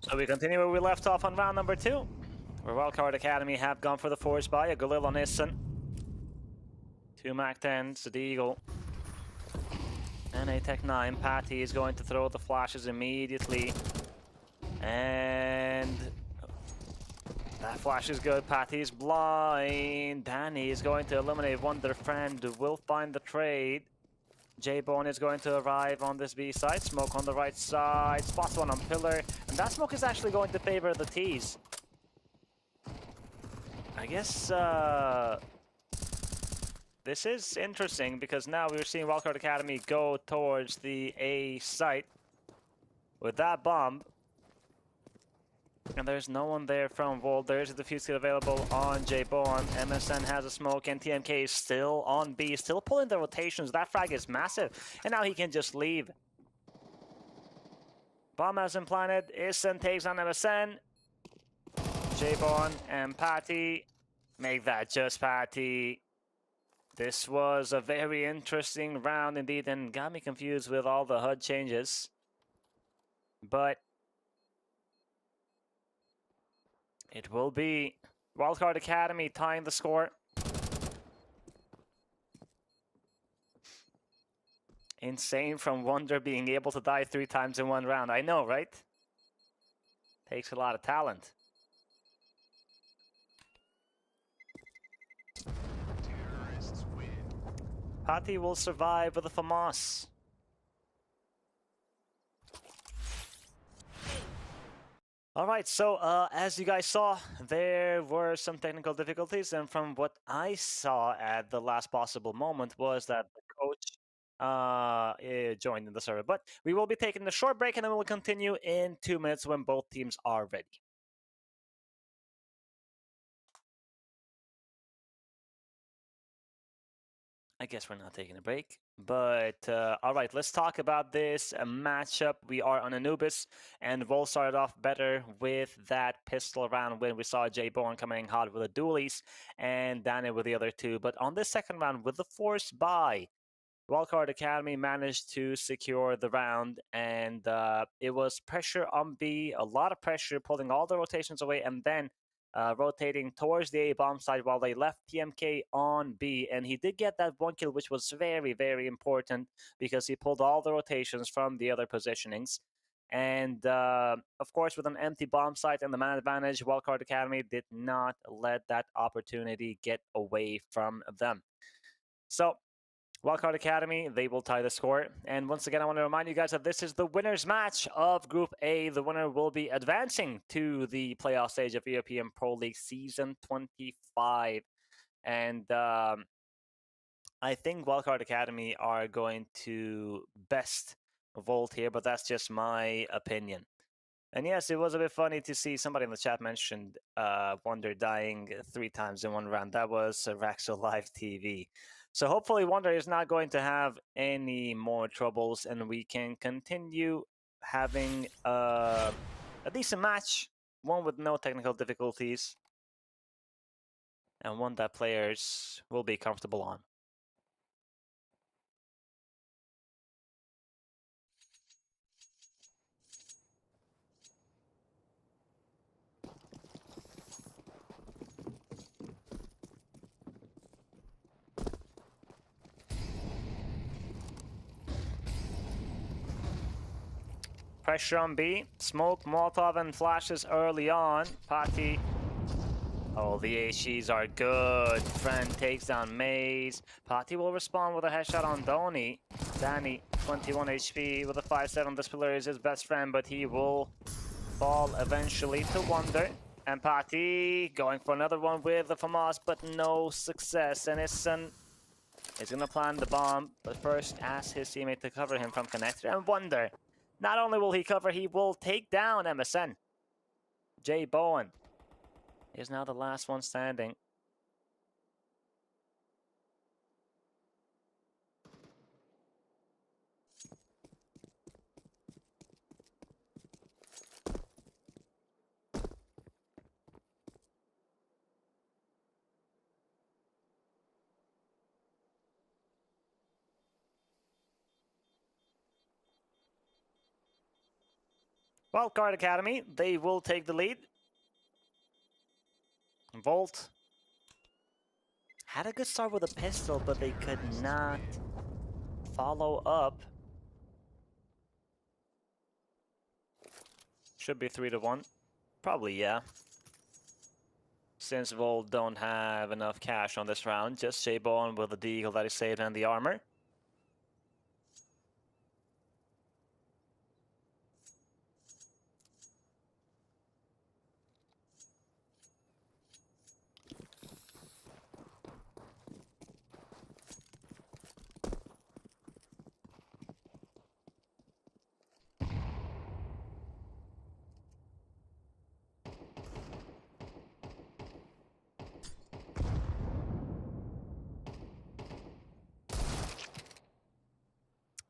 So we continue where we left off on round number 2, where Wildcard Academy have gone for the force buy, a Galil on Ison. 2 Mac 10s, the Eagle. Dane Tech 9, Patty is going to throw the flashes immediately. And that flash is good. Patty is blind. Danny is going to eliminate Wonder Friend. Will find the trade. J-Bone is going to arrive on this B side. Smoke on the right side. Spots one on pillar. And that smoke is actually going to favor the T's. I guess this is interesting because now we're seeing Wildcard Academy go towards the A site with that bomb. And there's no one there from Volt. There is a defuse kit available on J-Bone. MSN has a smoke and TMK is still on B, still pulling the rotations. That frag is massive. And now he can just leave. Bomb has been planted. Isen takes on MSN. J-Bone and Patty make that just Patty. This was a very interesting round indeed and got me confused with all the HUD changes. But it will be Wildcard Academy tying the score. Insane from Wonder being able to die 3 times in one round. I know, right? Takes a lot of talent. Terrorists win. Patty will survive with a FAMAS. All right, so as you guys saw, there were some technical difficulties, and from what I saw at the last possible moment was that the coach joined in the server. But we will be taking a short break, and then we will continue in 2 minutes when both teams are ready. I guess we're not taking a break. But all right, let's talk about this matchup. We are on Anubis, and Vol started off better with that pistol round when we saw J-Bone coming hot with the dualies and Danny with the other two. But on this second round, with the forced buy, Wildcard Academy managed to secure the round, and it was pressure on B, a lot of pressure, pulling all the rotations away, and then rotating towards the A bomb side while they left TMK on B. And he did get that 1 kill, which was very, very important because he pulled all the rotations from the other positionings. And of course, with an empty bomb site and the man advantage, Wildcard Academy did not let that opportunity get away from them. So Wildcard Academy, they will tie the score. And once again, I want to remind you guys that this is the winner's match of Group A. The winner will be advancing to the playoff stage of European Pro League Season 25. And I think Wildcard Academy are going to best Volt here, but that's just my opinion. And yes, it was a bit funny to see somebody in the chat mentioned Wonder dying 3 times in one round. That was Raxo Live TV. So hopefully Wonder is not going to have any more troubles and we can continue having a decent match. One with no technical difficulties. And one that players will be comfortable on. Pressure on B. Smoke, Molotov, and flashes early on. Patty. Oh, the HEs are good. Friend takes down Maze. Patty will respond with a headshot on Donny. Danny, 21 HP with a 5-7. This pillar is his best friend, but he will fall eventually to Wonder. And Patty going for another one with the FAMAS, but no success. And Isen is going to plant the bomb, but first ask his teammate to cover him from connector. And Wonder. Not only will he cover, he will take down MSN. J-Bone is now the last one standing. Wildcard Academy, they will take the lead. Volt had a good start with a pistol, but they could not follow up. Should be 3-1. Probably, yeah. Since Volt don't have enough cash on this round, just J-Bone with the deagle that he saved and the armor.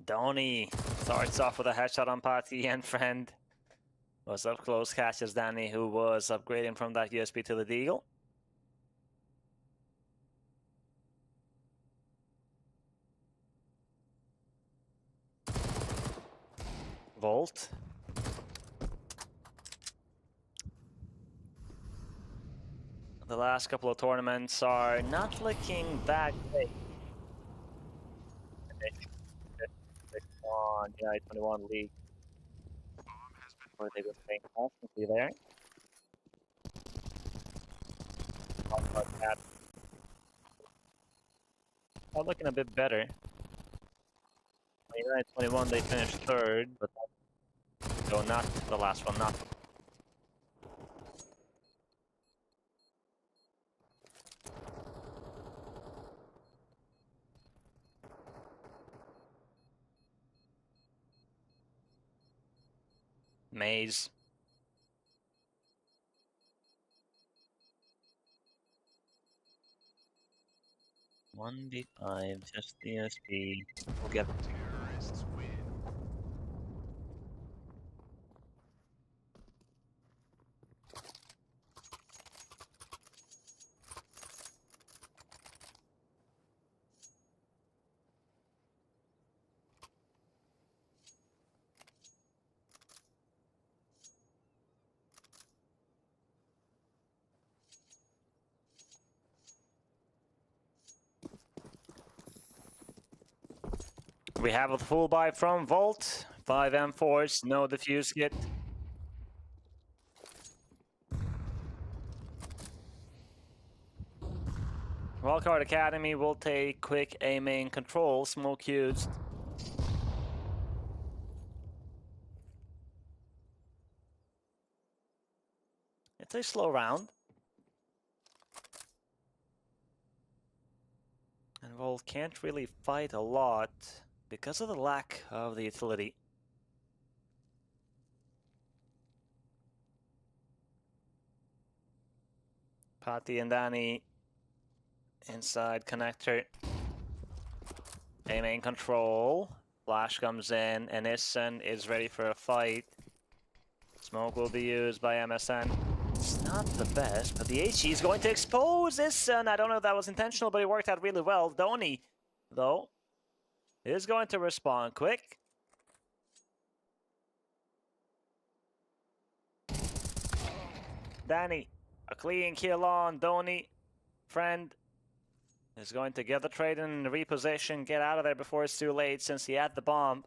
Donny starts off with a headshot on Party and friend. Was up close, catches Danny, who was upgrading from that USB to the deagle. Volt. The last couple of tournaments are not looking that great. On United 21 League, where they've been playing constantly there. Not looking a bit better. United 21, they finished third, but no, not the last one, not. Maze. One B5, just the USB. We'll get. Terrorists win. We have a full buy from Volt. 5 M4s, no defuse kit. Wildcard Academy will take quick A main control, smoke used. It's a slow round. And Volt can't really fight a lot because of the lack of the utility. Patti and Danny inside connector. A main control. Flash comes in and Issen is ready for a fight. Smoke will be used by MSN. It's not the best, but the HE is going to expose Issen. I don't know if that was intentional, but it worked out really well. Donny, though, is going to respond quick. Danny, a clean kill on Donny. Friend is going to get the trade and reposition, get out of there before it's too late since he had the bomb.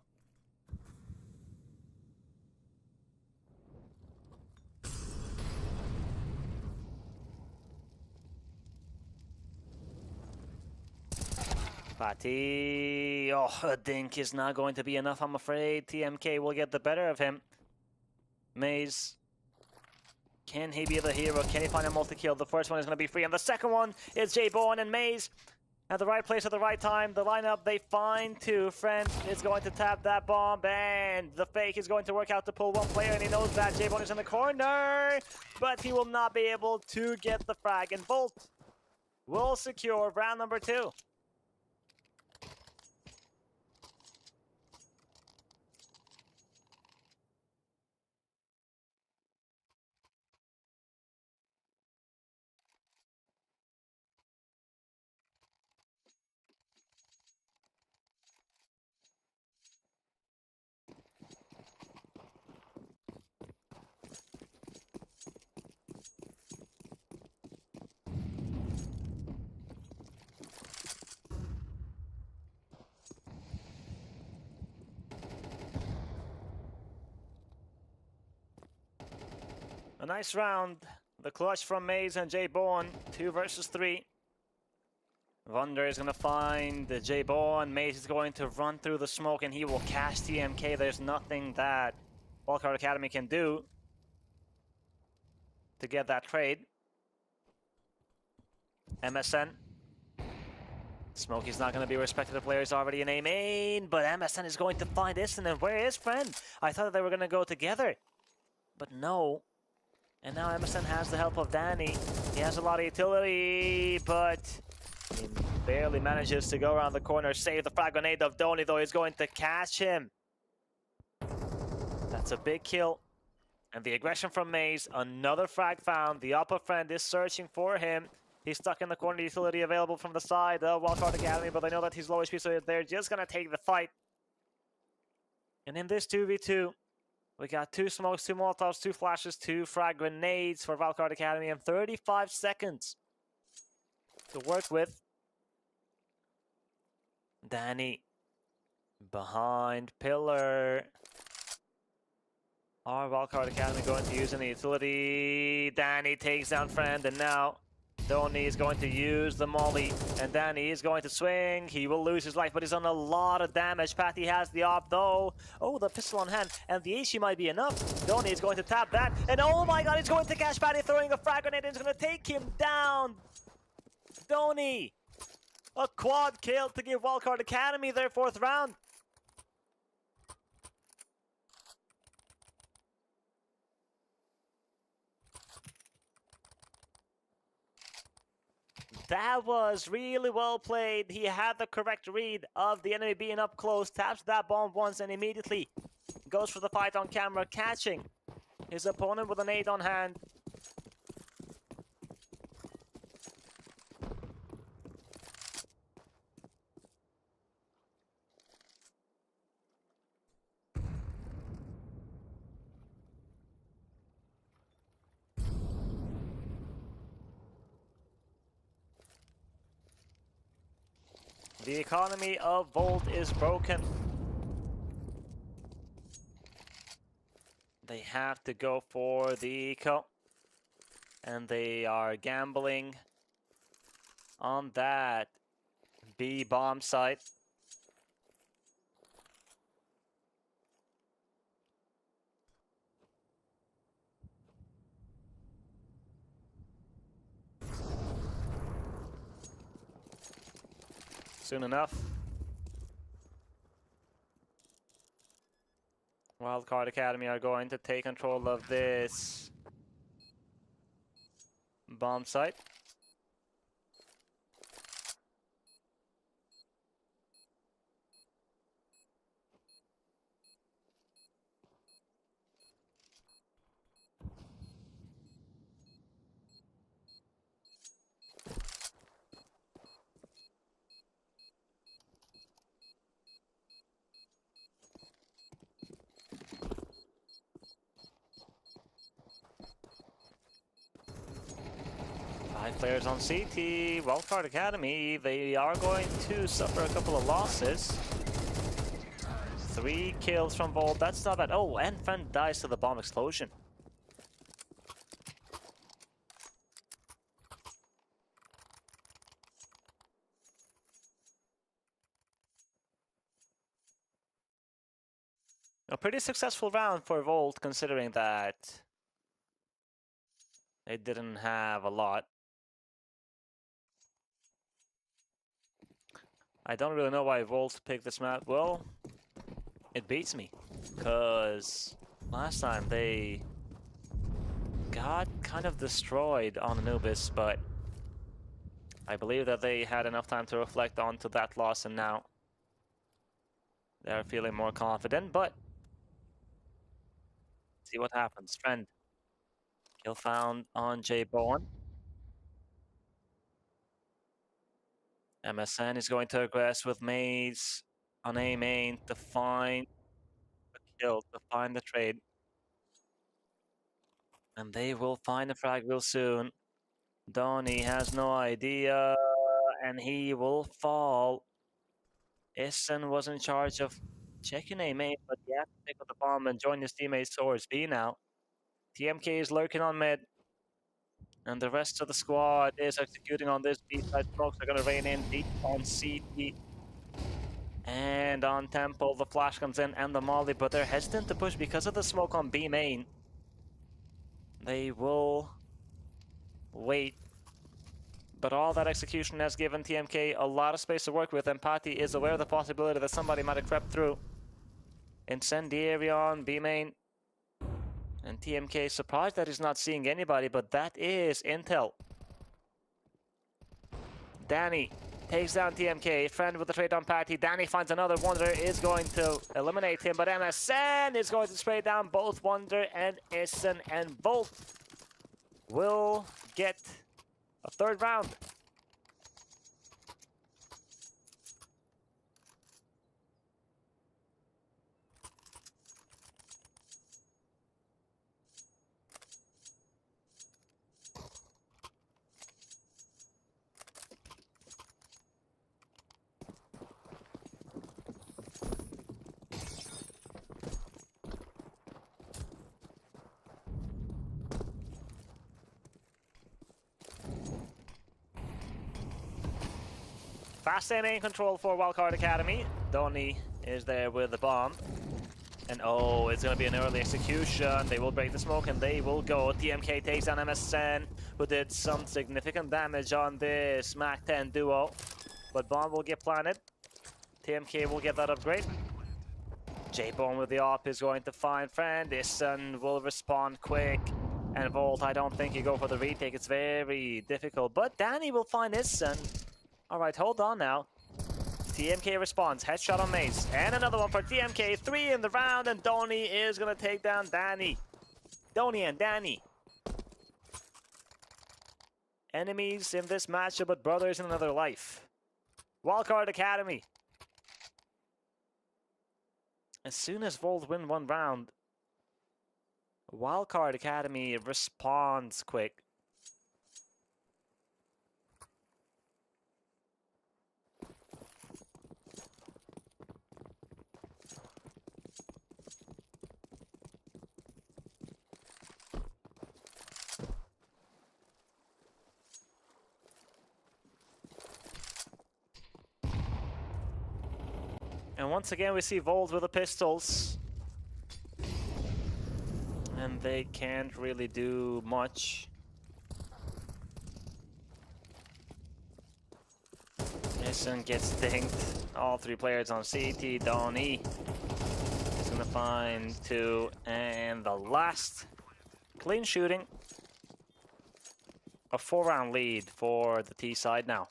Patti, oh, a dink is not going to be enough, I'm afraid. TMK will get the better of him. Maze, can he be the hero? Can he find a multi-kill? The first one is going to be free, and the second one is J-Bone and Maze. At the right place at the right time. The lineup they find two. Friend is going to tap that bomb, and the fake is going to work out to pull one player, and he knows that J-Bone is in the corner, but he will not be able to get the frag, and Volt will secure round number 2. nice round. The clutch from Maze and Jay Bourne. 2 versus 3. Wunder is going to find Jay Bourne. Maze is going to run through the smoke and he will cast TMK. There's nothing that Wildcard Academy can do to get that trade. MSN. Smokey's not going to be respected. The player is already in A main, but MSN is going to find Isten. And where is Friend? I thought they were going to go together, but no. And now MSN has the help of Danny. He has a lot of utility, but he barely manages to go around the corner, save the frag grenade of Donny, though he's going to catch him. That's a big kill. And the aggression from Maze, another frag found. The upper Friend is searching for him. He's stuck in the corner, utility available from the side of Wildcard Academy, but they know that he's low HP, so they're just gonna take the fight. And in this 2v2, we got 2 smokes, 2 molotovs, 2 flashes, 2 frag grenades for Wildcard Academy, and 35 seconds to work with. Danny behind pillar. Are Wildcard Academy going to use any utility? Danny takes down Friend, and now Donny is going to use the molly, and Danny is going to swing. He will lose his life, but he's done a lot of damage. Patty has the op, though. Oh, the pistol on hand, and the AC might be enough. Donny is going to tap that, and oh my god, he's going to catch Patty, throwing a frag grenade, and he's going to take him down. Donny, a quad kill to give Wildcard Academy their 4th round. That was really well played. He had the correct read of the enemy being up close, taps that bomb once, and immediately goes for the fight on camera, catching his opponent with an 8 on hand. The economy of Volt is broken. They have to go for the eco, and they are gambling on that B bomb site. Soon enough, Wildcard Academy are going to take control of this bomb site. Players on CT, Wildcard Academy, they are going to suffer a couple of losses. 3 kills from Volt, that's not bad. Oh, and Friend dies to the bomb explosion. A pretty successful round for Volt, considering that they didn't have a lot. I don't really know why Volt picked this map. Well, it beats me, because last time they got kind of destroyed on Anubis, but I believe that they had enough time to reflect onto that loss, and now they're feeling more confident, but see what happens. Friend, kill found on Jay Bowen. MSN is going to aggress with Maze on A main to find the kill, to find the trade. And they will find the frag real soon. Donny has no idea, and he will fall. Isten was in charge of checking A main, but he had to pick up the bomb and join his teammates towards B now. TMK is lurking on mid. And the rest of the squad is executing on this B-side. Smokes are going to rain in deep on CT. And on Temple, the flash comes in and the molly, but they're hesitant to push because of the smoke on B main. They will wait. But all that execution has given TMK a lot of space to work with, and Patty is aware of the possibility that somebody might have crept through. Incendiary on B main. And TMK is surprised that he's not seeing anybody, but that is intel. Danny takes down TMK, friend with the trade on Patty. Danny finds another Wonder, is going to eliminate him, but MSN is going to spray down both Wonder and Essen, and Volt will get a third round. Fast aiming control for Wildcard Academy. Donny is there with the bomb. And oh, it's going to be an early execution. They will break the smoke and they will go. TMK takes down MSN, who did some significant damage on this Mac 10 duo. But bomb will get planted. TMK will get that upgrade. J-Bone with the op is going to find friend. Issen will respond quick. And Volt, I don't think you go for the retake. It's very difficult. But Danny will find Issen. Alright, hold on now. TMK responds. Headshot on Maze. And another one for TMK. 3 in the round. And Donny is going to take down Danny. Donny and Danny. Enemies in this matchup, but brothers in another life. Wildcard Academy. As soon as Volt win one round, Wildcard Academy responds quick. And once again, we see Volt with the pistols. And they can't really do much. Nissen gets dinked. All 3 players on CT. Donny is going to find 2. And the last clean shooting. A 4-round lead for the T side now.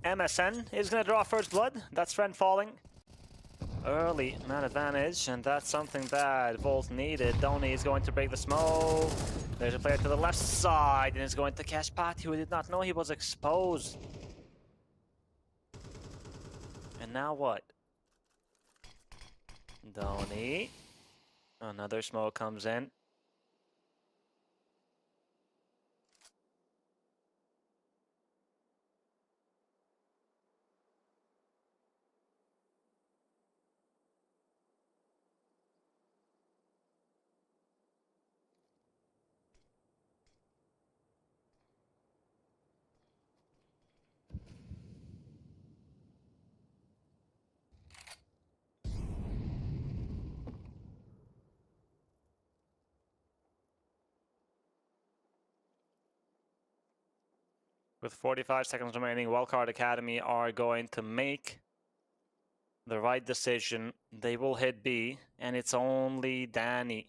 MSN is going to draw first blood. That's friend falling. Early man advantage, and that's something that Volt needed. Donny is going to break the smoke. There's a player to the left side, and is going to catch Patty, who did not know he was exposed. And now what? Donny. Another smoke comes in. With 45 seconds remaining, Wildcard Academy are going to make the right decision. They will hit B, and it's only Danny.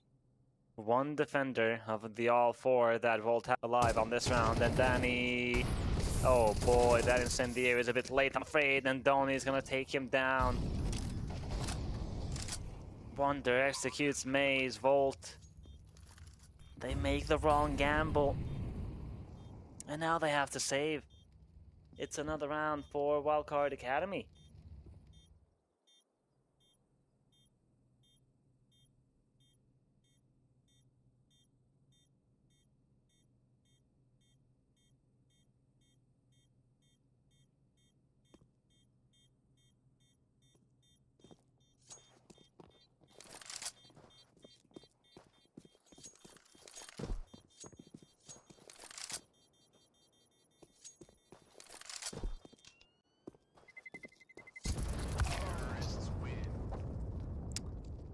One defender of the all 4 that Volt have alive on this round, and Danny... Oh boy, that incendiary is a bit late, I'm afraid, and Donny is gonna take him down. Wonder executes Maze, Volt They make the wrong gamble. And now they have to save. It's another round for Wildcard Academy. Terrorists win.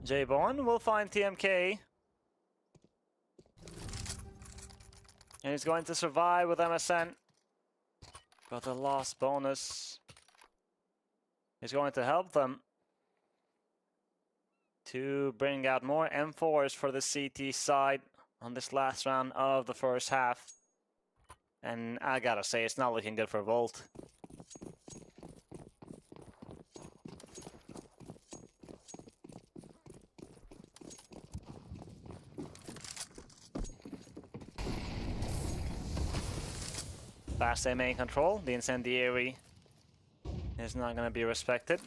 J-Bone will find TMK. And he's going to survive with MSN. But the loss bonus is going to help them to bring out more M4s for the CT side on this last round of the first half. And I gotta say, it's not looking good for Volt. Fast A main control, the incendiary is not gonna be respected.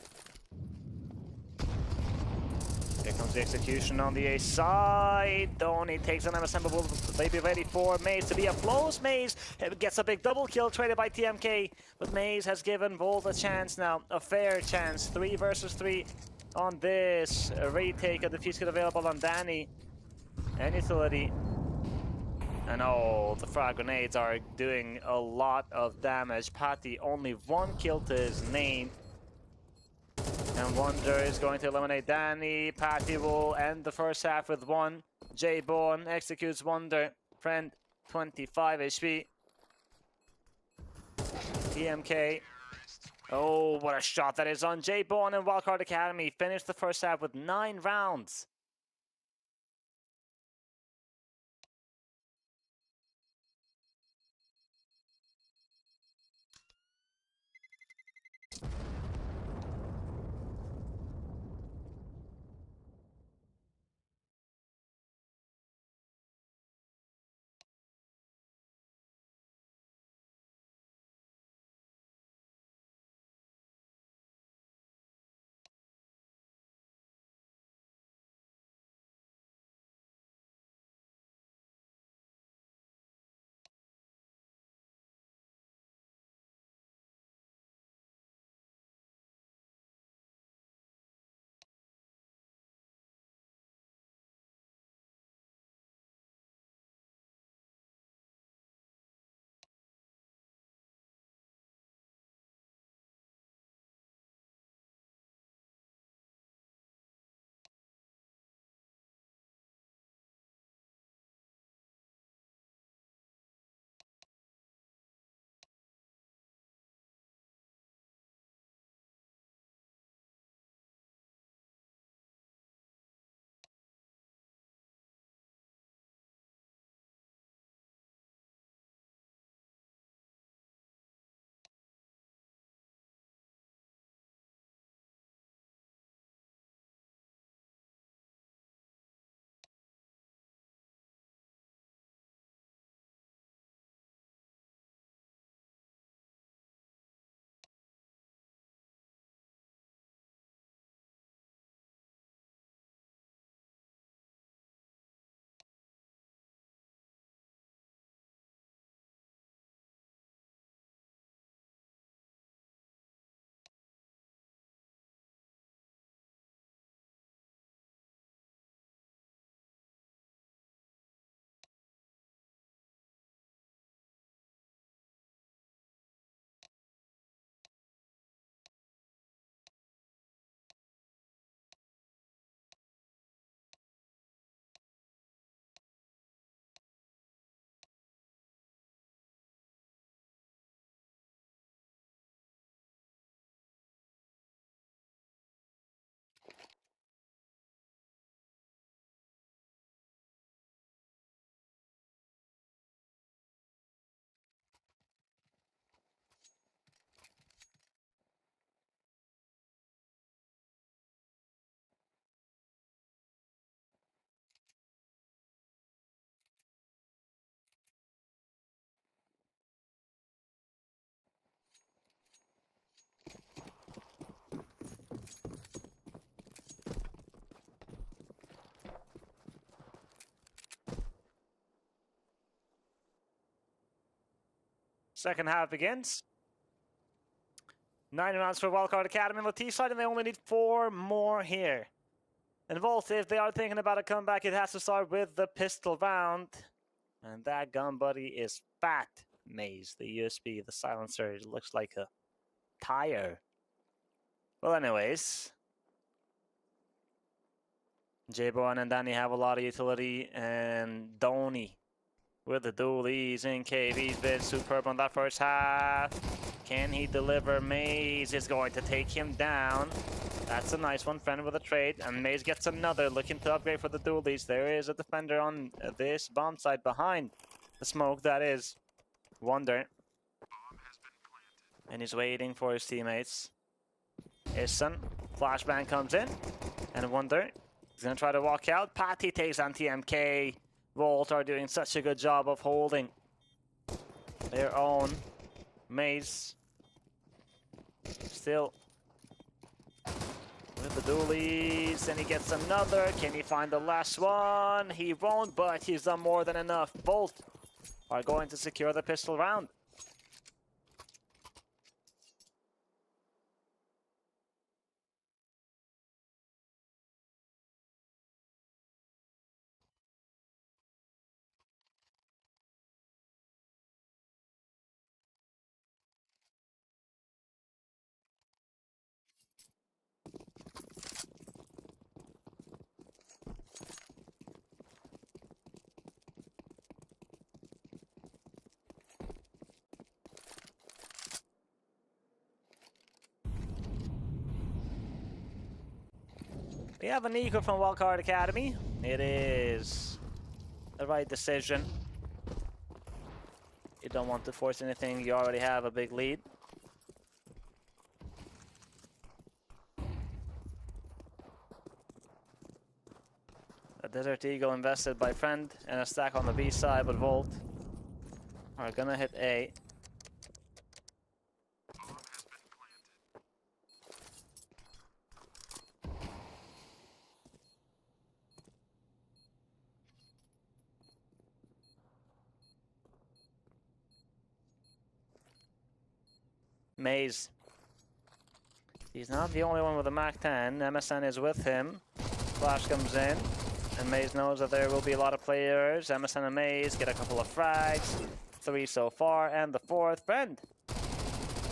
Here comes the execution on the A side. Donny takes an MSM, but will they be ready for Maze to be a close? Maze gets a big double kill traded by TMK, but Maze has given Volt a chance now, a fair chance. 3 versus 3 on this retake of the fuse kit available on Danny and Utility. And oh, the frag grenades are doing a lot of damage. Patty only 1 kill to his name. And Wonder is going to eliminate Danny. Patty will end the first half with 1. J-Bone executes Wonder. Friend, 25 HP. TMK. Oh, what a shot that is on J-Bone and Wildcard Academy. Finished the first half with 9 rounds. Second half begins. 9 rounds for Wildcard Academy on the T side, and they only need 4 more here. And Volt, if they are thinking about a comeback, it has to start with the pistol round. And that gun buddy is fat. Maze, the USB, the silencer, it looks like a tire. Well, anyways. J-Bowen and Danny have a lot of utility, and Donny with the dualies in cave. He's been superb on that first half. Can he deliver? Maze is going to take him down. That's a nice one. Friend with a trade, and Maze gets another. Looking to upgrade for the dualies. There is a defender on this bomb site behind the smoke. That is Wonder. And he's waiting for his teammates. Isson. Flashbang comes in, and Wonder. He's going to try to walk out. Patty takes on TMK. Volt are doing such a good job of holding their own. Maze still with the dualies, and he gets another. Can he find the last one? He won't, but he's done more than enough. Volt are going to secure the pistol round. We have an eco from Wildcard Academy. It is the right decision. You don't want to force anything. You already have a big lead. A Desert Eagle invested by Friend and a stack on the B side, but Volt are gonna hit A. Maze. He's not the only one with a MAC-10. MSN is with him. Flash comes in, and Maze knows that there will be a lot of players. MSN and Maze get a couple of frags. 3 so far, and the 4th Friend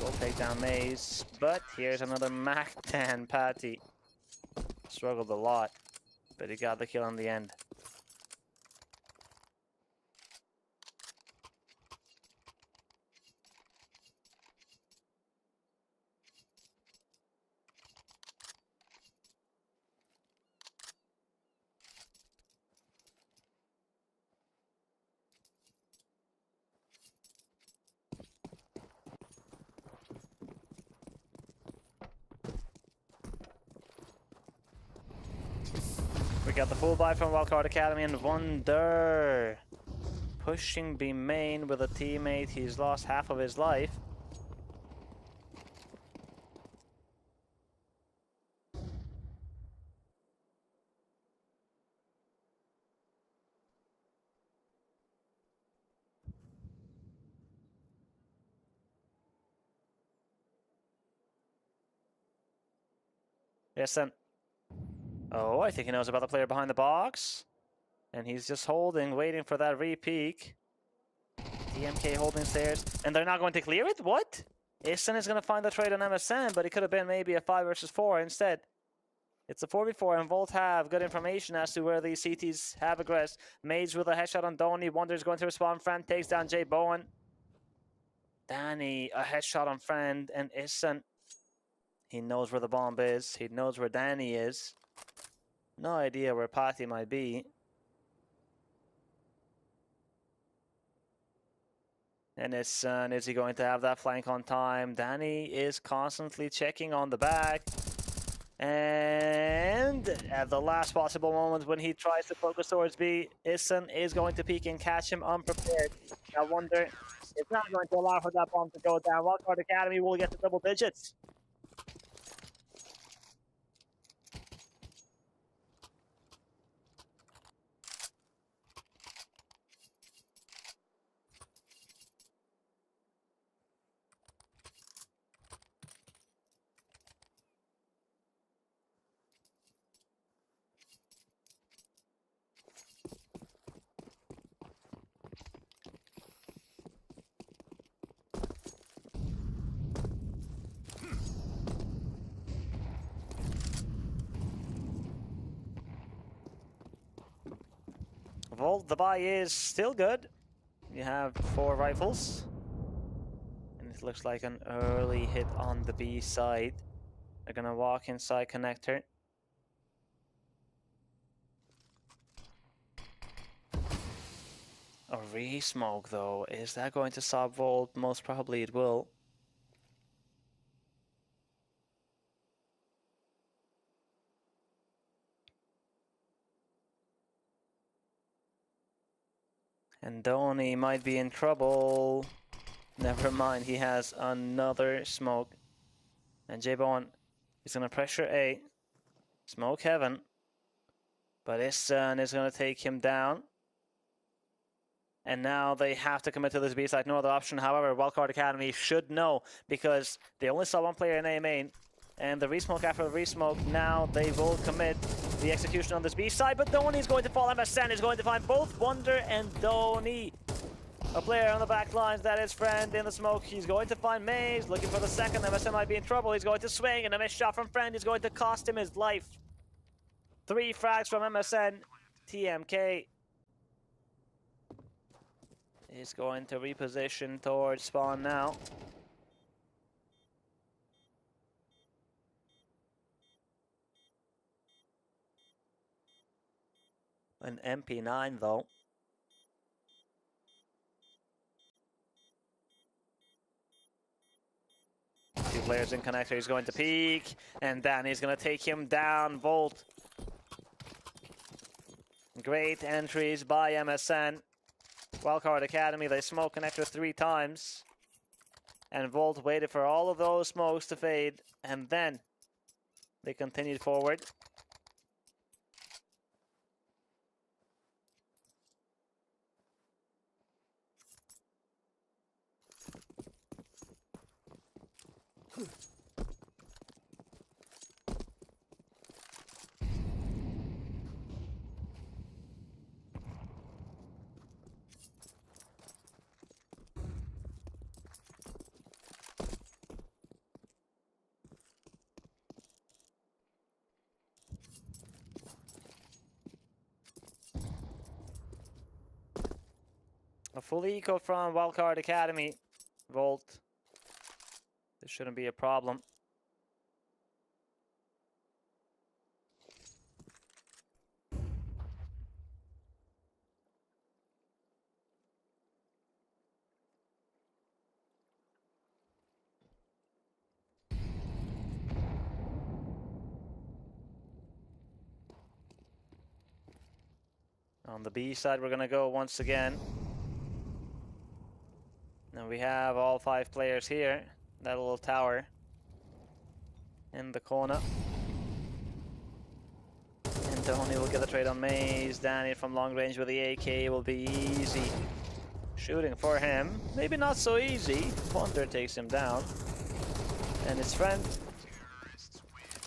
will take down Maze. But here's another MAC-10 Patty. Struggled a lot, but he got the kill in the end. We got the full buy from Wildcard Academy, and Wonder pushing B main with a teammate. He's lost half of his life. Yes, then. Oh, I think he knows about the player behind the box. And he's just holding, waiting for that re-peek. TMK holding stairs. And they're not going to clear it? What? Isson is going to find the trade on MSN, but it could have been maybe a 5 versus 4 instead. It's a 4v4, and Volt have good information as to where these CTs have aggressed. Maze with a headshot on Donny. Wonder's going to respond. Friend takes down J-Bowen. Danny, a headshot on Friend, and Isson. He knows where the bomb is. He knows where Danny is. No idea where Patty might be. And Isson, is he going to have that flank on time? Danny is constantly checking on the back. And at the last possible moment when he tries to focus towards B, Isson is going to peek and catch him unprepared. I wonder, it's not going to allow for that bomb to go down. Wildcard Academy will get to double digits. Volt, the buy is still good. You have 4 rifles. And it looks like an early hit on the B side. They're gonna walk inside connector. A re-smoke though, is that going to stop Volt? Most probably it will. And Donny might be in trouble. Never mind, he has another smoke. And J-Bone is gonna pressure A. Smoke heaven. But Issan is gonna take him down. And now they have to commit to this B side, no other option. However, Wildcard Academy should know because they only saw 1 player in A main. And the resmoke after the resmoke, now they will commit the execution on this B side. But Donny is going to fall. MSN is going to find both Wonder and Donny. A player on the back lines, that is Friend in the smoke. He's going to find Maze, looking for the second. MSN might be in trouble. He's going to swing, and a missed shot from Friend is going to cost him his life. 3 frags from MSN. TMK is going to reposition towards spawn now. An MP9 though. Two players in connector. He's going to peek, and then he's going to take him down. Volt. Great entries by MSN. Wildcard Academy, they smoke connector 3 times. And Volt waited for all of those smokes to fade, and then they continued forward. A full eco from Wildcard Academy. Volt. This shouldn't be a problem. On the B side, we're gonna go once again. Now we have all 5 players here. That little tower in the corner. And Donny will get the trade on Maze. Danny from long range with the AK will be easy. Shooting for him. Maybe not so easy. Wonder takes him down. And his friend.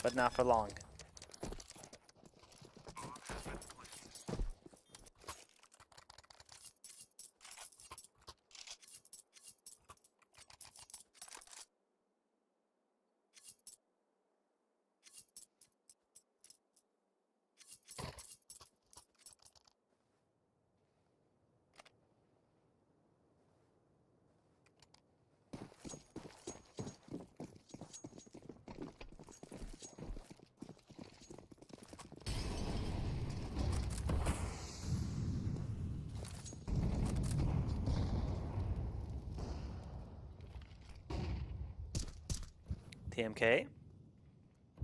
But not for long. TMK.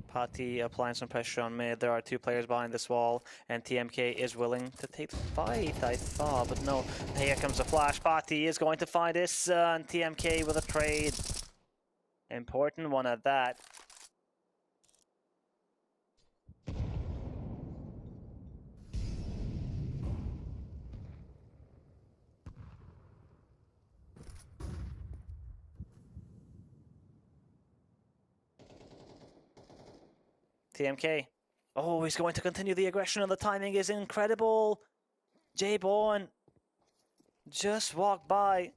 Pati applying some pressure on mid. There are 2 players behind this wall, and TMK is willing to take the fight, I thought, but no. Here comes the flash. Pati is going to find this, and TMK with a trade. Important one at that. TMK. Oh, he's going to continue the aggression, and the timing is incredible. J-Born just walked by,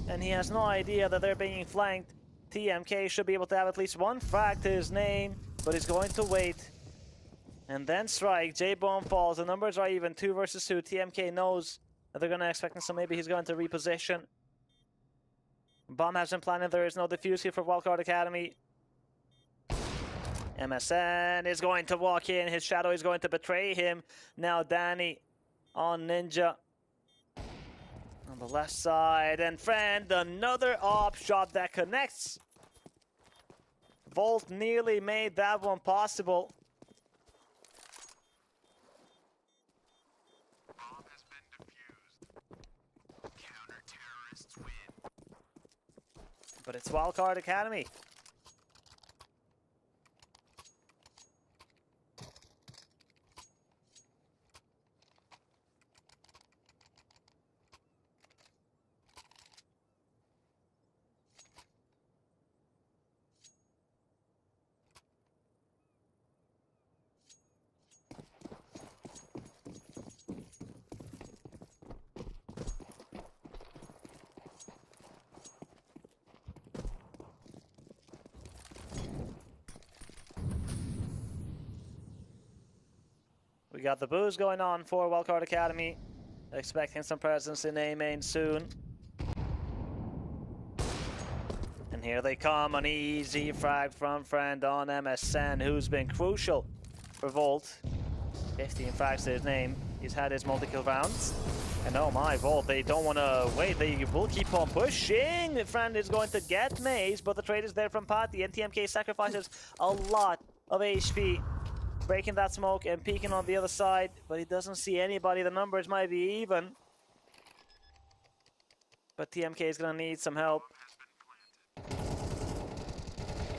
and he has no idea that they're being flanked. TMK should be able to have at least 1 frag to his name, but he's going to wait. And then strike. J-Bomb falls. The numbers are even. 2 versus 2. TMK knows that they're going to expect him, so maybe he's going to reposition. Bomb has been planted. There is no defuse here for Wildcard Academy. MSN is going to walk in. His shadow is going to betray him. Now Danny on Ninja. On the left side. And Friend, another op shot that connects. Volt nearly made that one possible. Bomb has been defused. Counter-terrorists win. But it's Wildcard Academy. We got the booze going on for Wildcard Academy. Expecting some presence in A main soon. And here they come, an easy frag from Friend on MSN, who's been crucial for Volt. 15 frags to his name. He's had his multi-kill rounds. And oh my, Volt, they don't want to wait. They will keep on pushing. Friend is going to get Maze, but the trade is there from Pati. And TMK sacrifices a lot of HP. Breaking that smoke and peeking on the other side, but he doesn't see anybody. The numbers might be even. But TMK is going to need some help.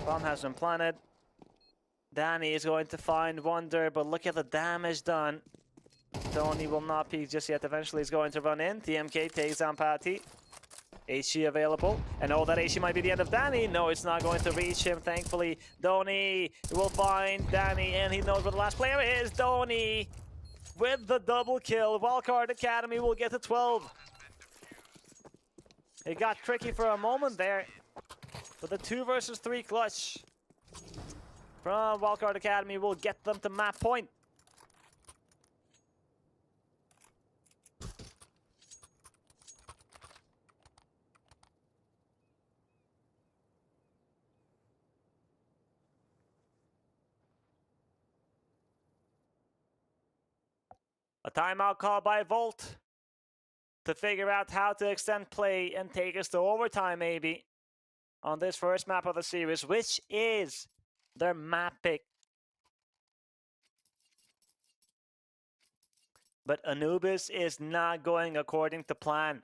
Bomb has been planted. Danny is going to find Wonder, but look at the damage done. Tony will not peek just yet. Eventually he's going to run in. TMK takes down Patty. HE available. And oh, that HE might be the end of Danny. No, it's not going to reach him, thankfully. Donny will find Danny, and he knows where the last player is. Donny with the double kill. Wildcard Academy will get to 12. It got tricky for a moment there. But the 2 versus 3 clutch from Wildcard Academy will get them to map point. A timeout call by Volt to figure out how to extend play and take us to overtime, maybe, on this first map of the series, which is their map pick. But Anubis is not going according to plan.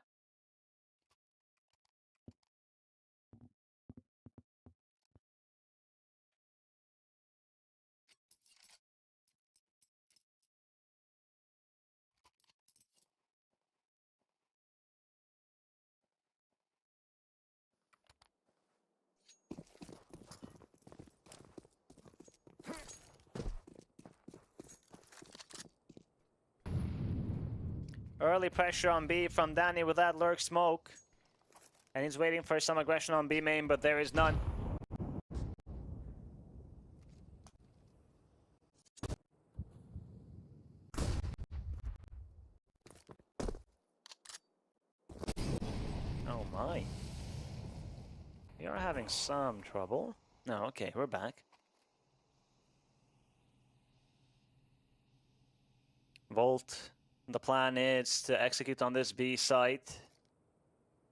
Early pressure on B from Danny with that lurk smoke. And he's waiting for some aggression on B main, but there is none. Oh my. We are having some trouble. No, okay, we're back. Volt. The plan is to execute on this B site.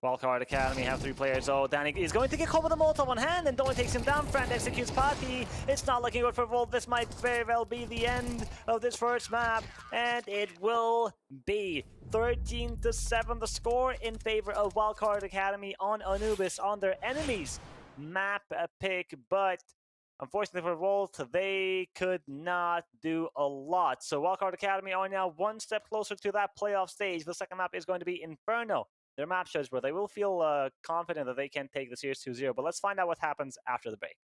Wildcard Academy have 3 players. Oh, Danny is going to get caught with a Molotov on hand, and Donny takes him down. Friend executes Pati. It's not looking good for Volt. This might very well be the end of this first map, and it will be 13-7 the score in favor of Wildcard Academy on Anubis on their enemies map pick, but unfortunately for Volt, they could not do a lot. So Wildcard Academy are now 1 step closer to that playoff stage. The second map is going to be Inferno. Their map shows where they will feel confident that they can take the series 2-0. But let's find out what happens after the break.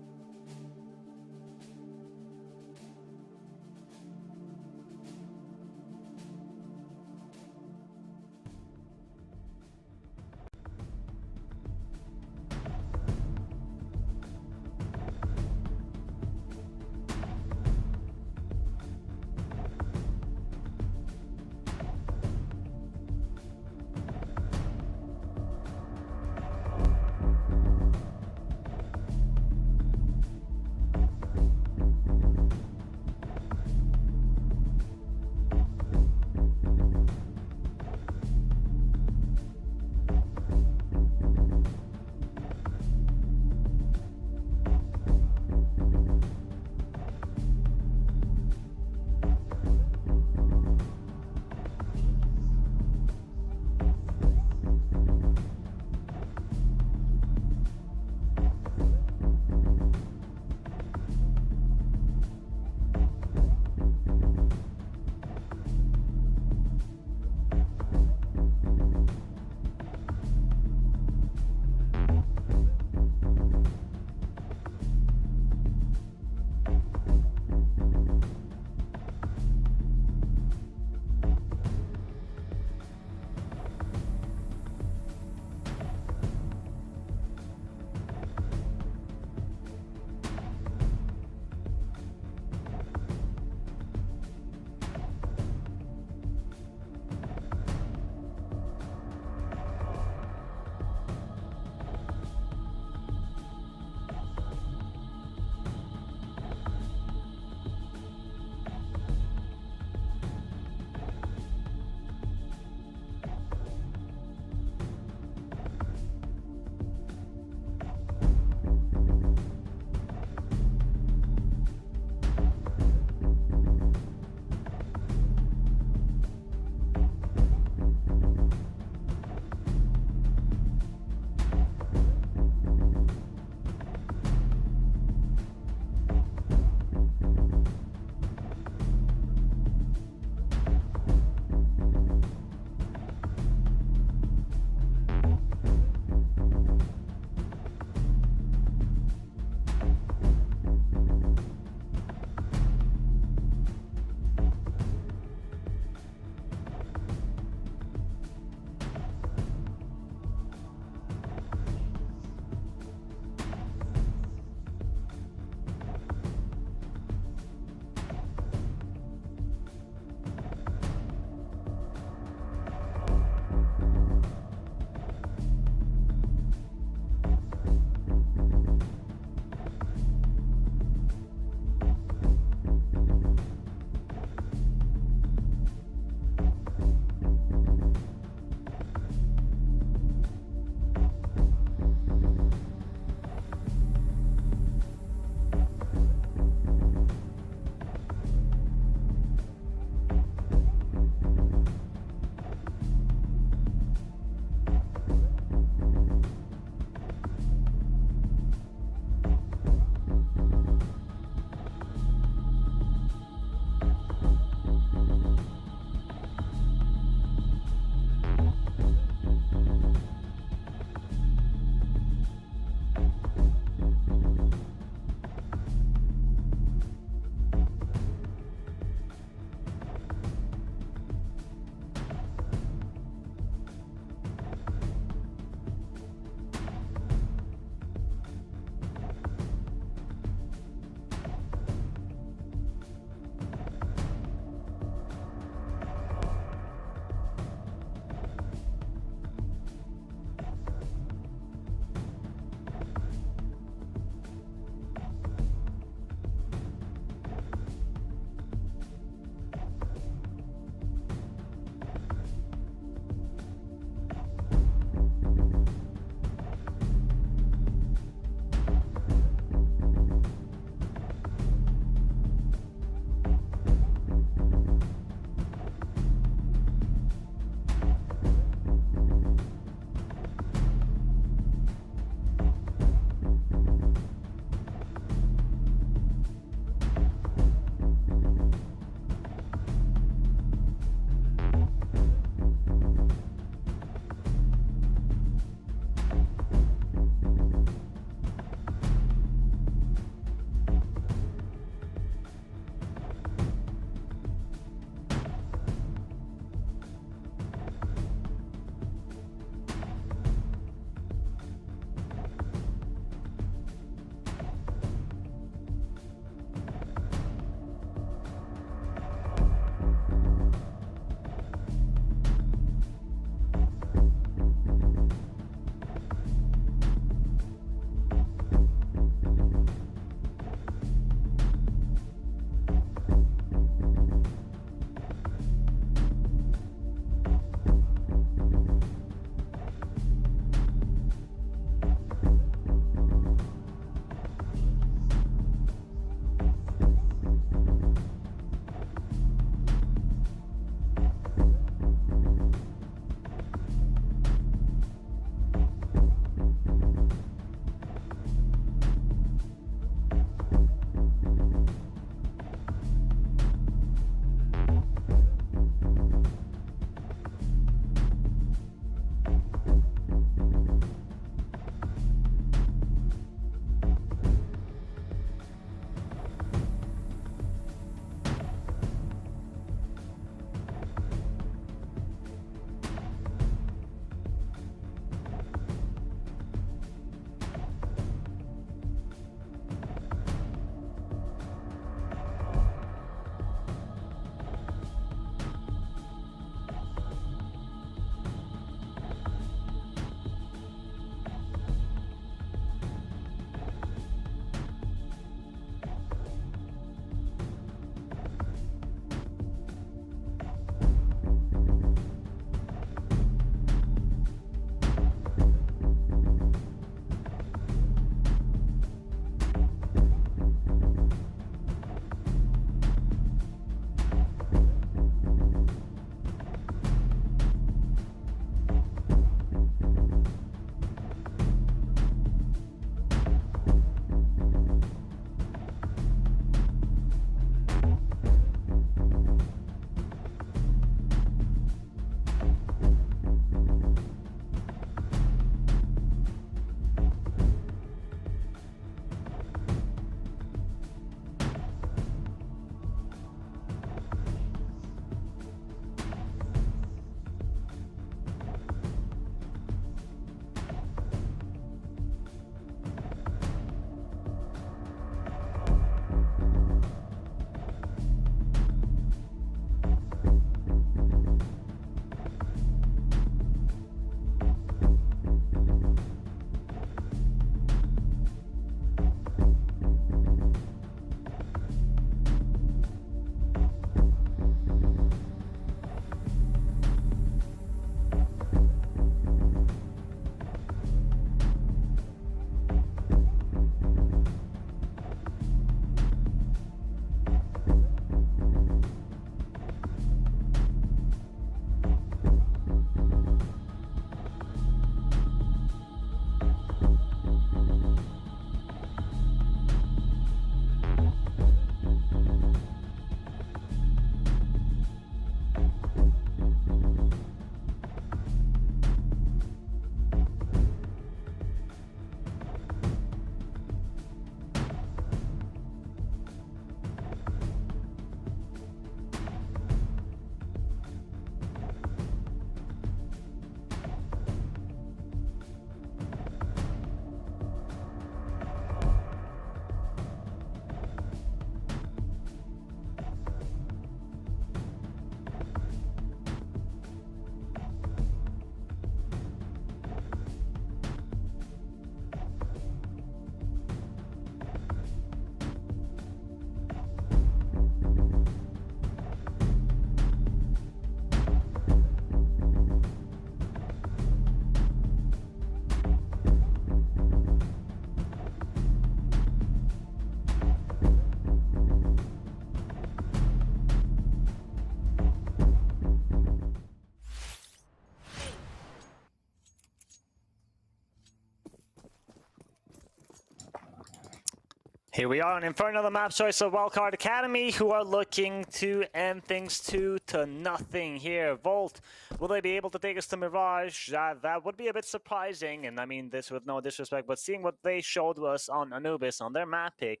Here we are on Inferno, the map choice of Wildcard Academy, who are looking to end things 2-0 here. Volt, will they be able to take us to Mirage? That would be a bit surprising, and I mean this with no disrespect, but seeing what they showed us on Anubis, on their map pick,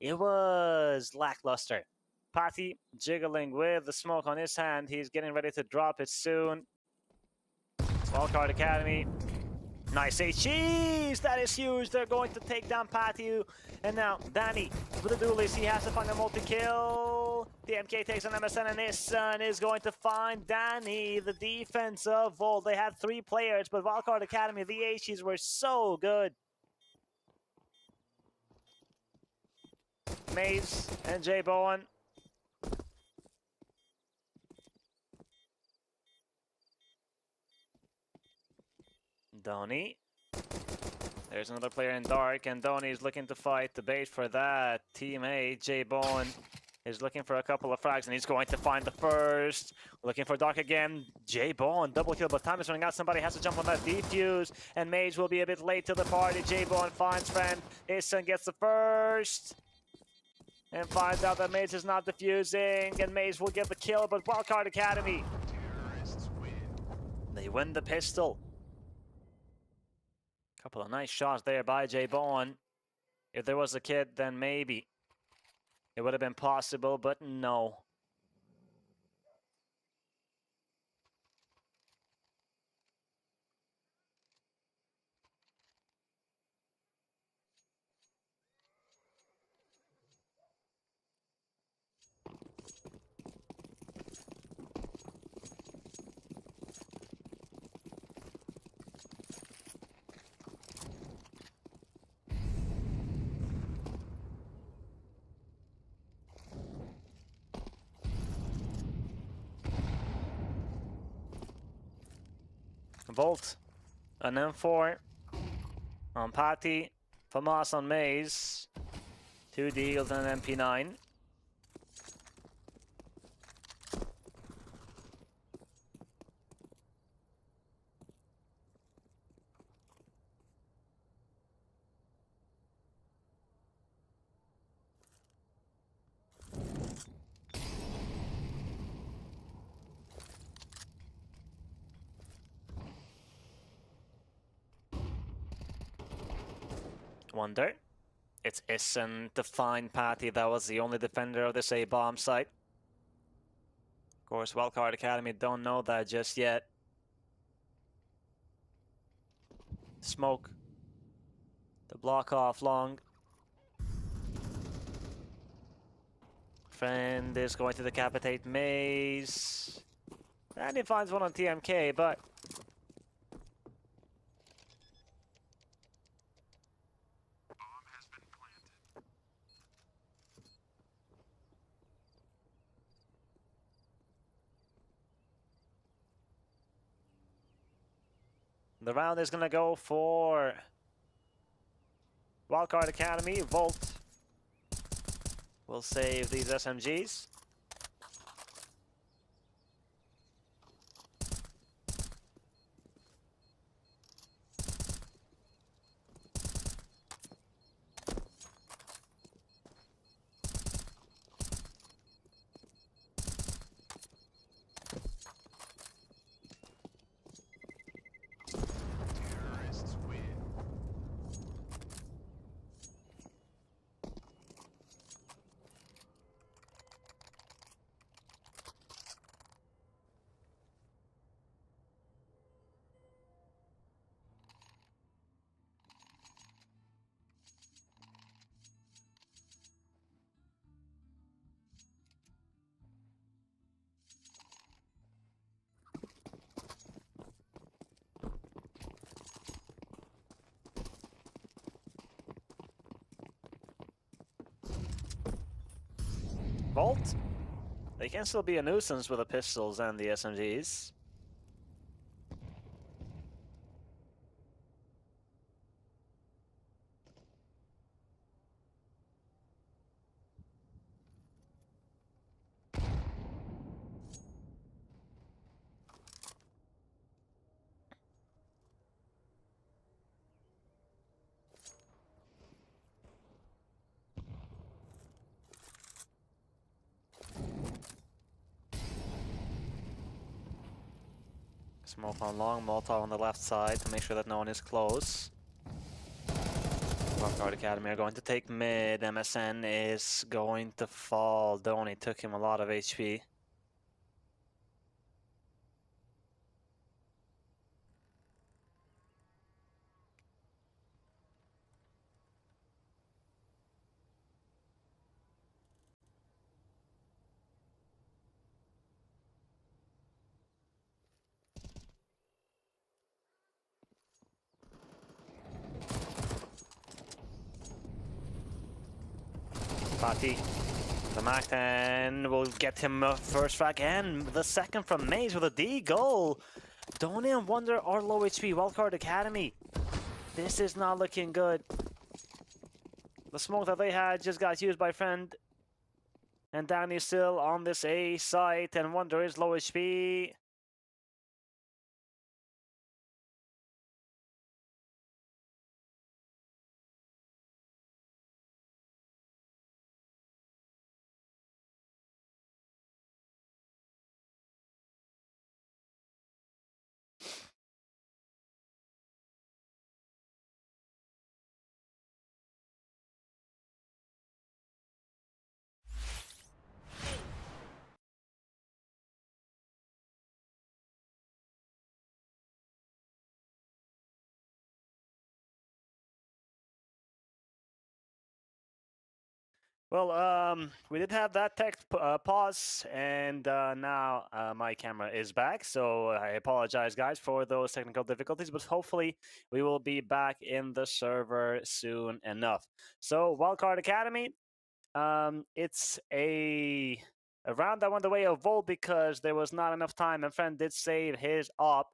it was lackluster. Patty jiggling with the smoke on his hand. He's getting ready to drop it soon. Wildcard Academy. Nice HEs! That is huge! They're going to take down Patty. And now, Danny with the duelist. He has to find a multi-kill. The MK takes an MSN, and his son is going to find Danny. The defense of Volt. They had 3 players, but Wildcard Academy, the HEs were so good. Maze and Jay Bowen. Donnie. There's another player in dark, and Donnie is looking to fight the bait for that. Teammate Jay Bowen is looking for a couple of frags, and he's going to find the first. Looking for dark again. Jay Bowen, double kill, but time is running out. Somebody has to jump on that defuse, and Mage will be a bit late to the party. Jay Bowen finds friend. His son gets the first, and finds out that Mage is not defusing, and Mage will get the kill, but Wildcard Academy, Terrorists win. they win the pistol. Couple of nice shots there by Jay Bowen. If there was a kid, then maybe it would have been possible, but no. Volt, an M4 on Patty, Famas on Maze, 2 deals and an MP9. Wonder. It's Ison to find Patty. That was the only defender of this A-bomb site. Of course, Wildcard Academy don't know that just yet. Smoke to block off long. Friend is going to decapitate Maze. And he finds one on TMK, but Bomb has been planted. the round is gonna go for Wildcard Academy. Volt will save these SMGs. Terrorists win. Volt, they can still be a nuisance with the pistols and the SMGs. Smoke on long, Molotov on the left side to make sure that no one is close. Wildcard Academy are going to take mid. MSN is going to fall. Donny took him a lot of HP. Fatih, the Mac-10 will get him a first frag and the second from Maze with a D goal. Donny and Wonder are low HP. Wildcard Academy. This is not looking good. The smoke that they had just got used by Friend. And Danny's still on this A site, and Wonder is low HP. Well, we did have that tech pause, and now my camera is back. So I apologize, guys, for those technical difficulties, but hopefully we will be back in the server soon enough. So Wildcard Academy, it's a round that went the way of Volt because there was not enough time, and Friend did save his op.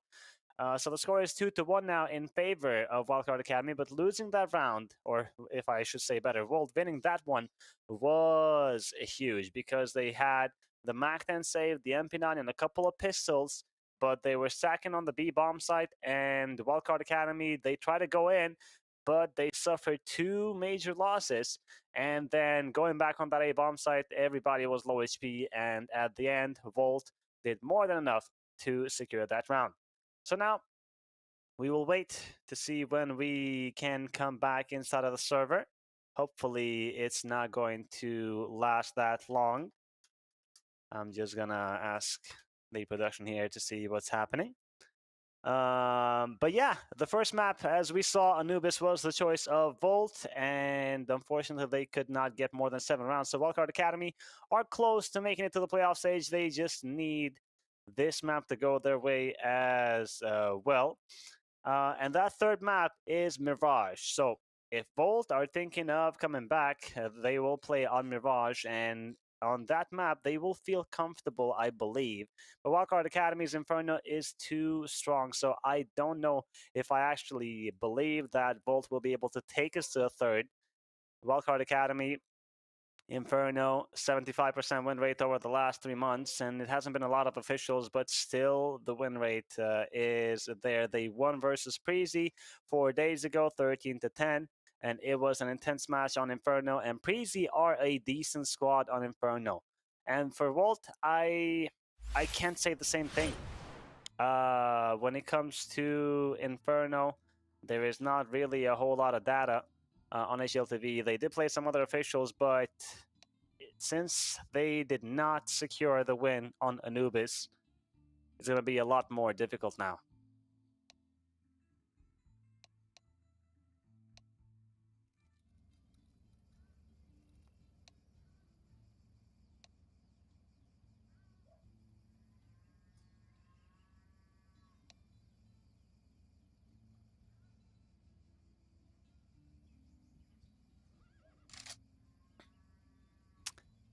So the score is 2-1 now in favor of Wildcard Academy, but losing that round, or if I should say better, Volt winning that one was huge because they had the Mac-10 save, the MP9, and a couple of pistols, but they were stacking on the B bomb site, and Wildcard Academy, they tried to go in, but they suffered 2 major losses, and then going back on that A bomb site, everybody was low HP, and at the end, Volt did more than enough to secure that round. So now we will wait to see when we can come back inside of the server. Hopefully it's not going to last that long. I'm just gonna ask the production here to see what's happening. But yeah, the first map, as we saw, Anubis was the choice of Volt, and unfortunately they could not get more than 7 rounds. So Wildcard Academy are close to making it to the playoff stage. They just need this map to go their way as well. And that third map is Mirage. So if Volt are thinking of coming back, they will play on Mirage, and on that map, they will feel comfortable, I believe. But Wildcard Academy's Inferno is too strong, so I don't know if I actually believe that Volt will be able to take us to the third. Wildcard Academy, Inferno, 75% win rate over the last 3 months, and it hasn't been a lot of officials, but still the win rate is there. They won versus Preasy 4 days ago, 13-10, and it was an intense match on Inferno, and Preasy are a decent squad on Inferno. And for Volt, I can't say the same thing. When it comes to Inferno, there is not really a whole lot of data on HLTV. They did play some other officials, but since they did not secure the win on Anubis, it's going to be a lot more difficult now.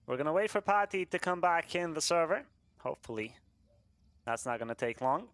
We're going to wait for Patty to come back in the server. Hopefully, that's not going to take long.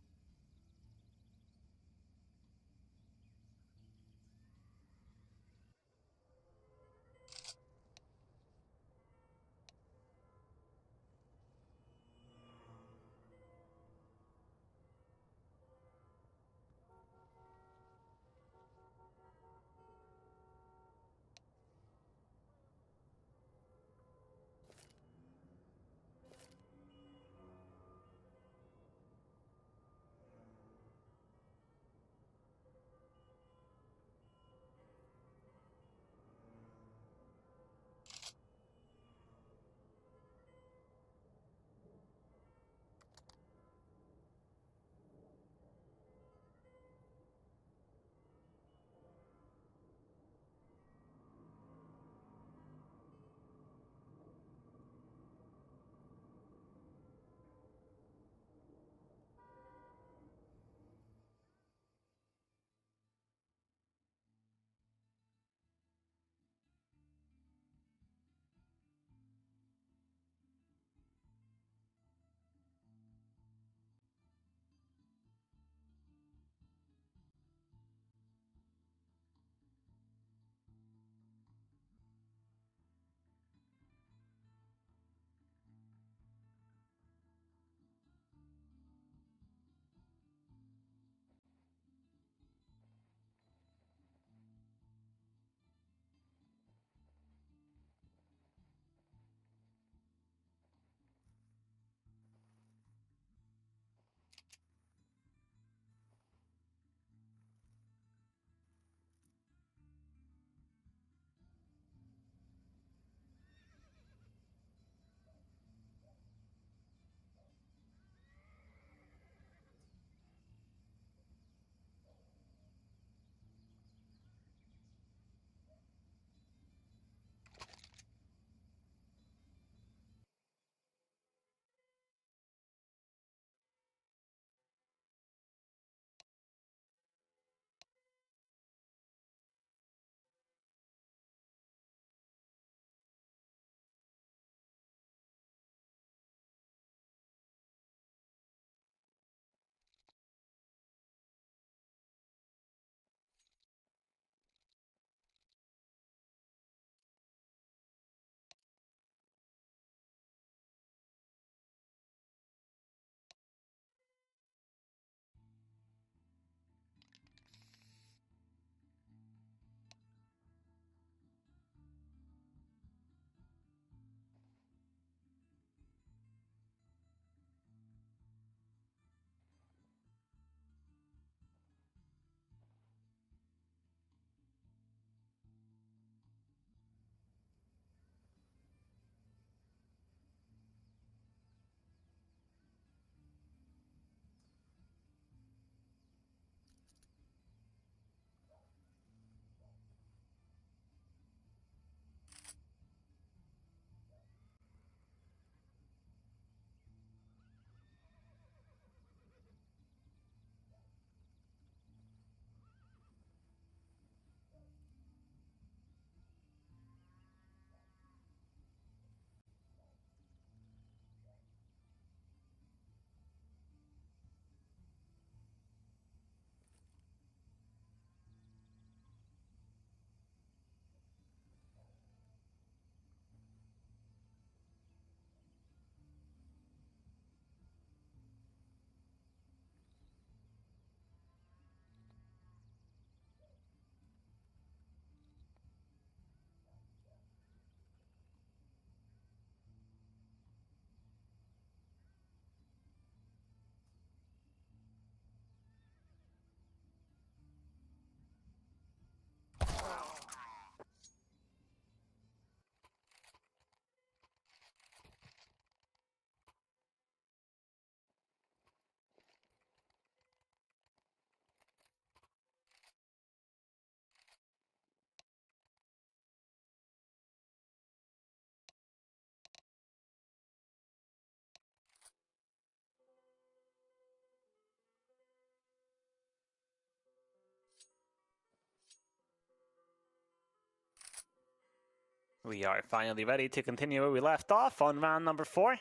We are finally ready to continue where we left off on round number 4.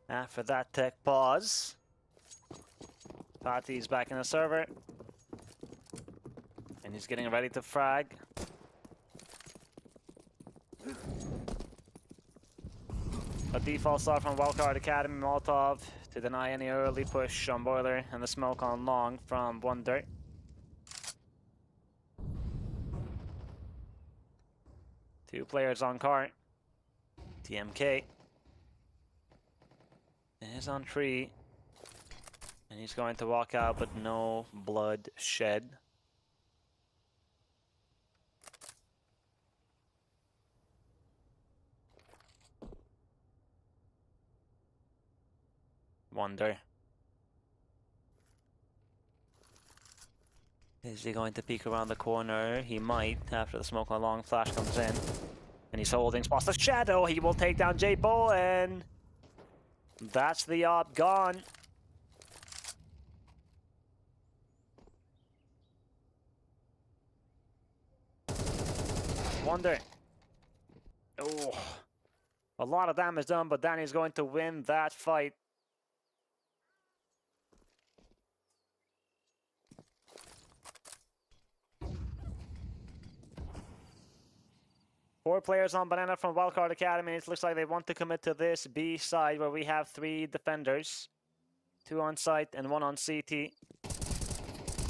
After that tech pause, Pati's back in the server. And he's getting ready to frag. A default start from Wildcard Academy Molotov to deny any early push on Boiler, and the smoke on long from Wonder. Two players on cart. TMK is on tree, and he's going to walk out, but no blood shed. Wonder. Is he going to peek around the corner? He might, after the smoke on long flash comes in. And he's holding, spots the shadow. He will take down J-Bo, and that's the op gone. Wonder. Oh, a lot of damage done, but Danny's going to win that fight. Four players on Banana from Wildcard Academy. It looks like they want to commit to this B side where we have 3 defenders. 2 on site and 1 on CT.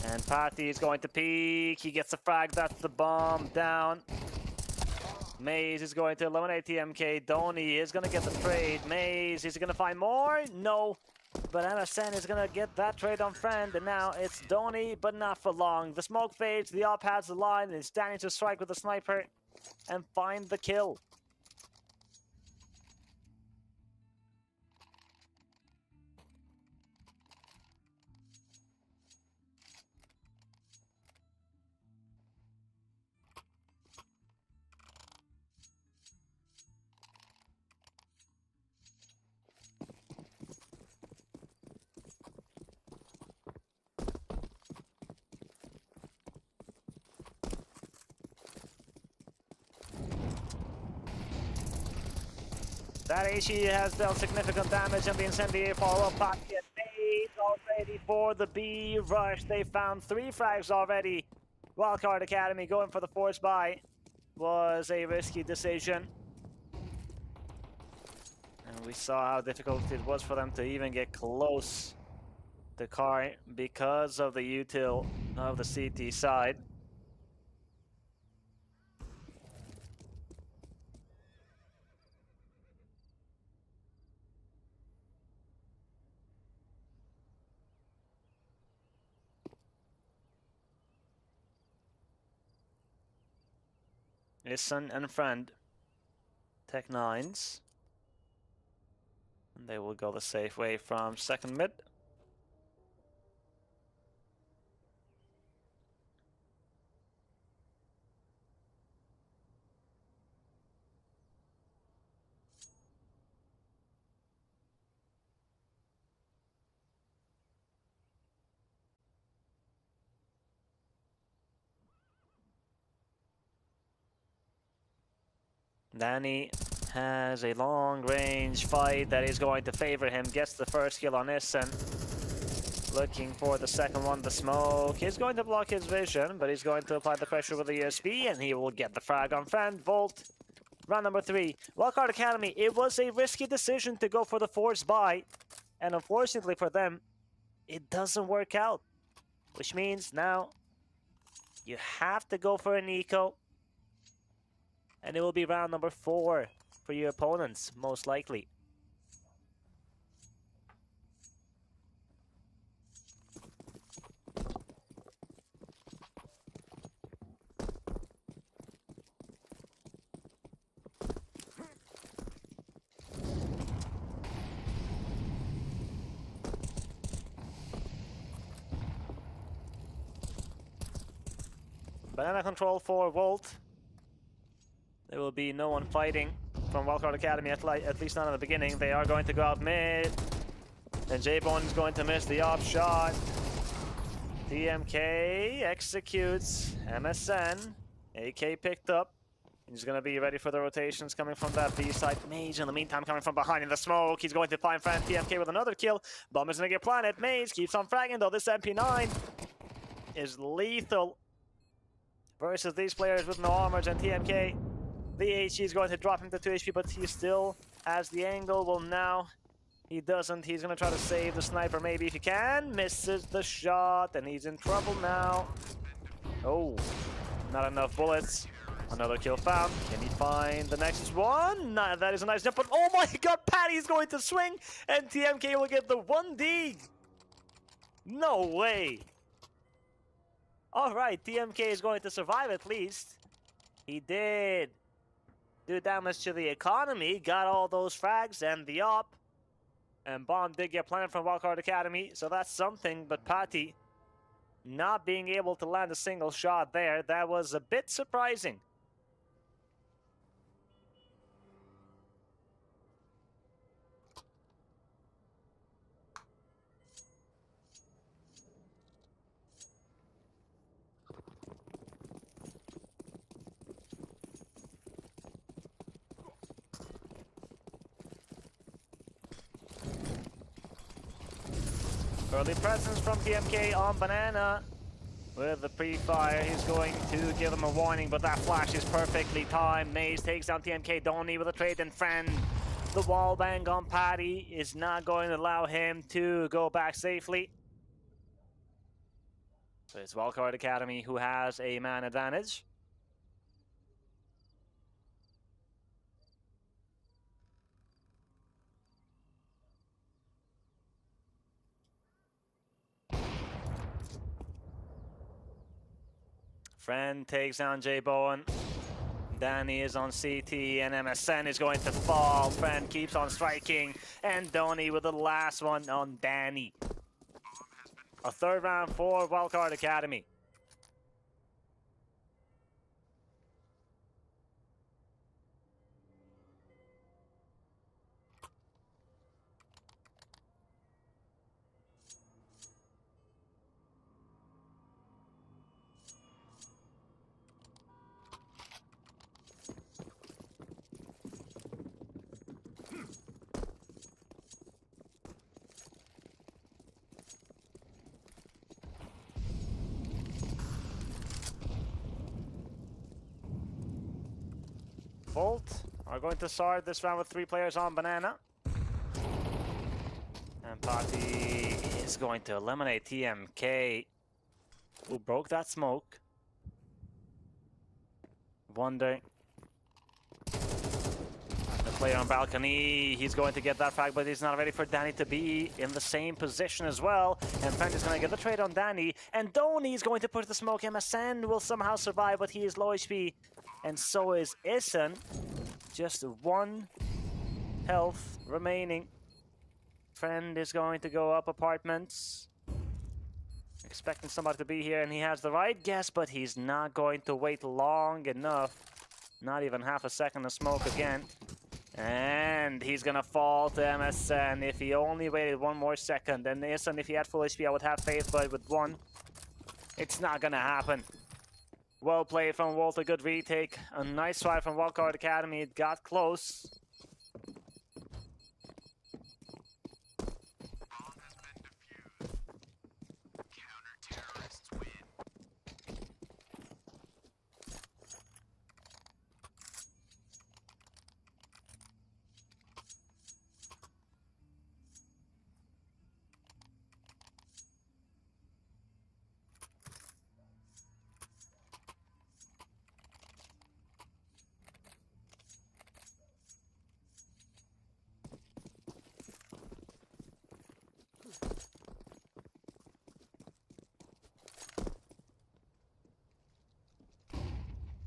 And Patty is going to peek. He gets a frag. That's the bomb down. Maze is going to eliminate TMK. Donny is going to get the trade. Maze, is he going to find more? No. But MSN is going to get that trade on friend. And now it's Donny, but not for long. The smoke fades. The op has the line. And it's standing to strike with the sniper and find the kill. That HE has dealt significant damage, and the incendiary follow-up packet made already for the B rush. They found 3 frags already. Wildcard Academy going for the force buy was a risky decision. And we saw how difficult it was for them to even get close to car because of the util of the CT side. Listen and friend. Tech 9s. And they will go the safe way from second mid. Danny has a long-range fight that is going to favor him. Gets the first kill on Issen. Looking for the second one. The smoke is going to block his vision, but he's going to apply the pressure with the USB, and he will get the frag on friend. Volt. Round number 3. Wildcard Academy. It was a risky decision to go for the force buy, and unfortunately for them, it doesn't work out. Which means now you have to go for an eco. And it will be round number 4 for your opponents, most likely. Banana control for Volt. There will be no one fighting from Wildcard Academy, at least not in the beginning. They are going to go out mid. And J-Bone is going to miss the off shot. TMK executes. MSN. AK picked up. He's going to be ready for the rotations coming from that B side. Mage, in the meantime, coming from behind in the smoke. He's going to find Fran TMK with another kill. Bomb is going to get planted. Mage keeps on fragging, though. This MP9 is lethal versus these players with no armors. And TMK, the HE is going to drop him to 2 HP, but he still has the angle. Well, now he doesn't. He's going to try to save the sniper, maybe if he can. Misses the shot, and he's in trouble now. Oh, not enough bullets. Another kill found. Can he find the next one? Nah, that is a nice jump, but oh my god, Patty's going to swing, and TMK will get the 1D. No way. Alright, TMK is going to survive at least. He did do damage to the economy, got all those frags and the op. And Bomb did get planted from Wildcard Academy, so that's something, but Patty not being able to land a single shot there, that was a bit surprising. Early presence from TMK on Banana. With the pre-fire, he's going to give him a warning, but that flash is perfectly timed. Maze takes down TMK, Donny with a trade, and Friend. The wall bang on Patty is not going to allow him to go back safely. So it's Wildcard Academy who has a man advantage. Friend takes down J Bowen. Danny is on CT and MSN is going to fall. Friend keeps on striking. And Donny with the last one on Danny. A third round for Wildcard Academy. Volt are going to start this round with 3 players on Banana. And Patty is going to eliminate TMK, who broke that smoke. Wondering. The player on balcony, he's going to get that frag, but he's not ready for Danny to be in the same position as well. And Friend is going to get the trade on Danny. And Donny is going to push the smoke. MSN will somehow survive, but he is low HP. And so is Issen. Just 1 health remaining. Friend is going to go up apartments. Expecting somebody to be here, and he has the right guess, but he's not going to wait long enough. Not even half a second to smoke again. And he's gonna fall to MSN. If he only waited 1 more second, then Issen, if he had full HP, I would have faith, but with 1, it's not gonna happen. Well played from Walt, a good retake. A nice try from Wildcard Academy. It got close. Bomb has been defused. Counter-terrorists win.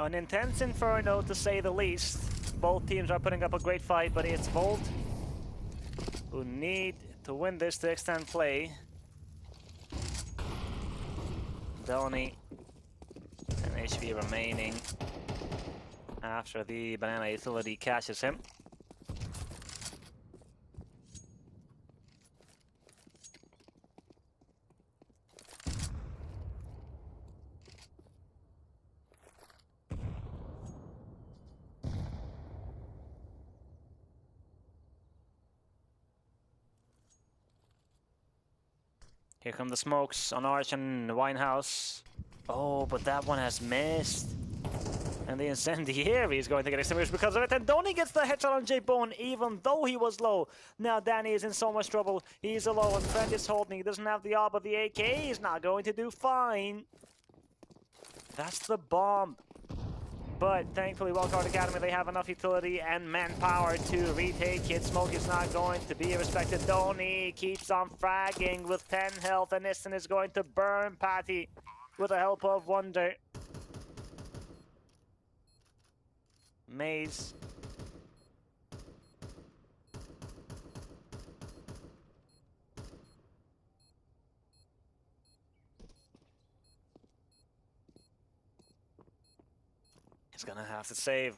An intense inferno, to say the least. Both teams are putting up a great fight, but it's Volt who need to win this to extend play. Donny and HP remaining after the Banana utility catches him. Here come the smokes on Arch and Winehouse. Oh, but that one has missed. And the Incendiary is going to get extinguished because of it. And Donny gets the headshot on J-Bone, even though he was low. Now Danny is in so much trouble. He's alone, and Friend is holding. He doesn't have the AWP, but the AK is not going to do fine. That's the bomb. But thankfully, Wildcard Academy, they have enough utility and manpower to retake it. Smoke is not going to be respected. Donny keeps on fragging with 10 health, and Nissan is going to burn Patty with the help of Wonder. Maze. He's gonna have to save.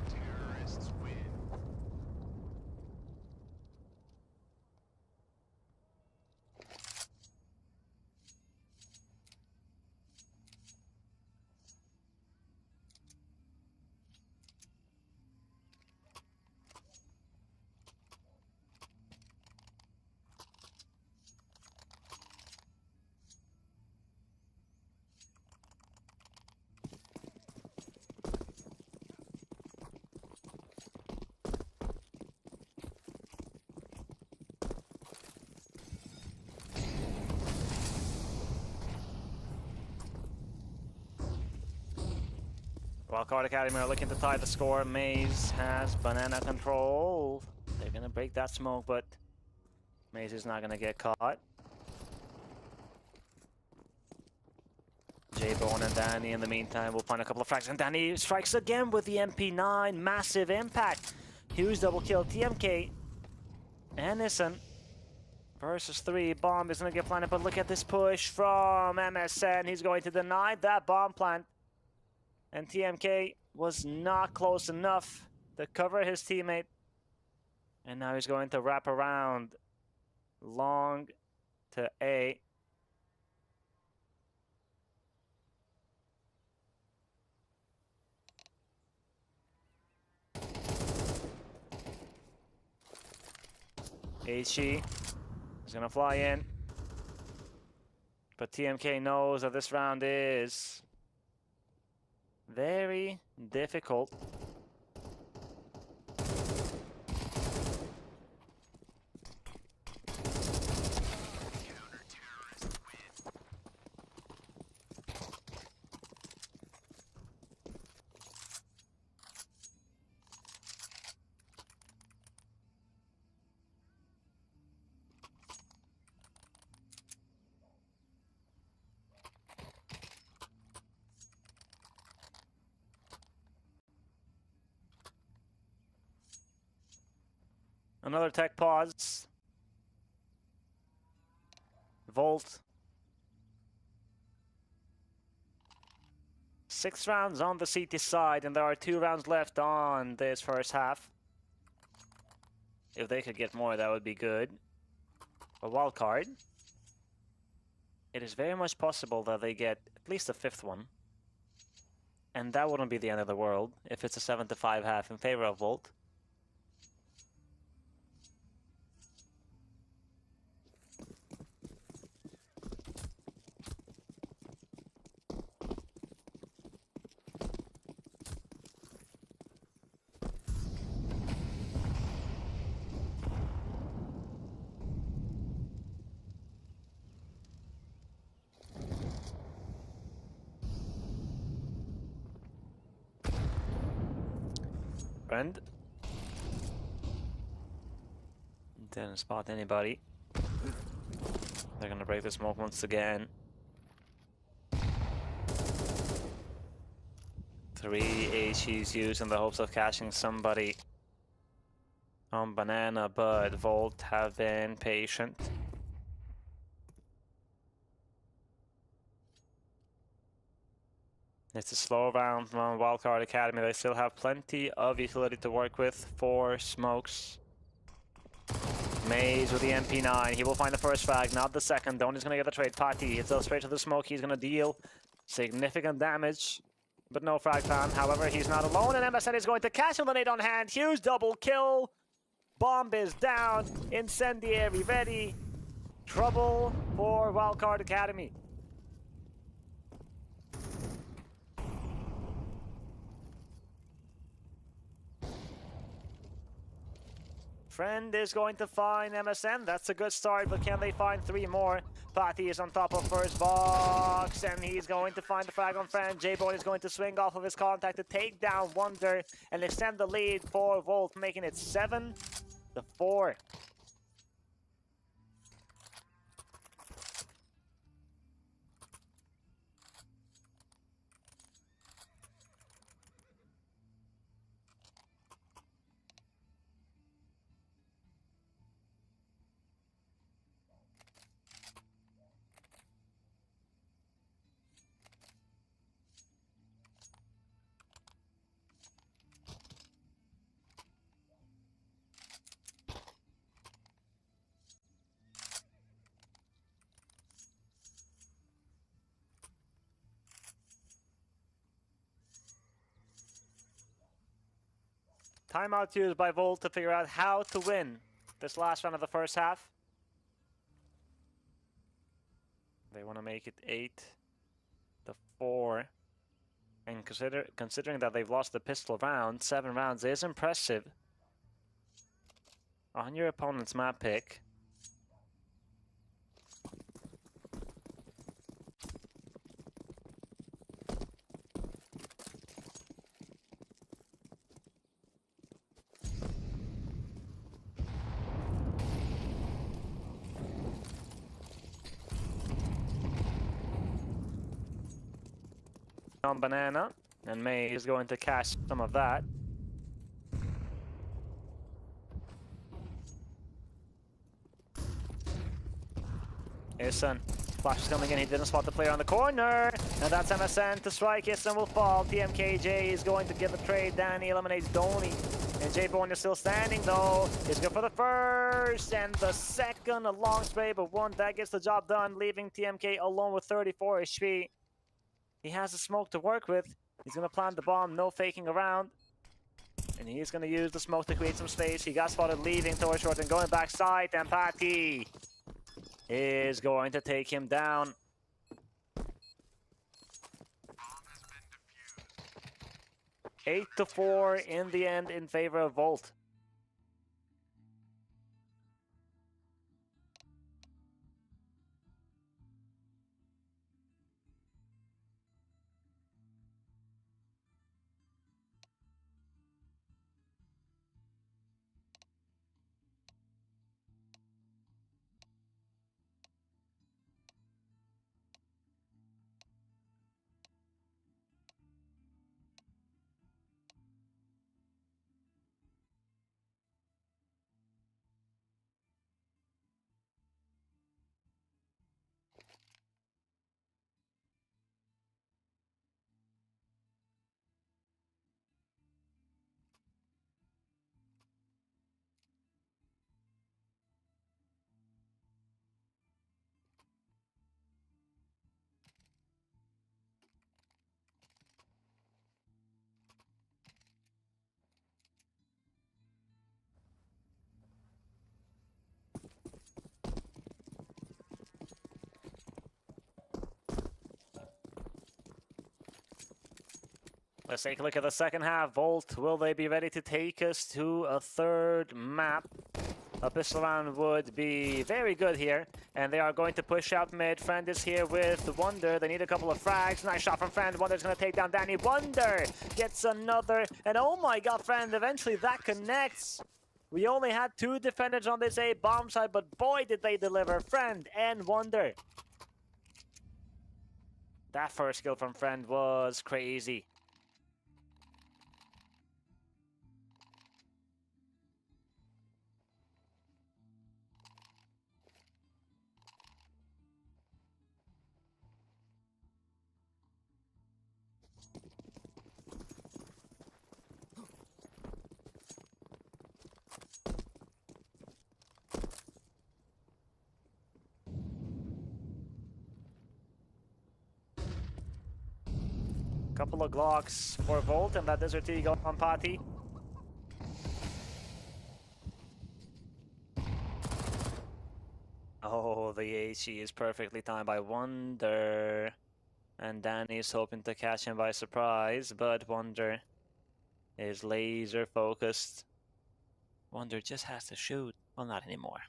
Terrorists win. Wildcard Academy are looking to tie the score. Maze has banana control. They're gonna break that smoke, but Maze is not gonna get caught. J-Bone and Danny in the meantime will find a couple of frags, and Danny strikes again with the MP9. Massive impact. Huge double kill. TMK and Nissan versus 3. Bomb is gonna get planted, but look at this push from MSN. He's going to deny that bomb plant. And TMK was not close enough to cover his teammate. And now he's going to wrap around long to A. HE is going to fly in. But TMK knows that this round is very difficult. Another tech pause. Volt. 6 rounds on the CT side, and there are 2 rounds left on this first half. If they could get more, that would be good. A wild card. It is very much possible that they get at least a 5th one. And that wouldn't be the end of the world if it's a 7-5 half in favor of Volt. Friend. Didn't spot anybody. They're gonna break the smoke once again. 3 HEs used in the hopes of catching somebody on banana, but Volt have been patient. It's a slow round from Wildcard Academy. They still have plenty of utility to work with. 4 smokes. Maze with the MP9. He will find the first frag, not the second. Donny's going to get the trade. Pati hits up straight to the smoke. He's going to deal significant damage, but no frag fan. However, he's not alone, and MSN is going to catch him with an 8 on hand. Huge double kill. Bomb is down. Incendiary ready. Trouble for Wildcard Academy. Friend is going to find MSN. That's a good start, but can they find 3 more? Pati is on top of first box, and he's going to find the frag on Friend. J-Bone is going to swing off of his contact to take down Wonder and extend the lead for Volt, making it 7-4. Timeout used by Volt to figure out how to win this last round of the first half. They want to make it 8-4. And considering that they've lost the pistol round, 7 rounds is impressive. On your opponent's map pick. On banana, and May is going to catch some of that. Isen, flash is coming in, he didn't spot the player on the corner, and that's MSN to strike. Isen will fall. TMKJ is going to give a trade. Danny eliminates Donny, and J-Bone is still standing though. He's good for the first and the second. A long spray, but one that gets the job done, leaving TMK alone with 34 HP. He has a smoke to work with. He's going to plant the bomb, no faking around. And he's going to use the smoke to create some space. He got spotted leaving towards short and going backside. And Pati is going to take him down. Bomb has been defused. 8-4 in the end in favor of Volt. Let's take a look at the second half. Volt, will they be ready to take us to a third map? A pistol round would be very good here. And they are going to push out mid. Friend is here with Wonder. They need a couple of frags. Nice shot from Friend. Wonder's going to take down Danny. Wonder gets another. And oh my god, Friend, eventually that connects. We only had 2 defenders on this A bomb side, but boy did they deliver. Friend and Wonder. That first kill from Friend was crazy. Couple of Glocks for Volt, and that Desert Eagle on Pati. Oh, the HE is perfectly timed by Wonder. And Danny is hoping to catch him by surprise, but Wonder is laser focused. Wonder just has to shoot. Well, not anymore.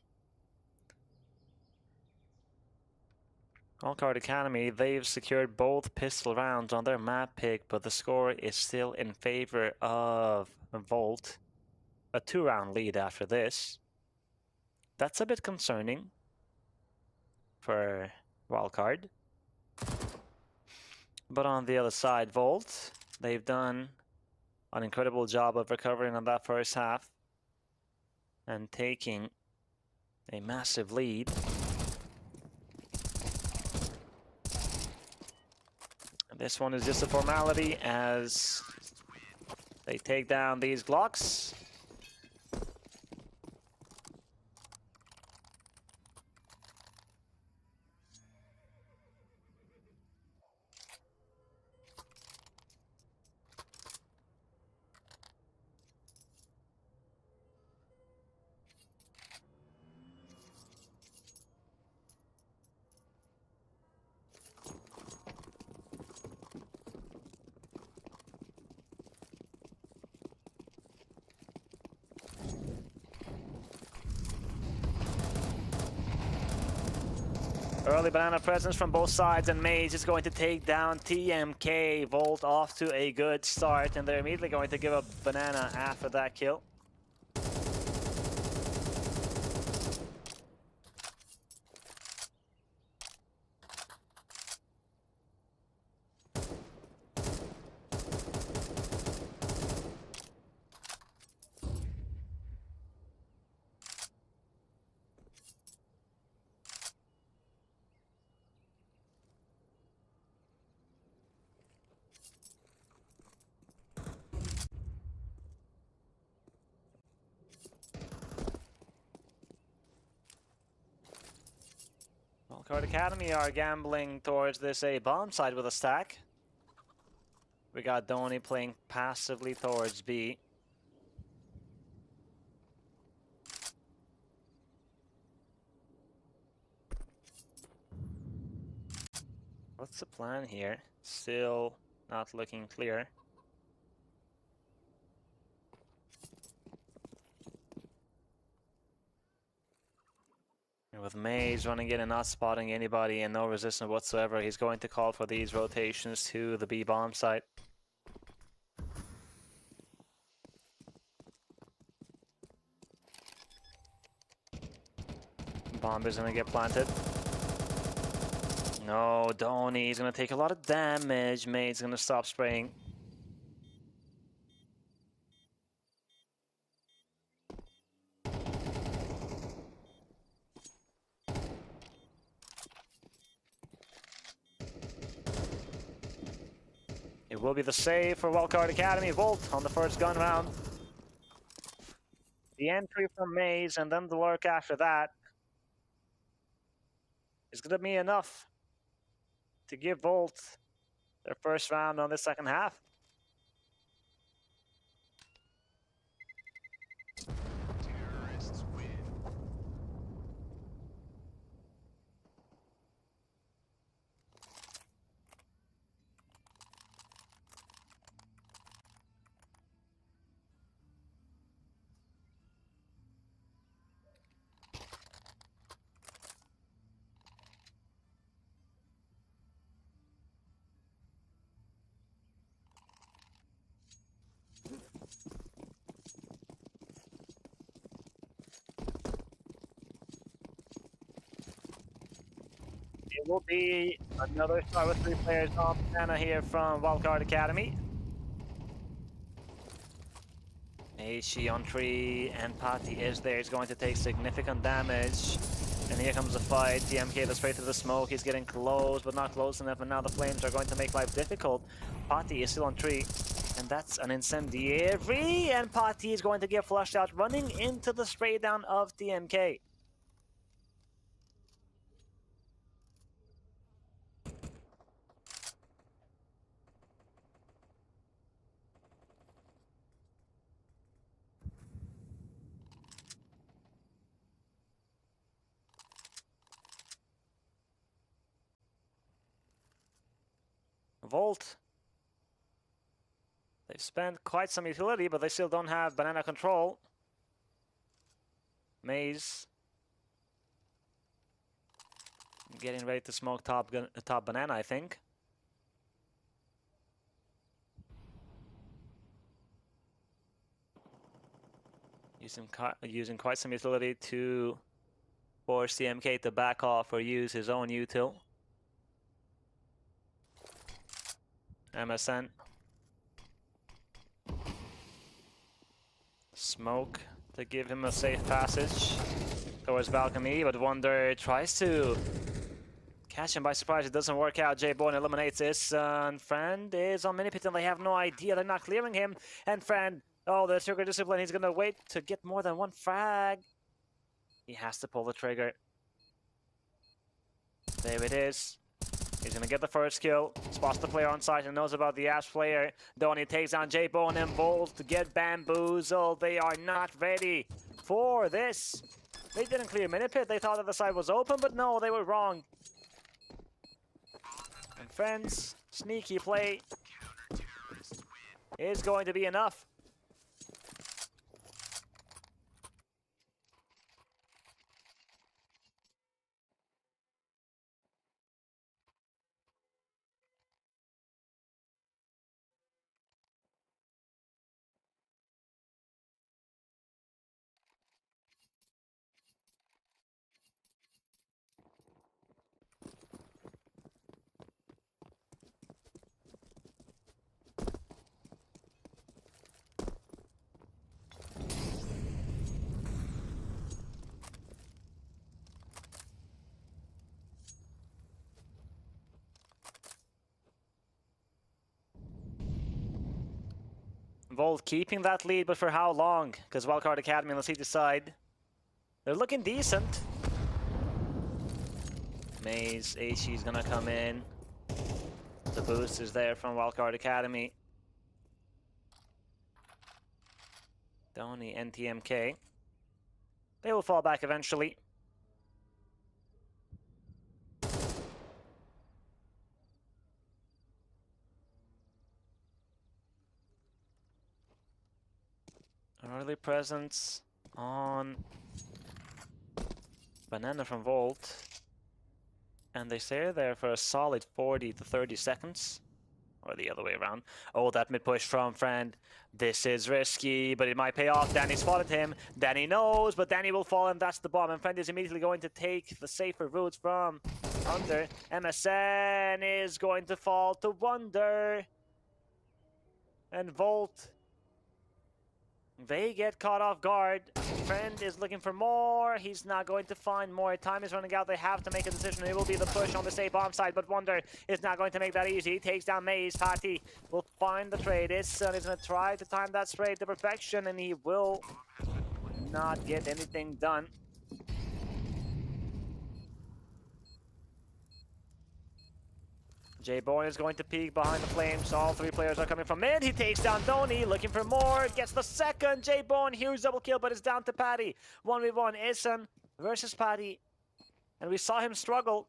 Wildcard Academy, they've secured both pistol rounds on their map pick, but the score is still in favor of Volt. A 2-round lead after this. That's a bit concerning for Wildcard. But on the other side, Volt, they've done an incredible job of recovering on that first half and taking a massive lead. This one is just a formality as they take down these Glocks. Early banana presence from both sides, and Maze is going to take down TMK. Volt off to a good start, and they're immediately going to give up banana after that kill. Wildcard Academy are gambling towards this A bomb side with a stack. We got Donny playing passively towards B. What's the plan here? Still not looking clear. And with Maze running in and not spotting anybody and no resistance whatsoever, he's going to call for these rotations to the B bomb site. Bomb is gonna get planted. No, Donny, he's gonna take a lot of damage. Maze gonna stop spraying. It will be the save for Wildcard Academy. Volt on the first gun round. The entry from Maze and then the lurk after that is gonna be enough to give Volt their first round on the second half. Terrorists win. It will be another start with 3 players on banana here from Wildcard Academy. Aishi on tree, and Pati is there. He's going to take significant damage. And here comes the fight. TMK goes straight to the smoke. He's getting close, but not close enough. And now the flames are going to make life difficult. Pati is still on tree. And that's an incendiary. And Pati is going to get flushed out, running into the spray down of TMK. Volt. They've spent quite some utility, but they still don't have banana control. Maze getting ready to smoke top banana, I think. Using quite some utility to force CMK to back off or use his own util. MSN. Smoke to give him a safe passage towards balcony, but Wonder tries to catch him by surprise. It doesn't work out. J-Bone eliminates this, and Friend is on mini pit and they have no idea. They're not clearing him, and Friend, oh, the trigger discipline, he's gonna wait to get more than one frag. He has to pull the trigger. There it is. He's gonna get the first kill. Spots the player on site and knows about the Ash player. Donnie takes down J-Bone and Bolt to get bamboozled. They are not ready for this. They didn't clear Minipit. They thought that the side was open, but no, they were wrong. And Friends, sneaky play is going to be enough. Volt keeping that lead, but for how long? Because Wildcard Academy on the CT side, they're looking decent. Maze, Aichi's gonna come in. The boost is there from Wildcard Academy. Donnie, NTMK. They will fall back eventually. Early presence on Banana from Volt. And they stay there for a solid 40 to 30 seconds. Or the other way around. Oh, that mid push from Friend. This is risky, but it might pay off. Danny spotted him. Danny knows, but Danny will fall, and that's the bomb. And Friend is immediately going to take the safer routes from Under. MSN is going to fall to Wonder. And Volt, they get caught off guard. Friend is looking for more. He's not going to find more. Time is running out. They have to make a decision. It will be the push on the safe bomb side, but Wonder is not going to make that easy. He takes down Maze. Fatih will find the trade. His son is going to try to time that trade to perfection, and he will not get anything done. J-Bone is going to peek behind the flames. All three players are coming from mid. He takes down Donnie, looking for more. Gets the second. J-Bone, huge double kill, but it's down to Patty. 1v1, Isan versus Patty. And we saw him struggle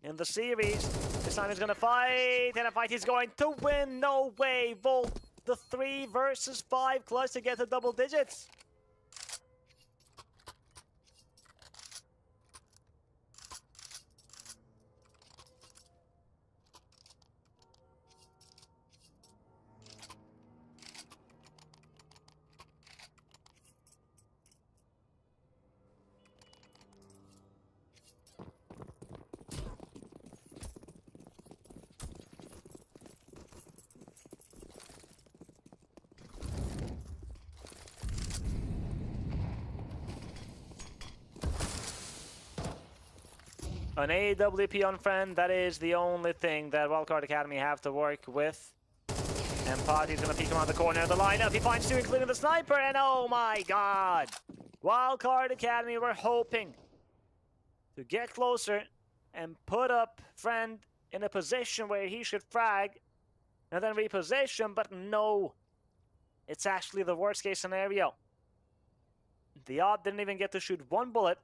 in the series. This time he's going to fight, and a fight he's going to win. No way. Volt, the 3 versus 5 clutch to get to double digits. An AWP on Friend, that is the only thing that Wildcard Academy have to work with. And Pati's gonna peek around the corner of the lineup. He finds two, including the sniper, and oh my god! Wildcard Academy were hoping to get closer and put up Friend in a position where he should frag and then reposition, but no. It's actually the worst case scenario. The Odd didn't even get to shoot one bullet.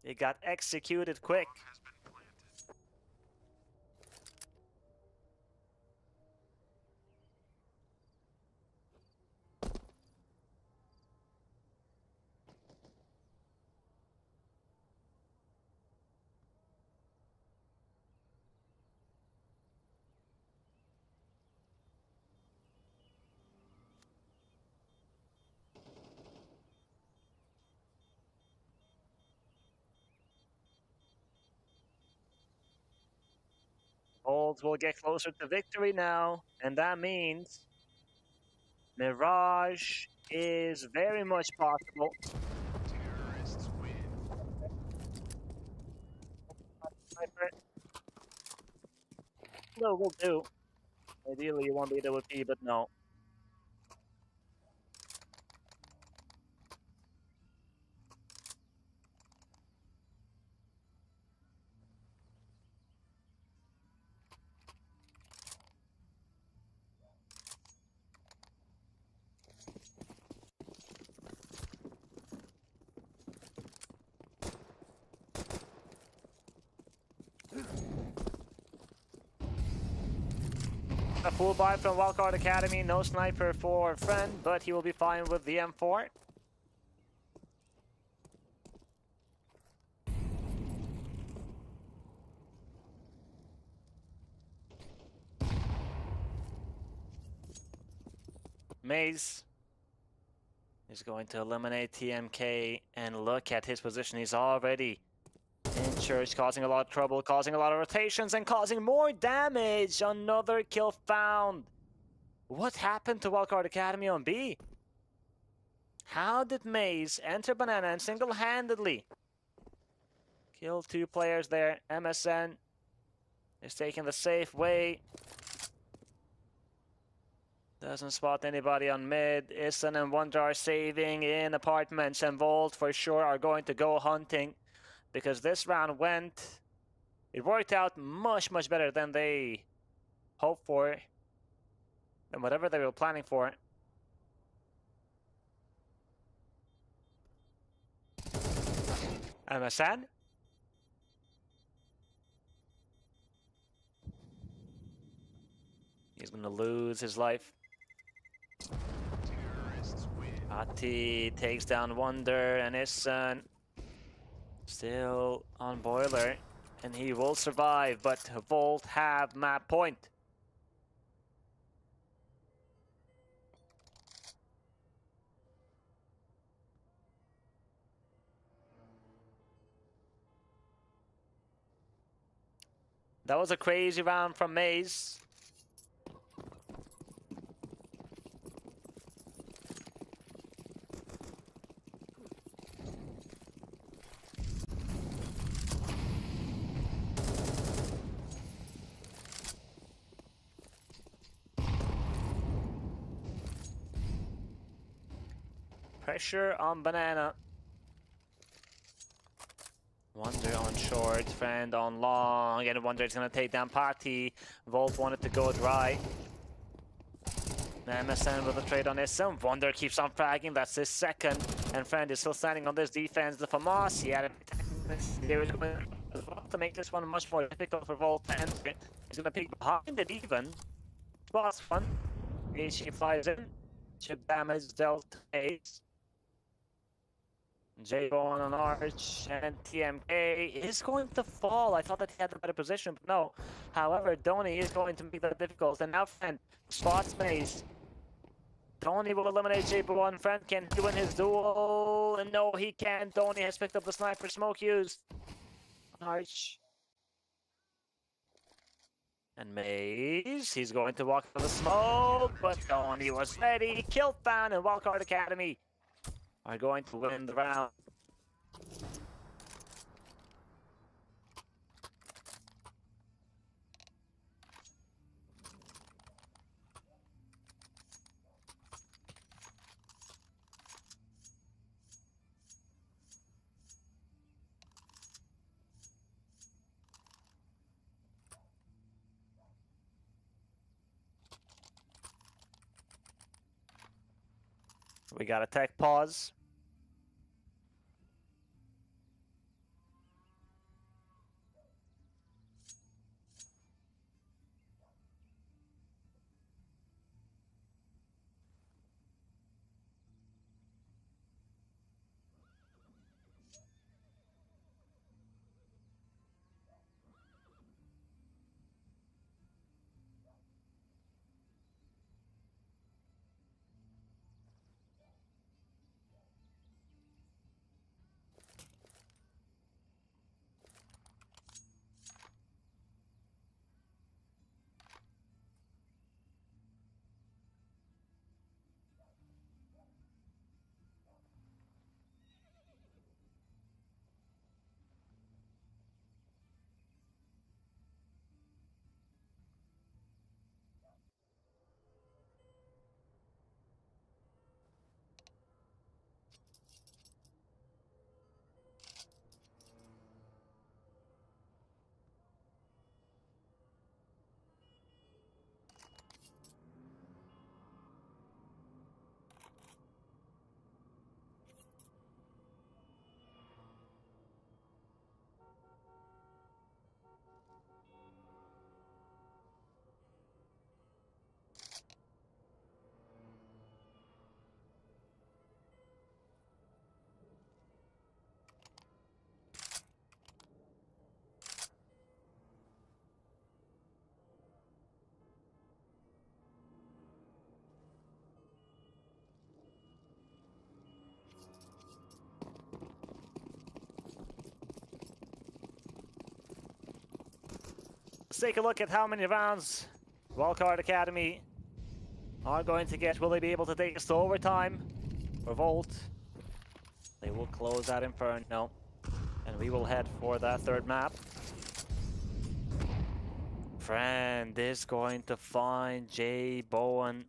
It got executed quick. Olds will get closer to victory now, and that means Mirage is very much possible. Terrorists win. No, will do. Ideally, you won't be able to, but no. A full buy from Wildcard Academy. No sniper for Friend, but he will be fine with the M4. Maze is going to eliminate TMK, and look at his position. He's already in church, causing a lot of trouble, causing a lot of rotations, and causing more damage. Another kill found. What happened to Wildcard Academy on B? How did Maze enter Banana and single-handedly kill 2 players there? MSN is taking the safe way. Doesn't spot anybody on mid. Issen and Wonder are saving in apartments, and Volt for sure are going to go hunting, because this round it worked out much better than they hoped for, and whatever they were planning for. MSN? He's gonna lose his life. Terrorists win. Ati takes down Wonder, and Issen still on Boiler, and he will survive, but Volt have map point. That was a crazy round from Maze. Pressure on Banana. Wonder on short, Friend on long, and Wonder is gonna take down Party. Volt wanted to go dry. MSN with a trade on Issen. Wonder keeps on fragging, that's his second. And Friend is still standing on this defense. The Famas, he had they were going to make this one much more difficult for Volt to enter. He's gonna pick behind it even. Boss fun. He flies in. Chip damage dealt 8. J-Bone on Arch, and TMK is going to fall. I thought that he had the better position, but no. However, Donny is going to make that difficult, and now Friend spots Maze. Donny will eliminate J-Bone. Friend can win his duel, and no, he can't. Donny has picked up the sniper smoke used on Arch. And Maze, he's going to walk for the smoke, but Donny was ready. Kill found, and Wildcard Academy are going to win the round. We got a tech pause. Let's take a look at how many rounds Wildcard Academy are going to get. Will they be able to take us to overtime? Revolt. They will close that Inferno. And we will head for that third map. Friend is going to find Jay Bowen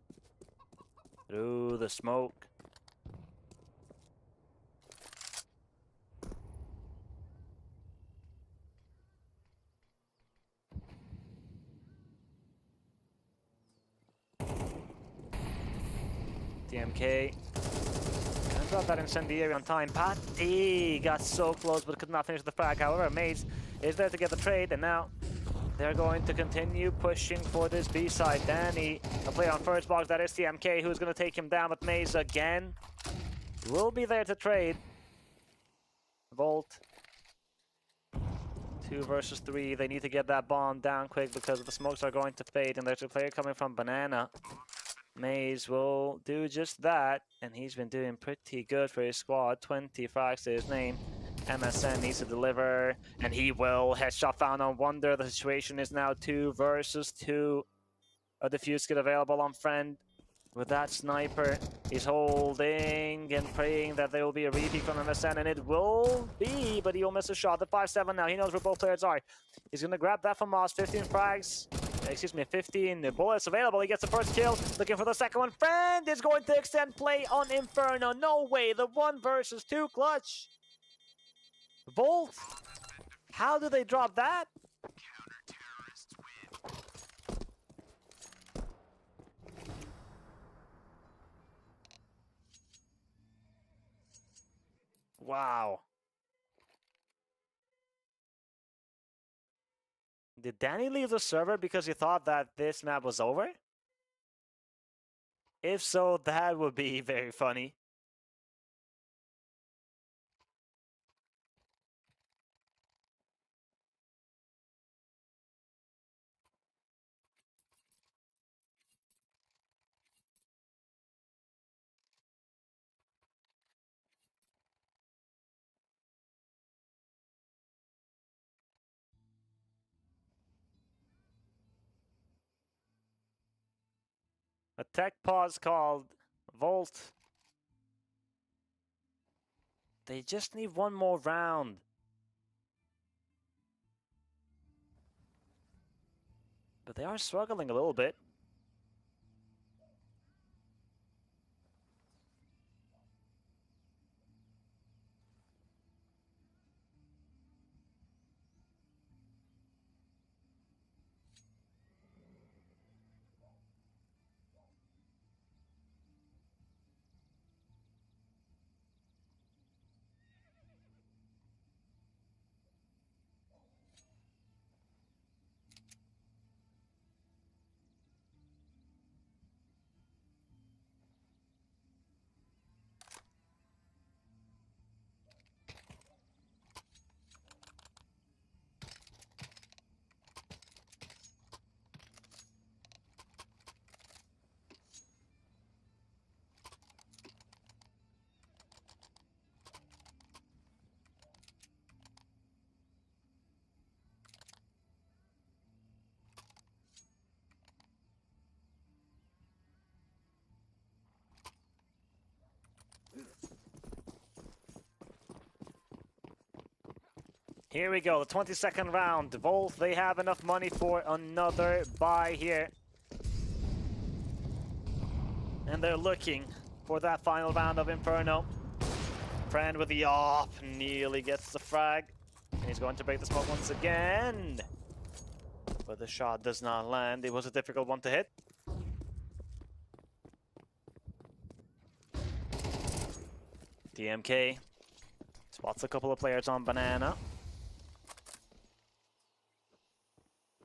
through the smoke. TMK. Gonna drop that incendiary on time. Patty got so close but could not finish the frag. However, Maze is there to get the trade, and now they're going to continue pushing for this B side. Danny, a player on first box, that is TMK, who's gonna take him down, but Maze again will be there to trade. Volt. 2 versus 3. They need to get that bomb down quick because the smokes are going to fade, and there's a player coming from Banana. Maze will do just that, and he's been doing pretty good for his squad. 20 frags to his name. MSN needs to deliver, and he will. Headshot found on Wonder. The situation is now 2 versus 2. A defuse kit available on Friend. With that sniper, he's holding and praying that there will be a repeat from MSN, and it will be, but he will miss a shot. The 5-7 now, he knows where both players are. He's gonna grab that from Moss. 15 frags. Excuse me, 15 bullets available. He gets the first kill. Looking for the second one. Friend is going to extend play on Inferno. No way. The 1 versus 2 clutch. Volt. How do they drop that? Counter-terrorists win. Wow. Did Danny leave the server because he thought that this map was over? If so, that would be very funny. A tech pause called. Volt. They just need one more round. But they are struggling a little bit. Here we go, the 22nd round. Volt, they have enough money for another buy here. And they're looking for that final round of Inferno. Friend with the op nearly gets the frag. And he's going to break the smoke once again. But the shot does not land. It was a difficult one to hit. TMK spots a couple of players on Banana.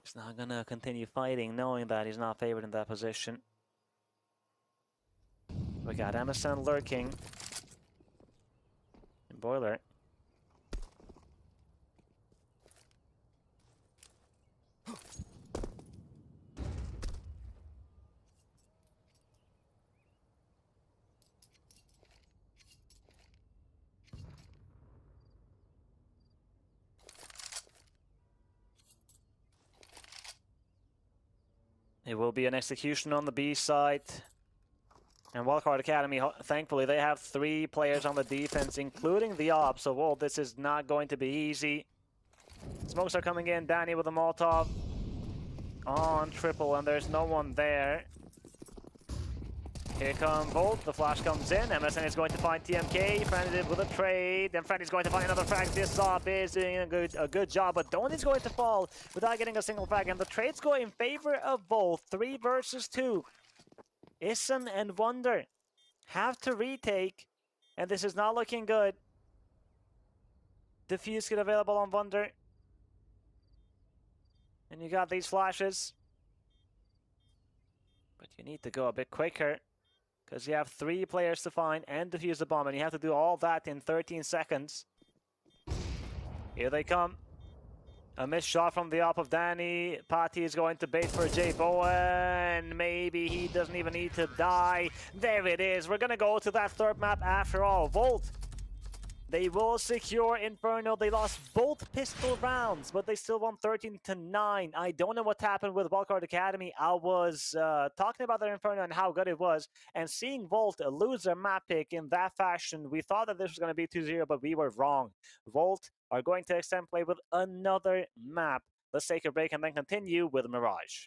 He's not gonna continue fighting, knowing that he's not favored in that position. We got Emerson lurking. And Boiler. It will be an execution on the B side. And Wildcard Academy, thankfully, they have 3 players on the defense, including the op. So, well, this is not going to be easy. Smokes are coming in. Danny with a Molotov on triple, and there's no one there. Here come Volt. The flash comes in. MSN is going to find TMK. Franny with a trade. And Franny's going to find another frag. This op is doing a good job, but Donny's going to fall without getting a single frag. And the trades go in favor of Volt. 3 versus 2. Ison and Wonder have to retake, and this is not looking good. Defuse kit available on Wonder. And you got these flashes. But you need to go a bit quicker, because you have 3 players to find and defuse the bomb, and you have to do all that in 13 seconds. Here they come. A missed shot from the op of Danny. Pati is going to bait for J Bowen. Maybe he doesn't even need to die. There it is. We're going to go to that 3rd map after all. Volt. They will secure Inferno. They lost both pistol rounds, but they still won 13-9. I don't know what happened with Wildcard Academy. I was talking about their Inferno and how good it was, and seeing Volt lose their map pick in that fashion, we thought that this was going to be 2-0, but we were wrong. Volt are going to extend play with another map. Let's take a break and then continue with Mirage.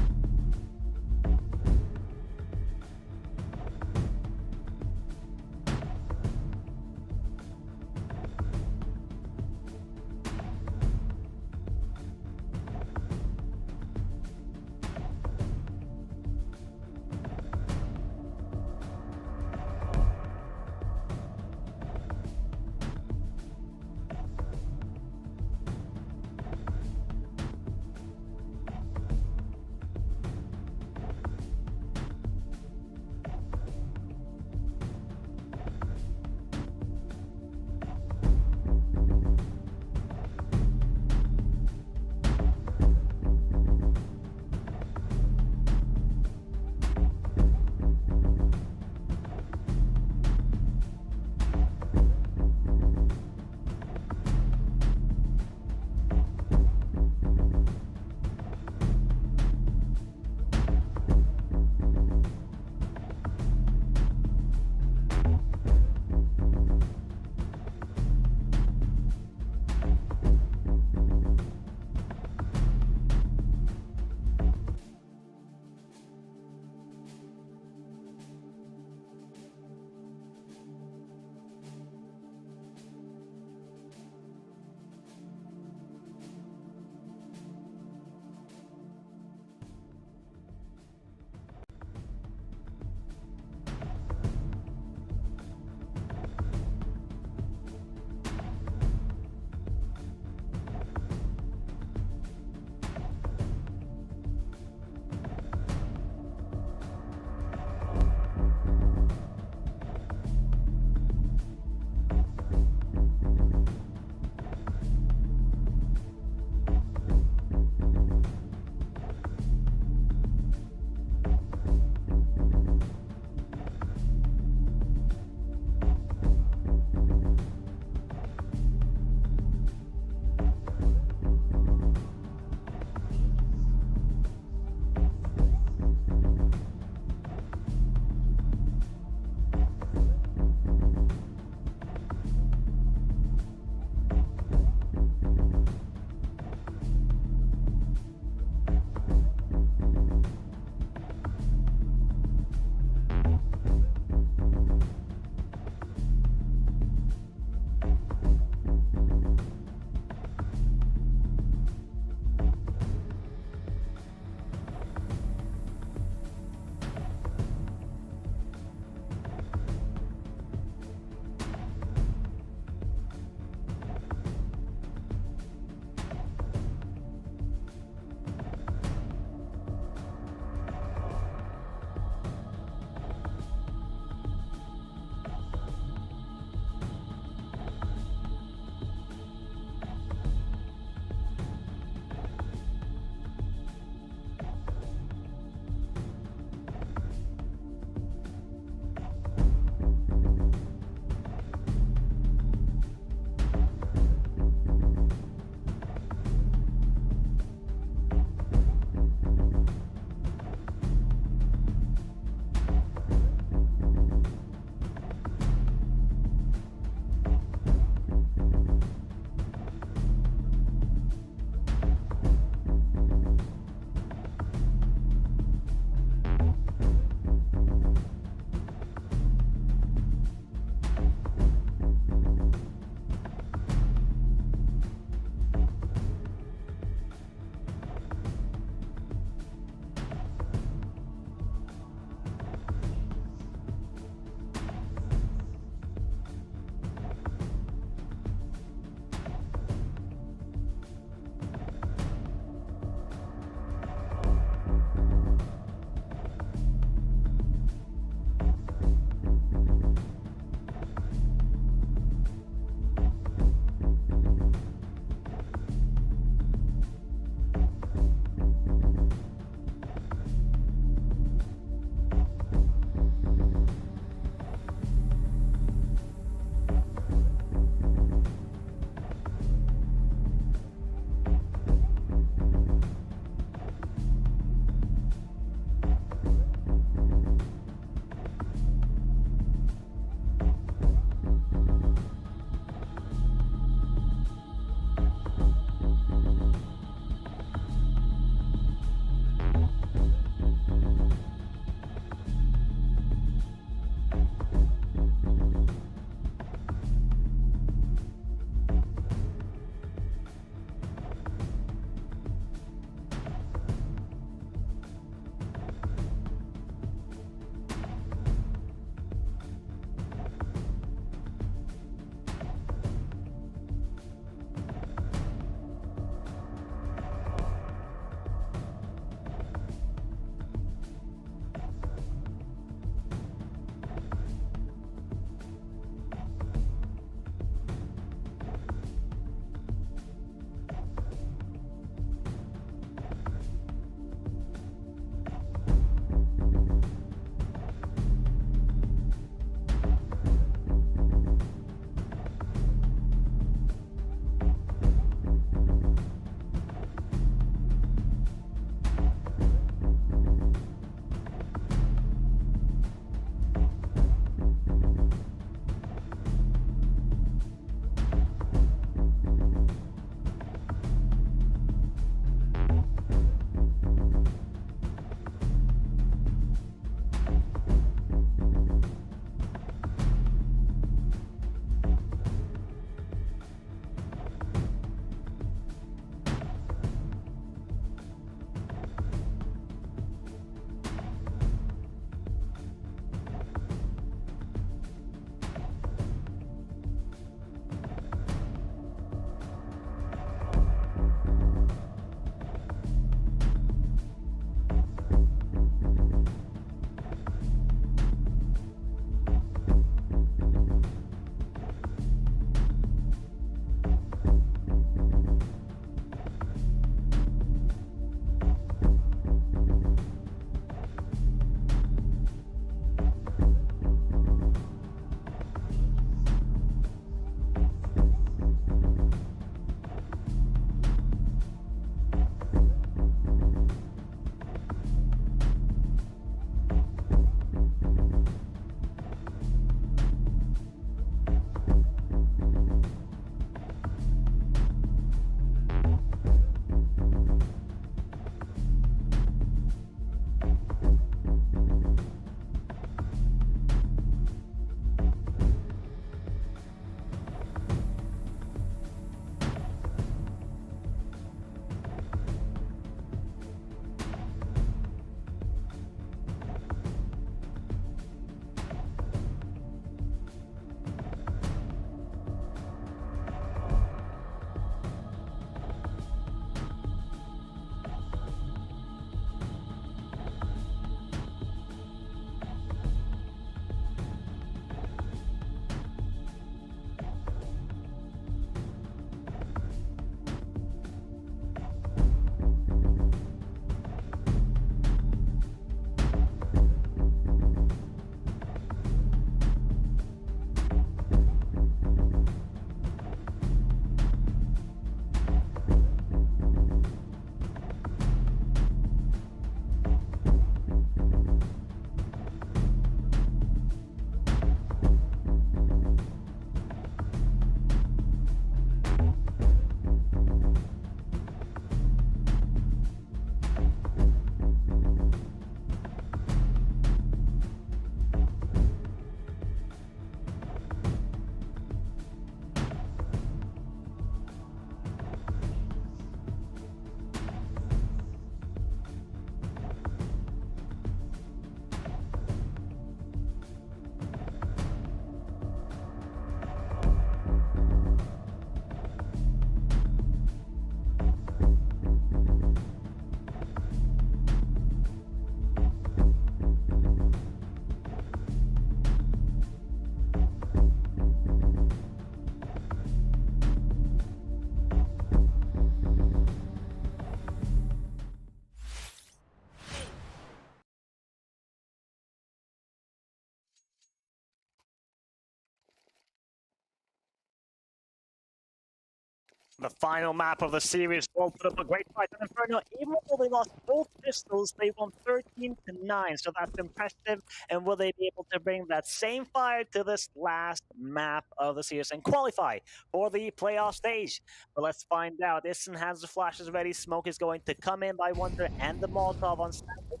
The final map of the series will put up a great fight on Inferno. Even though they lost both pistols, they won 13-9, so that's impressive. And will they be able to bring that same fire to this last map of the series and qualify for the playoff stage? But let's find out. Ison has the flashes ready. Smoke is going to come in by Wonder and the Molotov on standard.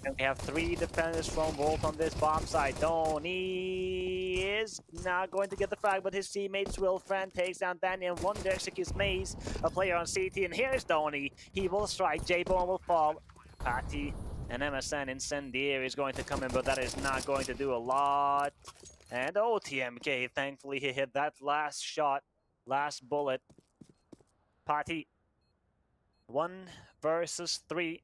And we have 3 defenders from Volt on this bomb side. Donny is not going to get the frag, but his teammates will. Fran takes down Danny, and Wonder executes Maze, a player on CT. And here's Donny. He will strike. J-Bone will fall. Patty and MSN Incendiary is going to come in, but that is not going to do a lot. And TMK, thankfully he hit that last shot, last bullet. Patty, 1 versus 3.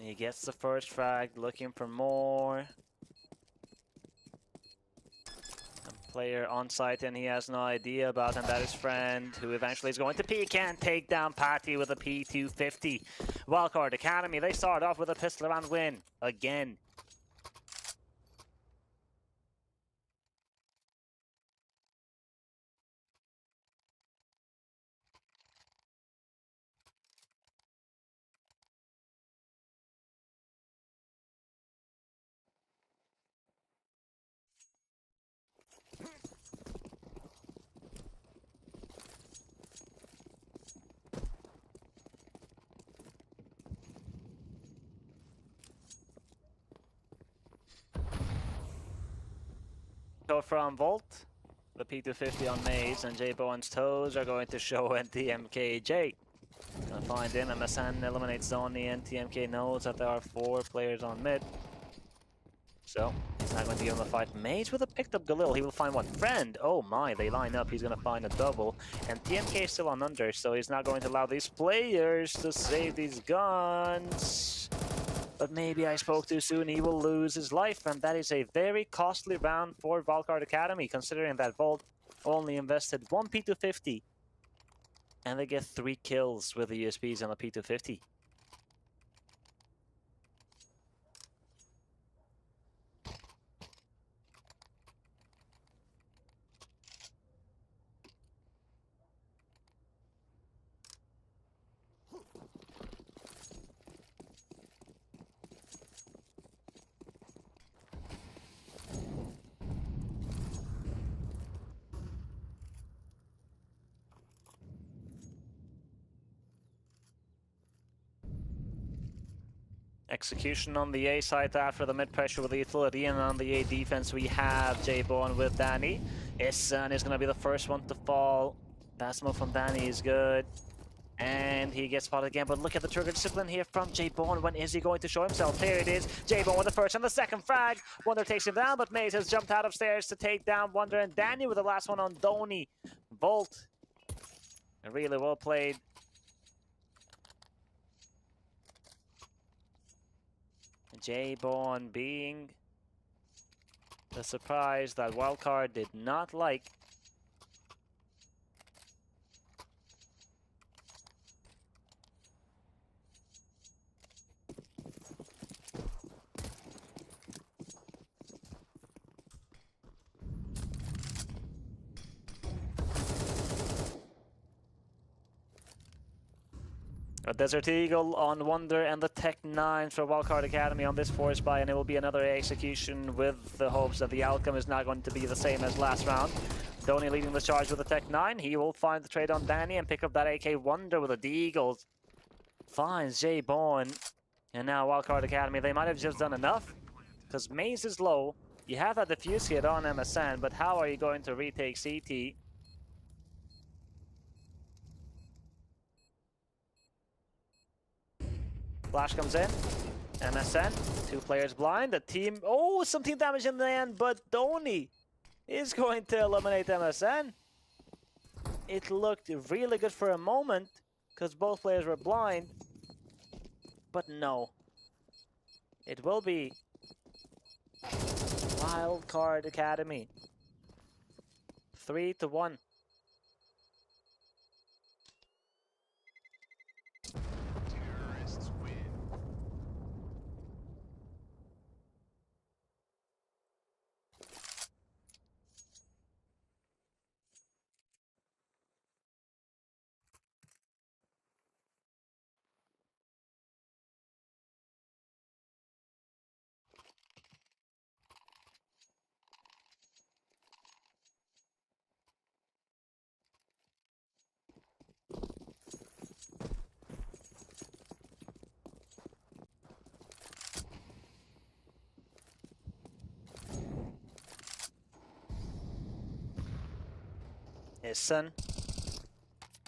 He gets the first frag, looking for more. A player on site and he has no idea about, and that is Friend, who eventually is going to peek and take down Patty with a P250. Wildcard Academy, they start off with a pistol round win again. So from Volt, the P250 on Maze, and J-Bowen's toes are going to show NTMKJ. Gonna find him, MSN eliminates Donny, and TMK knows that there are 4 players on mid. So, he's not going to give him a fight. Maze with a picked up Galil, he will find one. Friend, oh my, they line up, he's gonna find a double. And TMK is still on under, so he's not going to allow these players to save these guns. But maybe I spoke too soon, he will lose his life, and that is a very costly round for Wildcard Academy, considering that Volt only invested 1 P250. And they get 3 kills with the USPs on the P250. Execution on the A side after the mid pressure with the utility, and on the A defense we have J-Bone with Danny. Ison is going to be the first one to fall. That smoke from Danny is good. And he gets spotted again, but look at the trigger discipline here from J-Bone. When is he going to show himself? Here it is. J-Bone with the first and the second frag. Wonder takes him down, but Maze has jumped out of stairs to take down Wonder, and Danny with the last one on Donny. Volt. Really well played. J-Bone being the surprise that Wildcard did not like. A Desert Eagle on Wonder and the Tech 9 for Wildcard Academy on this force buy, and it will be another execution with the hopes that the outcome is not going to be the same as last round. Donny leading the charge with the Tech 9. He will find the trade on Danny and pick up that AK Wonder with a D-Eagle. Finds J-Bone. And now Wildcard Academy, they might have just done enough. Because Maze is low. You have that defuse hit on MSN, but how are you going to retake CT? Flash comes in. MSN, 2 players blind. The team, some team damage in the end, but Donny is going to eliminate MSN. It looked really good for a moment because both players were blind, but no. It will be Wildcard Academy. 3-1. Terrorists win. His son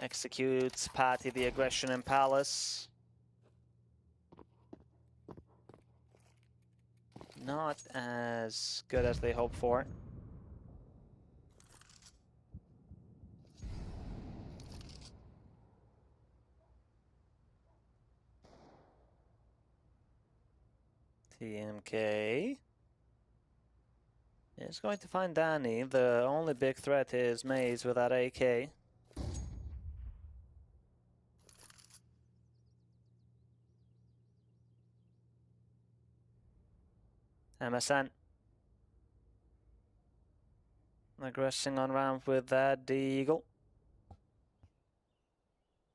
executes Patty the aggression in Palace. Not as good as they hoped for. TMK is going to find Danny. The only big threat is Maze with that AK. MSN aggressing on ramp with that Deagle.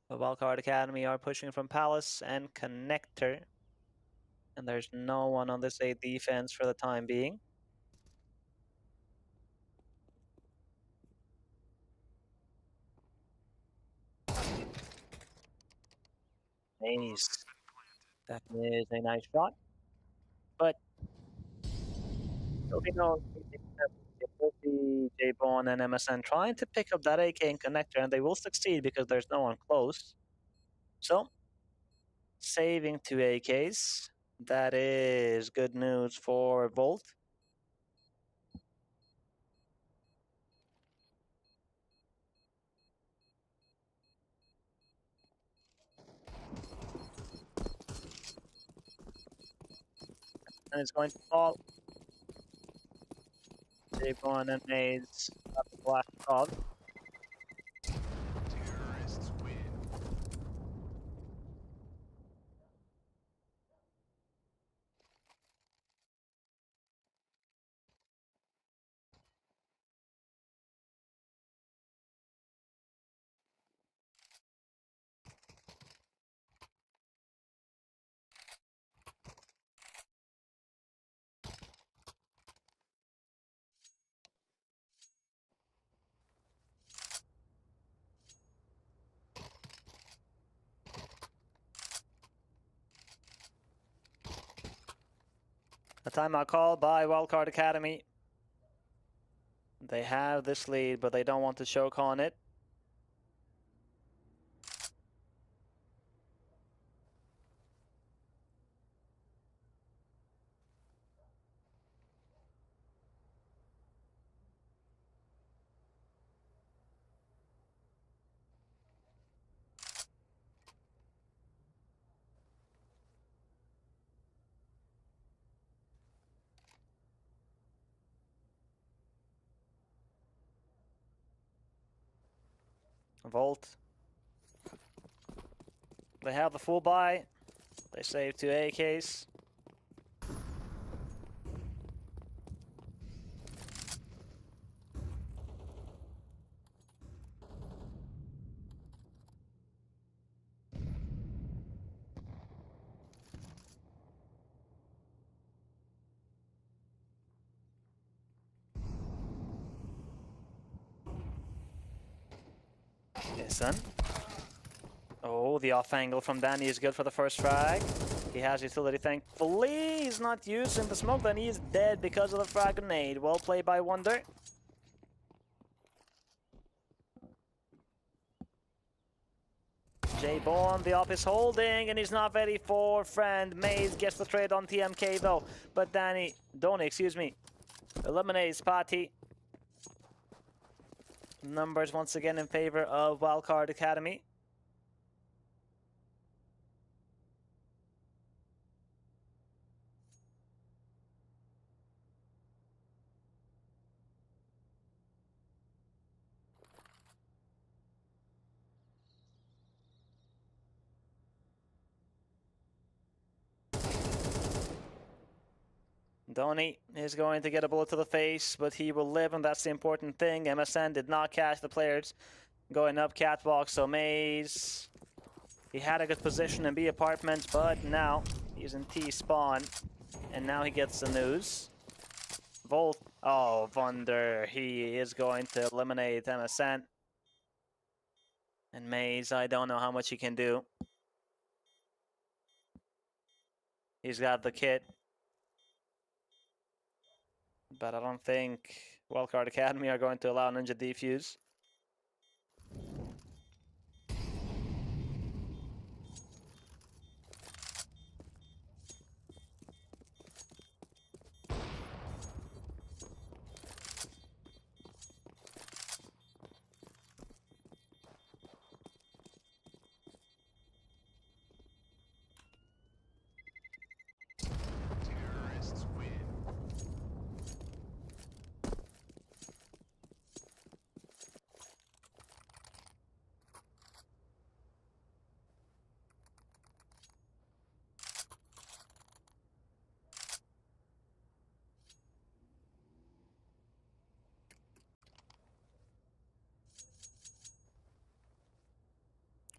The Wildcard Academy are pushing from Palace and Connector. And there's no one on this A defense for the time being. Maze. That is a nice shot. But we know it will be J-Bone and MSN trying to pick up that AK and Connector, and they will succeed because there's no one close. So, saving 2 AKs. That is good news for Volt. And it's going to fall. J-Bone and Maze got the blast off. Terrorists win. A timeout call by Wildcard Academy. They have this lead, but they don't want to choke on it. Volt. They have the full buy. They save 2 AKs. Listen. Oh, the off angle from Danny is good for the first frag. He has utility, thankfully. He's not using the smoke, then he is dead because of the frag grenade. Well played by Wonder. J-Bone, the op is holding, and he's not ready for friend. Maze gets the trade on TMK though. But Donny, excuse me, eliminates Patty. Numbers once again in favor of Wildcard Academy. Donny is going to get a bullet to the face, but he will live, and that's the important thing. MSN did not catch the players going up catwalk, so Maze, he had a good position in B apartments, but now he's in T spawn, and now he gets the news. Volt, oh, Wunder, he is going to eliminate MSN. And Maze, I don't know how much he can do. He's got the kit. But I don't think Wildcard Academy are going to allow Ninja defuse.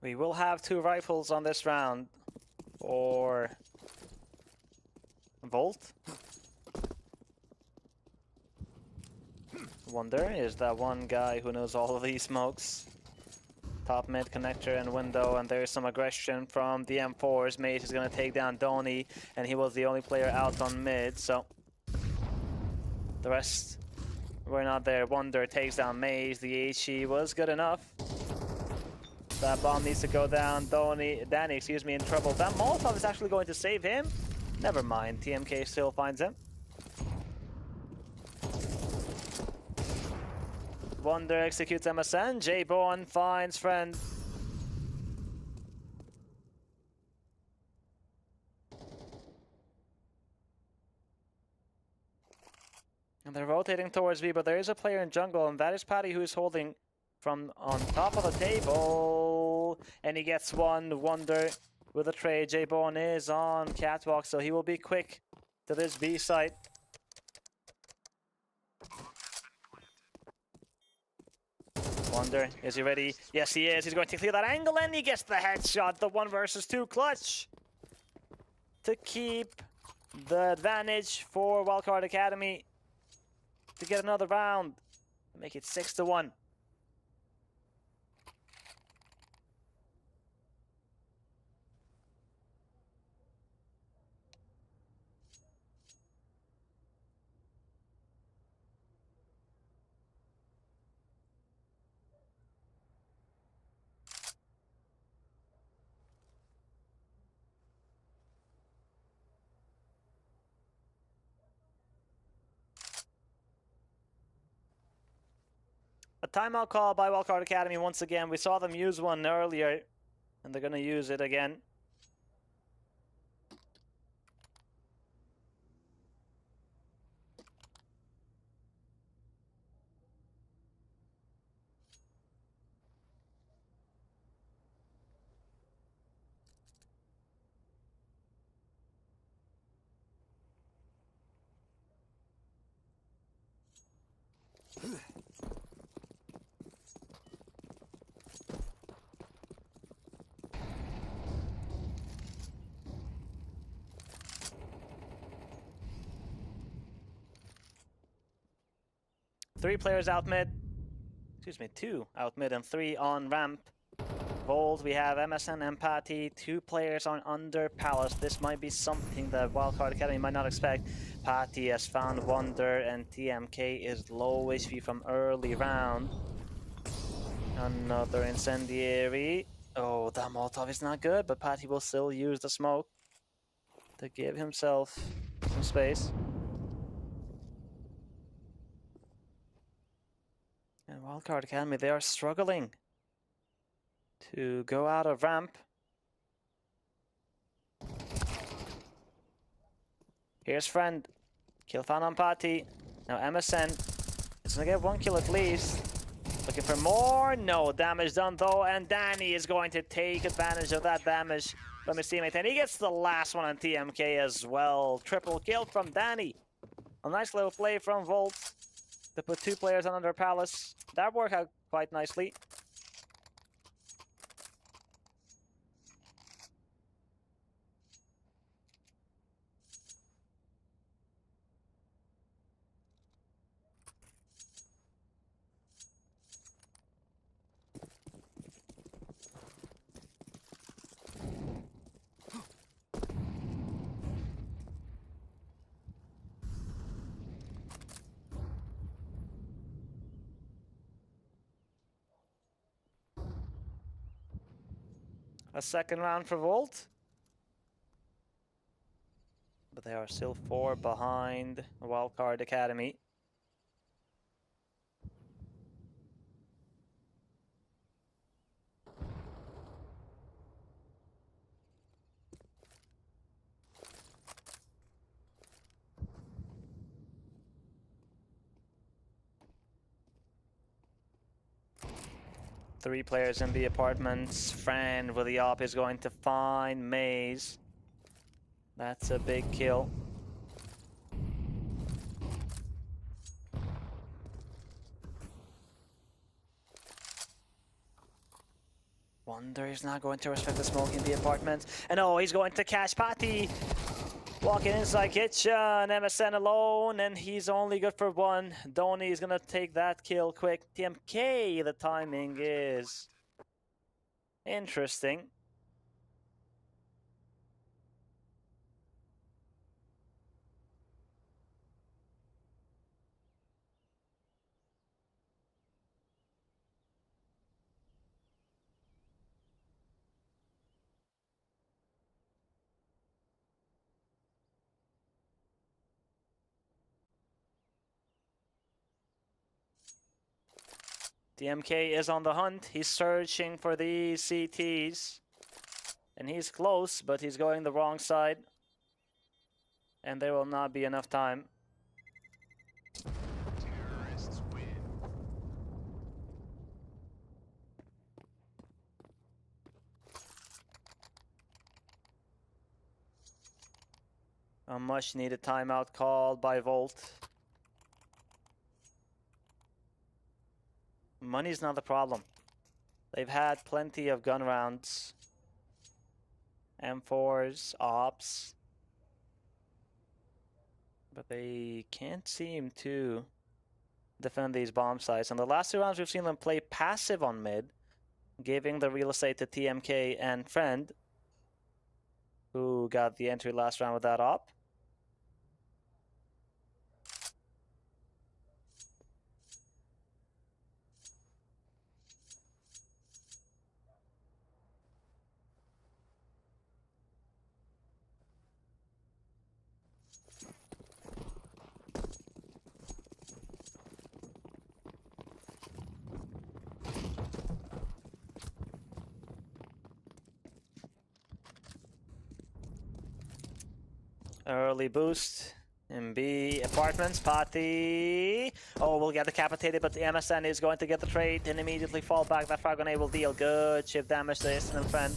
We will have 2 rifles on this round for Volt. Wonder is that one guy who knows all of these smokes. Top mid connector and window, and there's some aggression from the M4s. Maze is going to take down Donny, and he was the only player out on mid, so the rest were not there. Wonder takes down Maze. The HE was good enough. That bomb needs to go down. Danny, in trouble. That Molotov is actually going to save him. Never mind, TMK still finds him. Wonder executes MSN. J-Bone finds friend. And they're rotating towards B, but there is a player in jungle, and that is Patty, who is holding from on top of the table. And he gets one. Wonder with a trade. J-Bone is on catwalk, so he will be quick to this B site. Wonder, is he ready? Yes, he is. He's going to clear that angle, and he gets the headshot. The 1 versus 2 clutch to keep the advantage for Wildcard Academy to get another round, make it 6-1. A timeout call by Wildcard Academy once again. We saw them use one earlier, and they're going to use it again. Three players out mid. Excuse me, 2 out mid and 3 on ramp. Volt, we have MSN and Patty. 2 players on under Palace. This might be something that Wildcard Academy might not expect. Patty has found Wonder, and TMK is low HP from early round. Another incendiary. Oh, that Molotov is not good, but Patty will still use the smoke to give himself some space. And Wildcard Academy, they are struggling to go out of ramp. Here's friend. Kill found on Patty. Now MSN is gonna get 1 kill at least. Looking for more. No damage done though, and Danny is going to take advantage of that damage from his teammate, and he gets the last one on TMK as well. Triple kill from Danny. A nice little play from Volt to put 2 players on under Palace. That worked out quite nicely. A second round for Volt. But they are still 4 behind Wildcard Academy. Three players in the apartments. Fran with the op is going to find Maze. That's a big kill. Wonder he's not going to respect the smoke in the apartment. And oh, he's going to catch Patty. Walking inside kitchen, MSN alone, and he's only good for one. Donny is gonna take that kill quick. TMK, the timing is interesting. DMK is on the hunt. He's searching for these CTs. And he's close, but he's going the wrong side. And there will not be enough time. Terrorists win. A much needed timeout called by Volt. Money's not the problem. They've had plenty of gun rounds. M4s, ops. But they can't seem to defend these bomb sites. And the last 2 rounds we've seen them play passive on mid, giving the real estate to TMK and Friend, who got the entry last round with that op. Early boost in B apartments. Pati. Oh, will get decapitated, but the MSN is going to get the trade and immediately fall back. That frag grenade will deal good chip damage to Istin and Friend.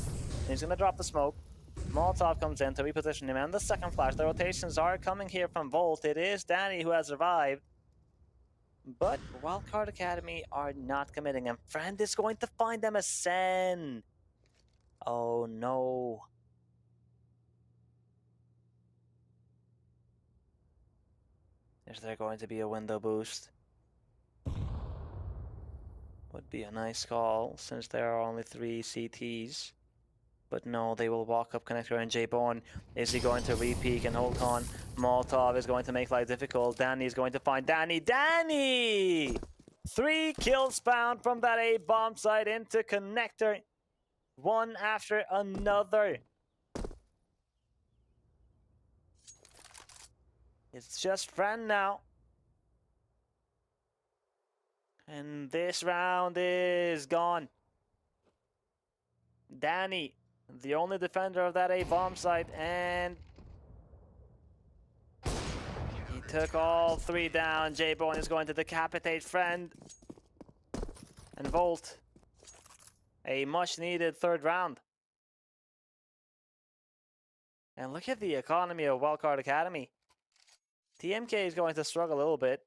He's gonna drop the smoke. Molotov comes in to reposition him, and the second flash. The rotations are coming here from Volt. It is Danny who has survived. But Wildcard Academy are not committing, and Friend is going to find MSN. Oh no. Is there going to be a window boost? Would be a nice call since there are only 3 CTs. But no, they will walk up connector and J-Bone. Is he going to re-peek and hold on? Molotov is going to make life difficult. Danny is going to find Danny. Danny! 3 kills found from that A bomb site into connector. One after another. It's just Friend now. And this round is gone. Danny, the only defender of that A bomb site, and he took all 3 down. J-Bone is going to decapitate Friend. And Volt. A much needed 3rd round. And look at the economy of Wildcard Academy. TMK is going to struggle a little bit.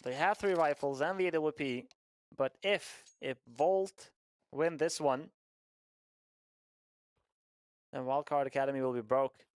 They have 3 rifles and the AWP. But if Volt win this one, then Wildcard Academy will be broke.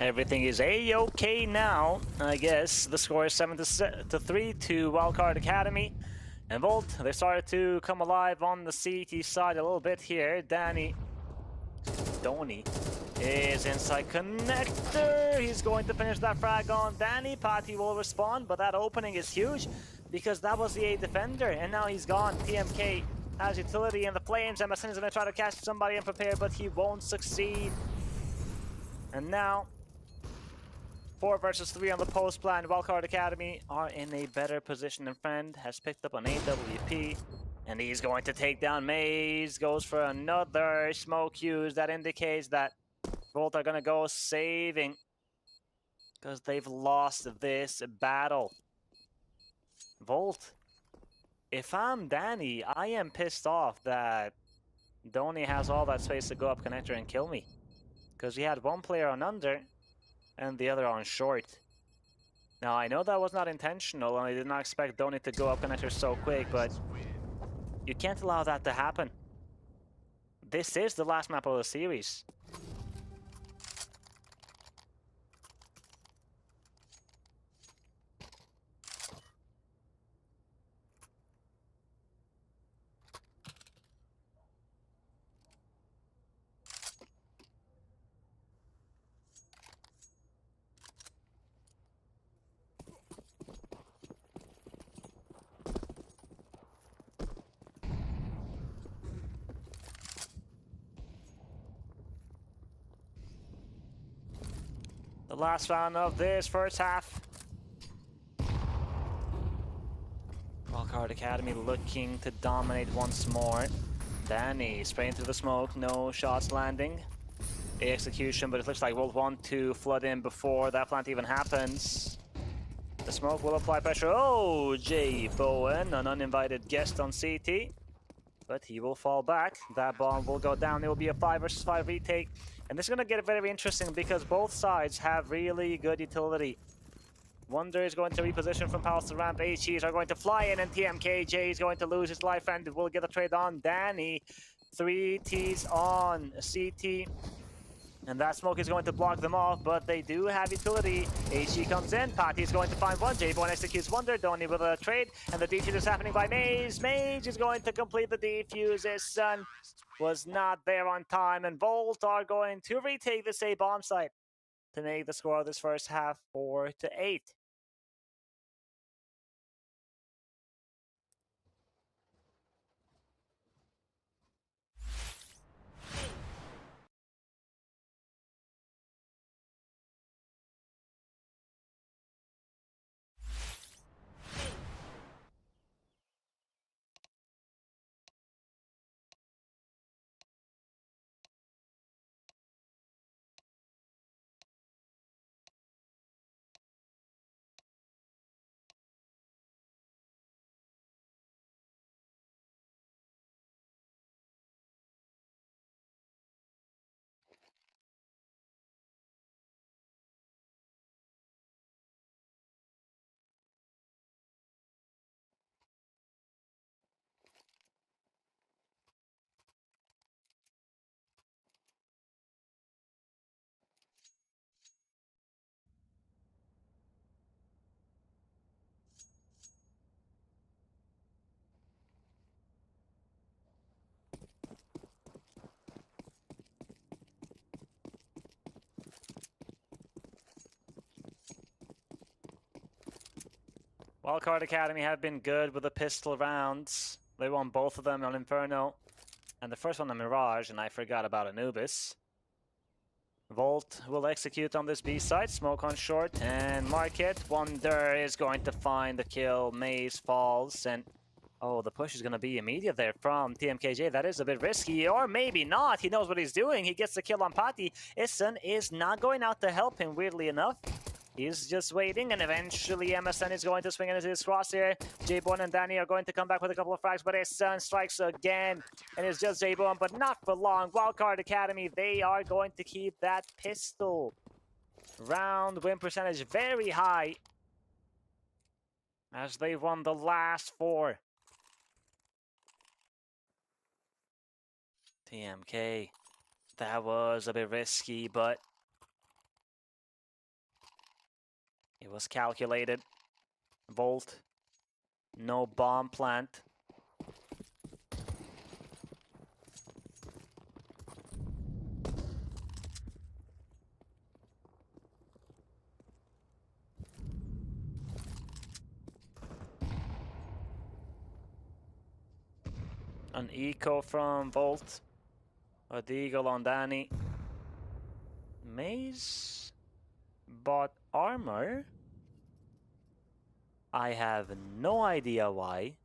Everything is a-okay now. I guess the score is 7-3 to Wildcard Academy. And Volt, they started to come alive on the CT side a little bit here. Donny is inside connector. He's going to finish that frag on Danny. Patty will respond, but that opening is huge because that was the A defender, and now he's gone. TMK has utility in the flames. MSN is going to try to catch somebody and prepare, but he won't succeed. And now 4 versus 3 on the post plan. Wildcard Academy are in a better position, and Friend has picked up an AWP. And he's going to take down Maze. Goes for another smoke use. That indicates that Volt are going to go saving, because they've lost this battle. Volt, if I'm Danny, I am pissed off that Donny has all that space to go up connector and kill me. Because he had one player on under and the other on short. Now, I know that was not intentional, and I did not expect Donny to go up connector so quick, but you can't allow that to happen. This is the last map of the series. The last round of this first half. Wildcard Academy looking to dominate once more. Danny spraying through the smoke, no shots landing. A execution, but it looks like Volt want to flood in before that plant even happens. The smoke will apply pressure. Oh, Jay Bowen, an uninvited guest on CT. But he will fall back. That bomb will go down. It will be a 5 versus 5 retake. And this is going to get very interesting because both sides have really good utility. Wonder is going to reposition from Palace to ramp. HEs are going to fly in, and TMKJ is going to lose his life and will get a trade on Danny. 3 Ts on CT. And that smoke is going to block them off, but they do have utility. HE comes in, Patty is going to find one. J-Bone executes Wonder, Donny with a trade, and the defuse is happening by Maze. Maze is going to complete the defuse. His son was not there on time, and Volt are going to retake this A bomb site to make the score of this first half 4-8. Wildcard Academy have been good with the pistol rounds. They won both of them on Inferno, and the first one on Mirage, and I forgot about Anubis. Volt will execute on this B side, smoke on short, and Market. Wonder is going to find the kill. Maze falls, and oh, the push is going to be immediate there from TMKJ. That is a bit risky, or maybe not. He knows what he's doing. He gets the kill on Patty. Issen is not going out to help him, weirdly enough. He's just waiting, and eventually MSN is going to swing into his crosshair. J-Bone and Danny are going to come back with a couple of frags, but Issen strikes again, and it's just J-Bone, but not for long. Wildcard Academy, they are going to keep that pistol round win percentage very high as they won the last 4. TMK, that was a bit risky, but It was calculated. Volt. No bomb plant. An eco from Volt. A deagle on Danny. Maze bought armor. I have no idea why.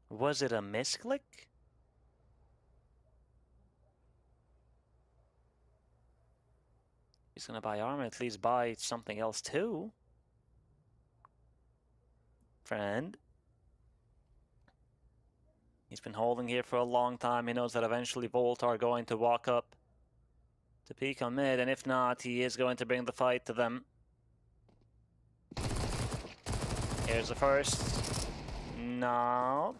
Was it a misclick? He's gonna buy armor, at least buy something else too. Friend. He's been holding here for a long time. He knows that eventually Volt are going to walk up to peek on mid, and if not, he is going to bring the fight to them. Here's the first. No.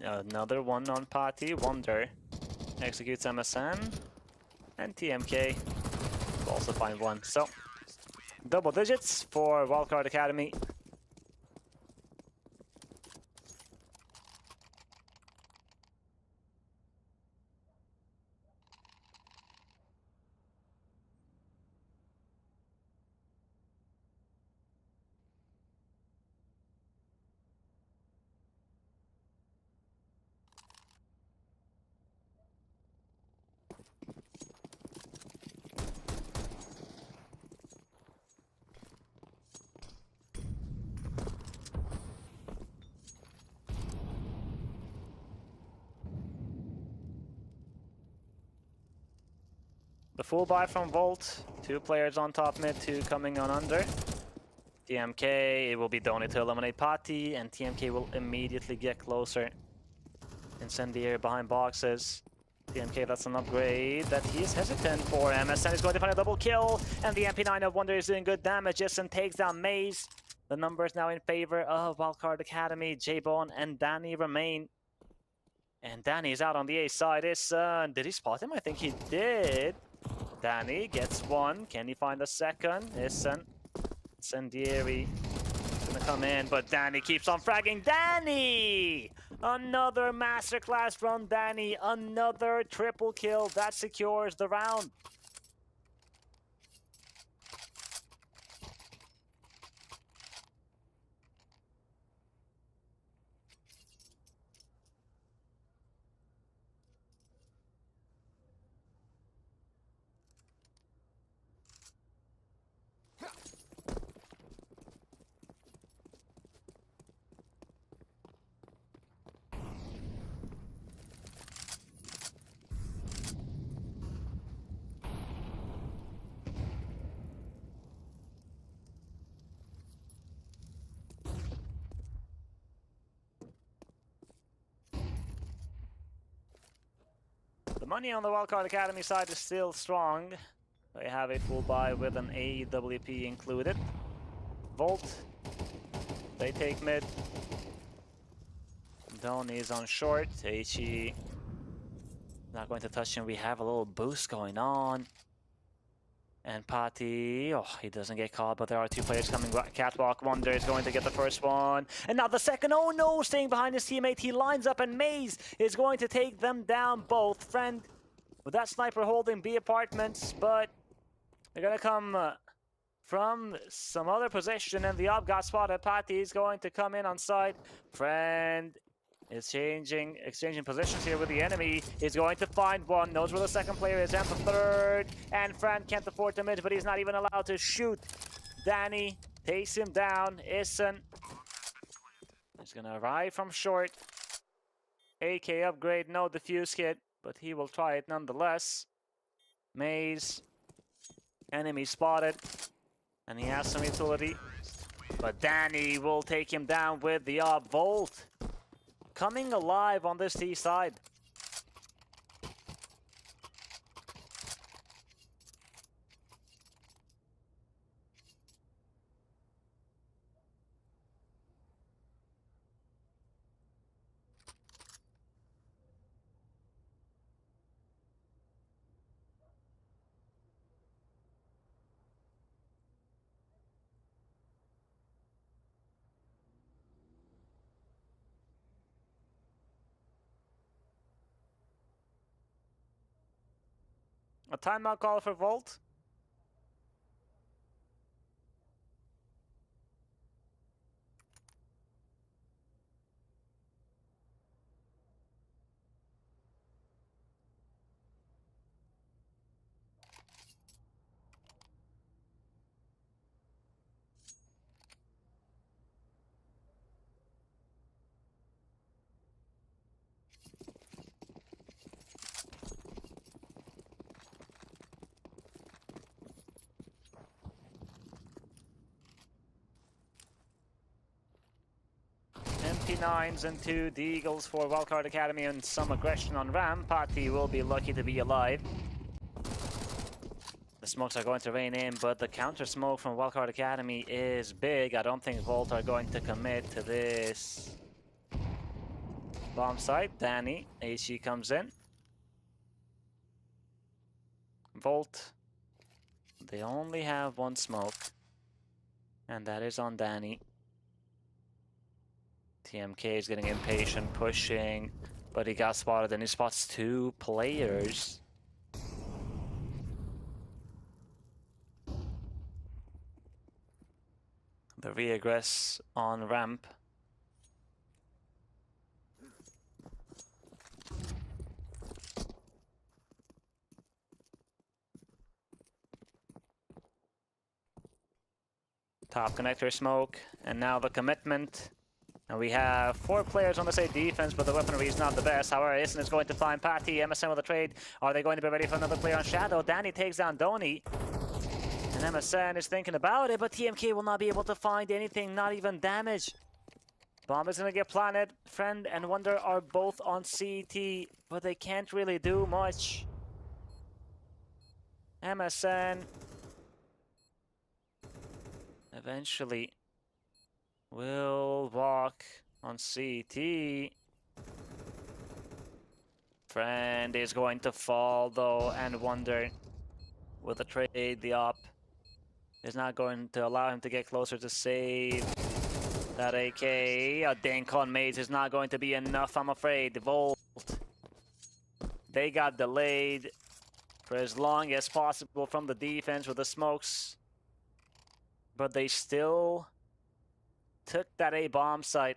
Another one on Pati. Wonder. Executes MSN. And TMK. Will also find one. So, double digits for Wildcard Academy. The full buy from Volt. 2 players on top mid, 2 coming on under. TMK, it will be Donny to eliminate Pati, and TMK will immediately get closer. Incendiary behind boxes. TMK, that's an upgrade that he is hesitant for. MSN is going to find a double kill, and the MP9 of Wonder is doing good damage. Jisson takes down Maze. The number is now in favor of Wildcard Academy. J-Bone and Danny remain. And Danny is out on the A side. Did he spot him? I think he did. Danny gets one. Can he find a second? Incendiary gonna come in, but Danny keeps on fragging. Danny! Another masterclass from Danny. Another triple kill that secures the round. The money on the Wildcard Academy side is still strong. They have a full buy with an AWP included. Volt, they take mid. Donny is on short. HE not going to touch him. We have a little boost going on. And Pati, oh, he doesn't get caught, but there are 2 players coming. Catwalk, Wonder is going to get the first one. And now the second, oh no, staying behind his teammate. He lines up and Maze is going to take them down both. Friend, with that sniper holding B apartments, but they're gonna come from some other position, and the op got spotted. Pati is going to come in on side. Friend is exchanging positions here with the enemy. He's going to find one, knows where the second player is, and the third. And Fran can't afford to mid, but he's not even allowed to shoot. Danny takes him down. Isson is gonna arrive from short. AK upgrade, no defuse kit, but he will try it nonetheless. Maze, enemy spotted, and he has some utility. But Danny will take him down with the op. Volt coming alive on this T side. A timeout call for Volt. MP9s and 2 Deagles for Wildcard Academy and some aggression on ramp. Pati will be lucky to be alive. The smokes are going to rain in, but the counter smoke from Wildcard Academy is big. I don't think Volt are going to commit to this bomb site. Danny, HE comes in. Volt, they only have one smoke, and that is on Danny. TMK is getting impatient, pushing, but he got spotted and he spots 2 players. The re-aggress on ramp. Top connector smoke, and now the commitment. And we have 4 players on the same defense, but the weaponry is not the best. However, Ison is going to find Pati. MSN with a trade. Are they going to be ready for another player on Shadow? Danny takes down Doni. And MSN is thinking about it, but TMK will not be able to find anything, not even damage. Bomb is going to get planted. Friend and Wonder are both on CT, but they can't really do much. MSN eventually will walk on CT. Friend is going to fall though, and Wonder with a trade. The op is not going to allow him to get closer to save that AK. A dink on Maze is not going to be enough, I'm afraid. Volt, they got delayed for as long as possible from the defense with the smokes, but they still took that A bomb site.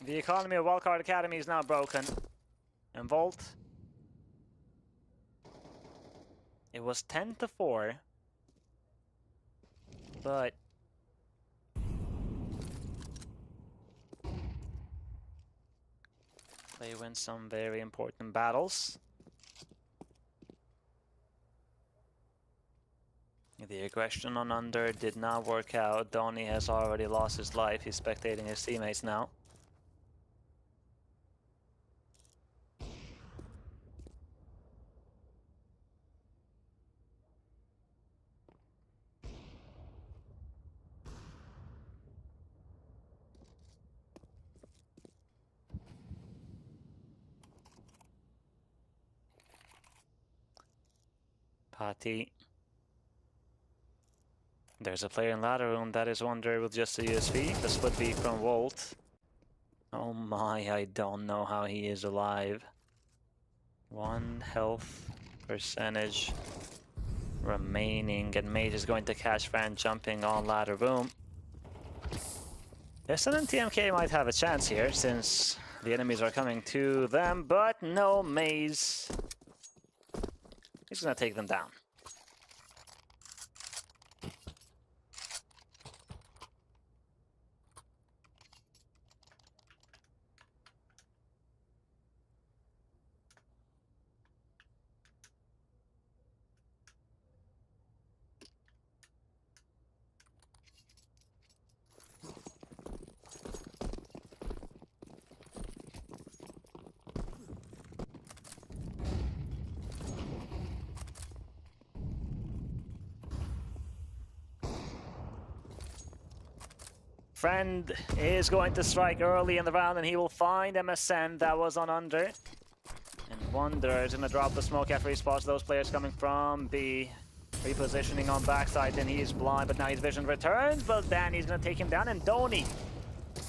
The economy of Wildcard Academy is now broken. And Volt, it was 10-4, but they win some very important battles. The aggression on Under did not work out. Donny has already lost his life. He's spectating his teammates now. Pati. There's a player in ladder room. That is Wonder with just a USV. The split B from Volt. Oh my, I don't know how he is alive. 1 health percentage remaining, and Mage is going to catch Fran jumping on ladder room. Ison and TMK might have a chance here since the enemies are coming to them, but no, Maze. He's gonna take them down. Friend is going to strike early in the round, and he will find MSN that was on under. And Wonder is going to drop the smoke after he spots those players coming from B. Repositioning on backside, and he's blind, but now his vision returns, but Danny's going to take him down, and Donny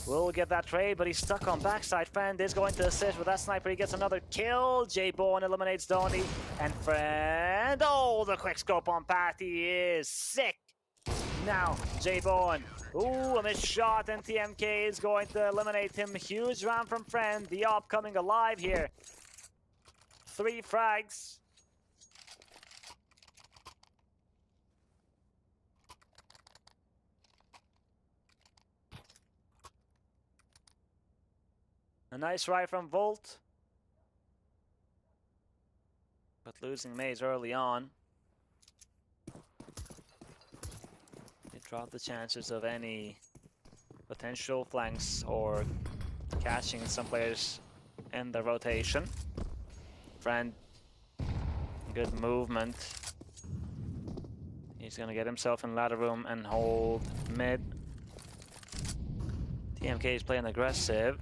will get that trade, but he's stuck on backside. Friend is going to assist with that sniper. He gets another kill. J-Bone eliminates Donny, and Friend, oh, the quick scope on Patty is sick. Now, J-Bone, ooh, a missed shot, and TMK is going to eliminate him. Huge round from Friend. The op coming alive here. 3 frags. A nice ride from Volt. But losing Maze early on. It dropped the chances of any potential flanks or catching some players in the rotation. Friend, good movement. He's gonna get himself in ladder room and hold mid. TMK is playing aggressive.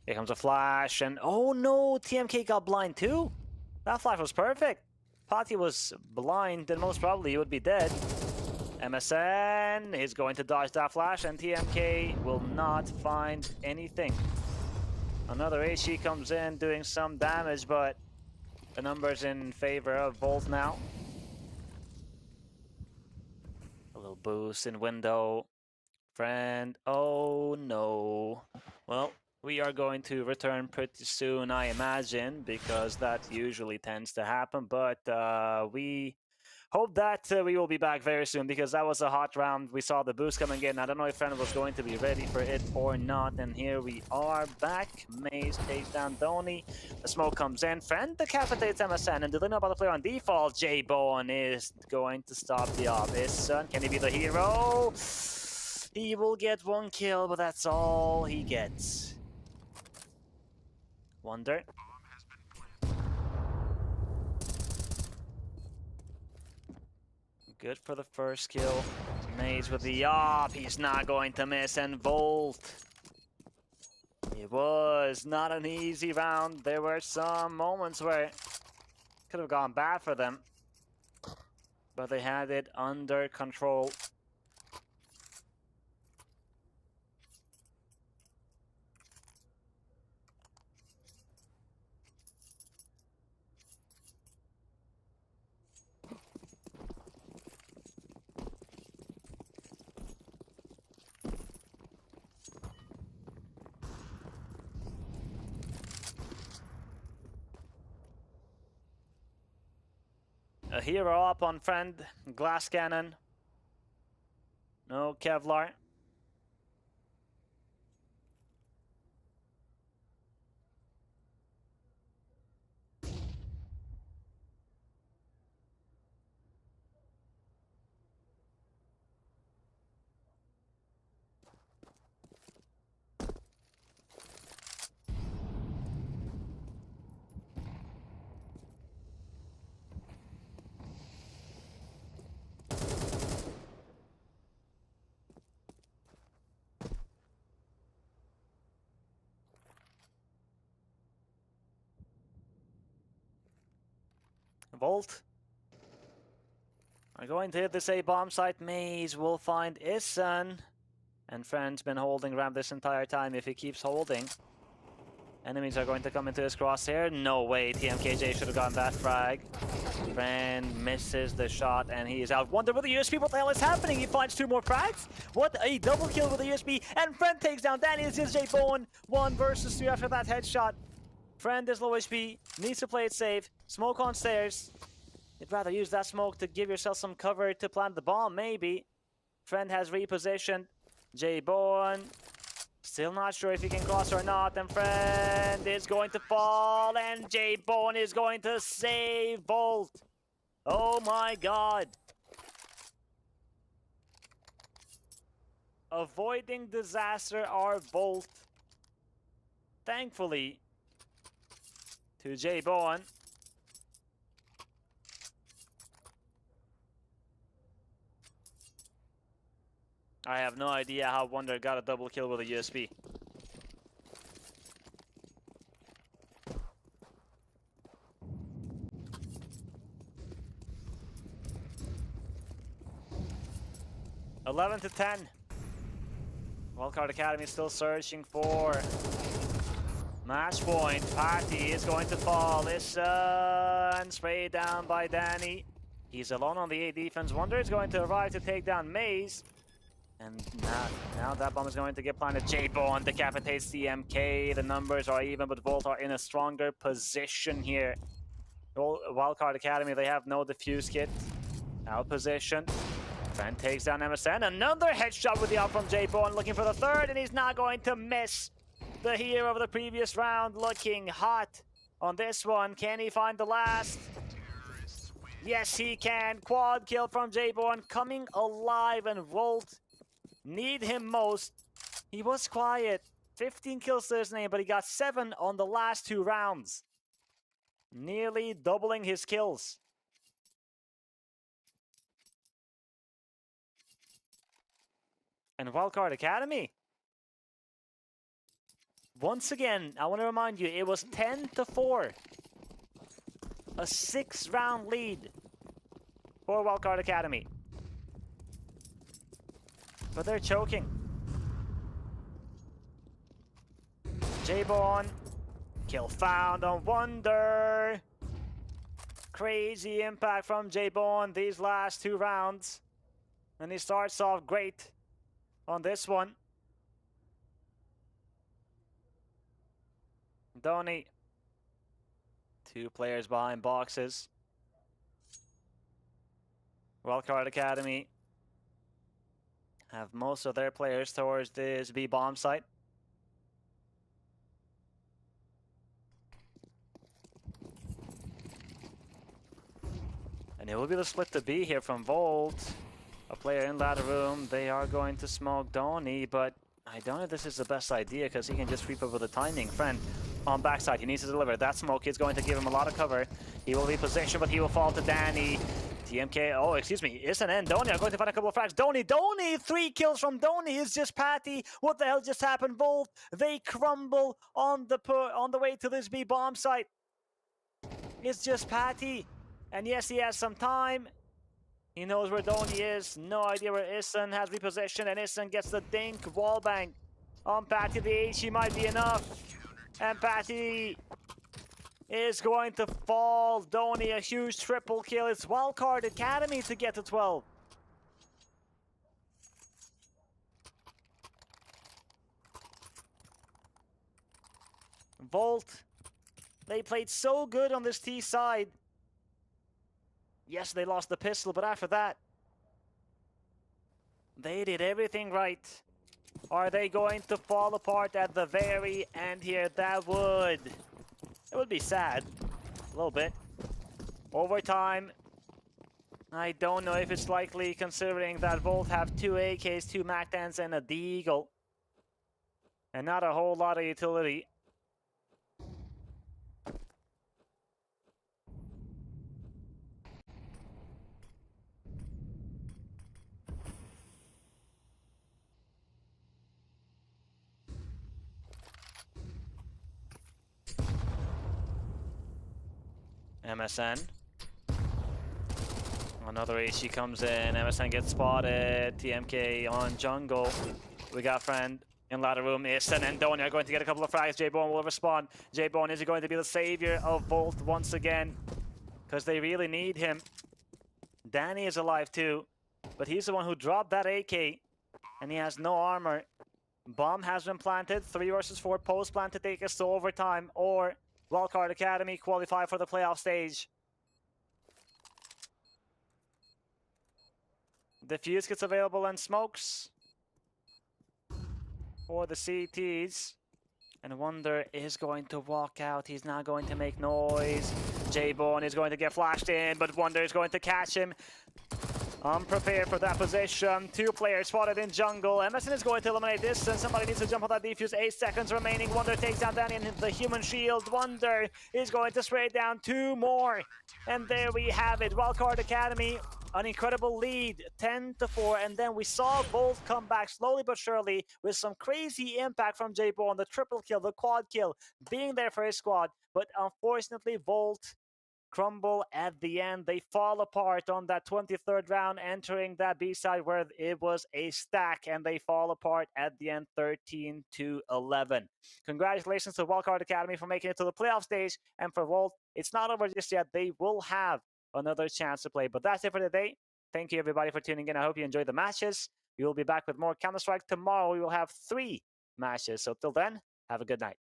Here comes a flash, and oh no, TMK got blind too. That flash was perfect. Patty was blind, and most probably he would be dead. MSN is going to dodge that flash, and TMK will not find anything. Another HE comes in doing some damage, but the numbers in favor of Volt now. A little boost in window. Friend, oh no. Well, we are going to return pretty soon, I imagine, because that usually tends to happen. But we hope that we will be back very soon, because that was a hot round. We saw the boost coming in. I don't know if Friend was going to be ready for it or not. And here we are back. Maze takes down Donny. The smoke comes in. Friend decapitates MSN. And do they know about the player on default? J-Bone is going to stop the op. His son, can he be the hero? He will get 1 kill, but that's all he gets. Wonder. Good for the first kill. Maze with the op. He's not going to miss. And Volt. It was not an easy round. There were some moments where it could have gone bad for them, but they had it under control. A hero up on Friend. Glass cannon. No Kevlar. Volt are going to hit this A bomb site. Maze will find Isan. And Friend's been holding ramp this entire time. If he keeps holding, enemies are going to come into his crosshair. No way, TMKJ should have gotten that frag. Friend misses the shot, and he is out. Wonder with the USP, what the hell is happening? He finds 2 more frags. What a double kill with the USP, and Friend takes down Danny. This is J-Bone. 1 versus 2 after that headshot. Friend is low HP, needs to play it safe. Smoke on stairs. You'd rather use that smoke to give yourself some cover to plant the bomb, maybe. Friend has repositioned. J-Bone. Still not sure if he can cross or not. And Friend is going to fall. And J-Bone is going to save Volt. Oh my god. Avoiding disaster are Volt. Thankfully, to J-Bone. I have no idea how Wonder got a double kill with a USP. (11-10). Wildcard Academy still searching for match point. Patty is going to fall. Listen, sprayed down by Danny. He's alone on the A defense. Wonder is going to arrive to take down Maze. And now that bomb is going to get planted. J-Bone decapitates the MK. The numbers are even, but Volt are in a stronger position here. Wildcard Academy, they have no defuse kit. Out position. Fen takes down MSN. Another headshot with the out from J-Bone, looking for the third, and he's not going to miss. The hero of the previous round looking hot on this one. Can he find the last? Yes, he can. Quad kill from J-Bone, coming alive, and Volt need him most. He was quiet. 15 kills to his name, but he got 7 on the last 2 rounds. Nearly doubling his kills. And Wildcard Academy. Once again, I want to remind you, it was 10-4. A 6-round lead for Wildcard Academy. But they're choking. J-Bone. Kill found on Wonder. Crazy impact from J-Bone these last 2 rounds. And he starts off great on this one. Donny. 2 players behind boxes. Wildcard Academy have most of their players towards this B bomb site. And it will be the split to B here from Volt. A player in ladder room. They are going to smoke Donny, but I don't know if this is the best idea because he can just creep over the timing. Friend on backside, he needs to deliver. That smoke is going to give him a lot of cover. He will be positioned, but he will fall to Danny. TMK, oh, excuse me, Isn't and Donny are going to find a couple of frags. Donny, 3 kills from Donny. It's just Patty. What the hell just happened? Volt, they crumble on the way to this B bomb site. It's just Patty. And yes, he has some time. He knows where Donny is. No idea where Issen has repositioned, and Issen gets the dink wallbang on Patty. The HE might be enough. And Patty is going to fall. Donny, a huge triple kill. It's Wildcard Academy to get to 12. Volt, they played so good on this T side. Yes, they lost the pistol, but after that, they did everything right. Are they going to fall apart at the very end here? It would be sad. A little bit. Overtime. I don't know if it's likely considering that Volt have 2 AKs, 2 MAC-10s, and a Deagle. And not a whole lot of utility. MSN. Another HE comes in. MSN gets spotted. TMK on jungle. We got friend in ladder room. Isten and Donny are going to get a couple of frags. J-Bone will respond. J-Bone is going to be the savior of Volt once again, because they really need him. Danny is alive too, but he's the one who dropped that AK, and he has no armor. Bomb has been planted. 3 versus 4 post plant to take us to overtime, or Wildcard Academy qualify for the playoff stage. Diffuse gets available and smokes for the CTs. And Wonder is going to walk out. He's not going to make noise. J-Bone is going to get flashed in, but Wonder is going to catch him. Unprepared for that position. 2 players spotted in jungle. Emerson is going to eliminate this, and somebody needs to jump on that defuse. 8 seconds remaining. Wonder takes down Danny and the human shield. Wonder is going to spray down 2 more. And there we have it. Wildcard Academy an incredible lead, 10-4, and then we saw Volt come back slowly but surely with some crazy impact from J-Bo on the triple kill, the quad kill, being there for his squad. But unfortunately, Volt crumble at the end. They fall apart on that 23rd round, entering that B-side where it was a stack, and they fall apart at the end 13-11. Congratulations to Wildcard Academy for making it to the playoff stage, and for Volt, it's not over just yet. They will have another chance to play. But that's it for today. Thank you everybody for tuning in. I hope you enjoyed the matches. We will be back with more Counter-Strike tomorrow. We will have 3 matches. So till then, have a good night.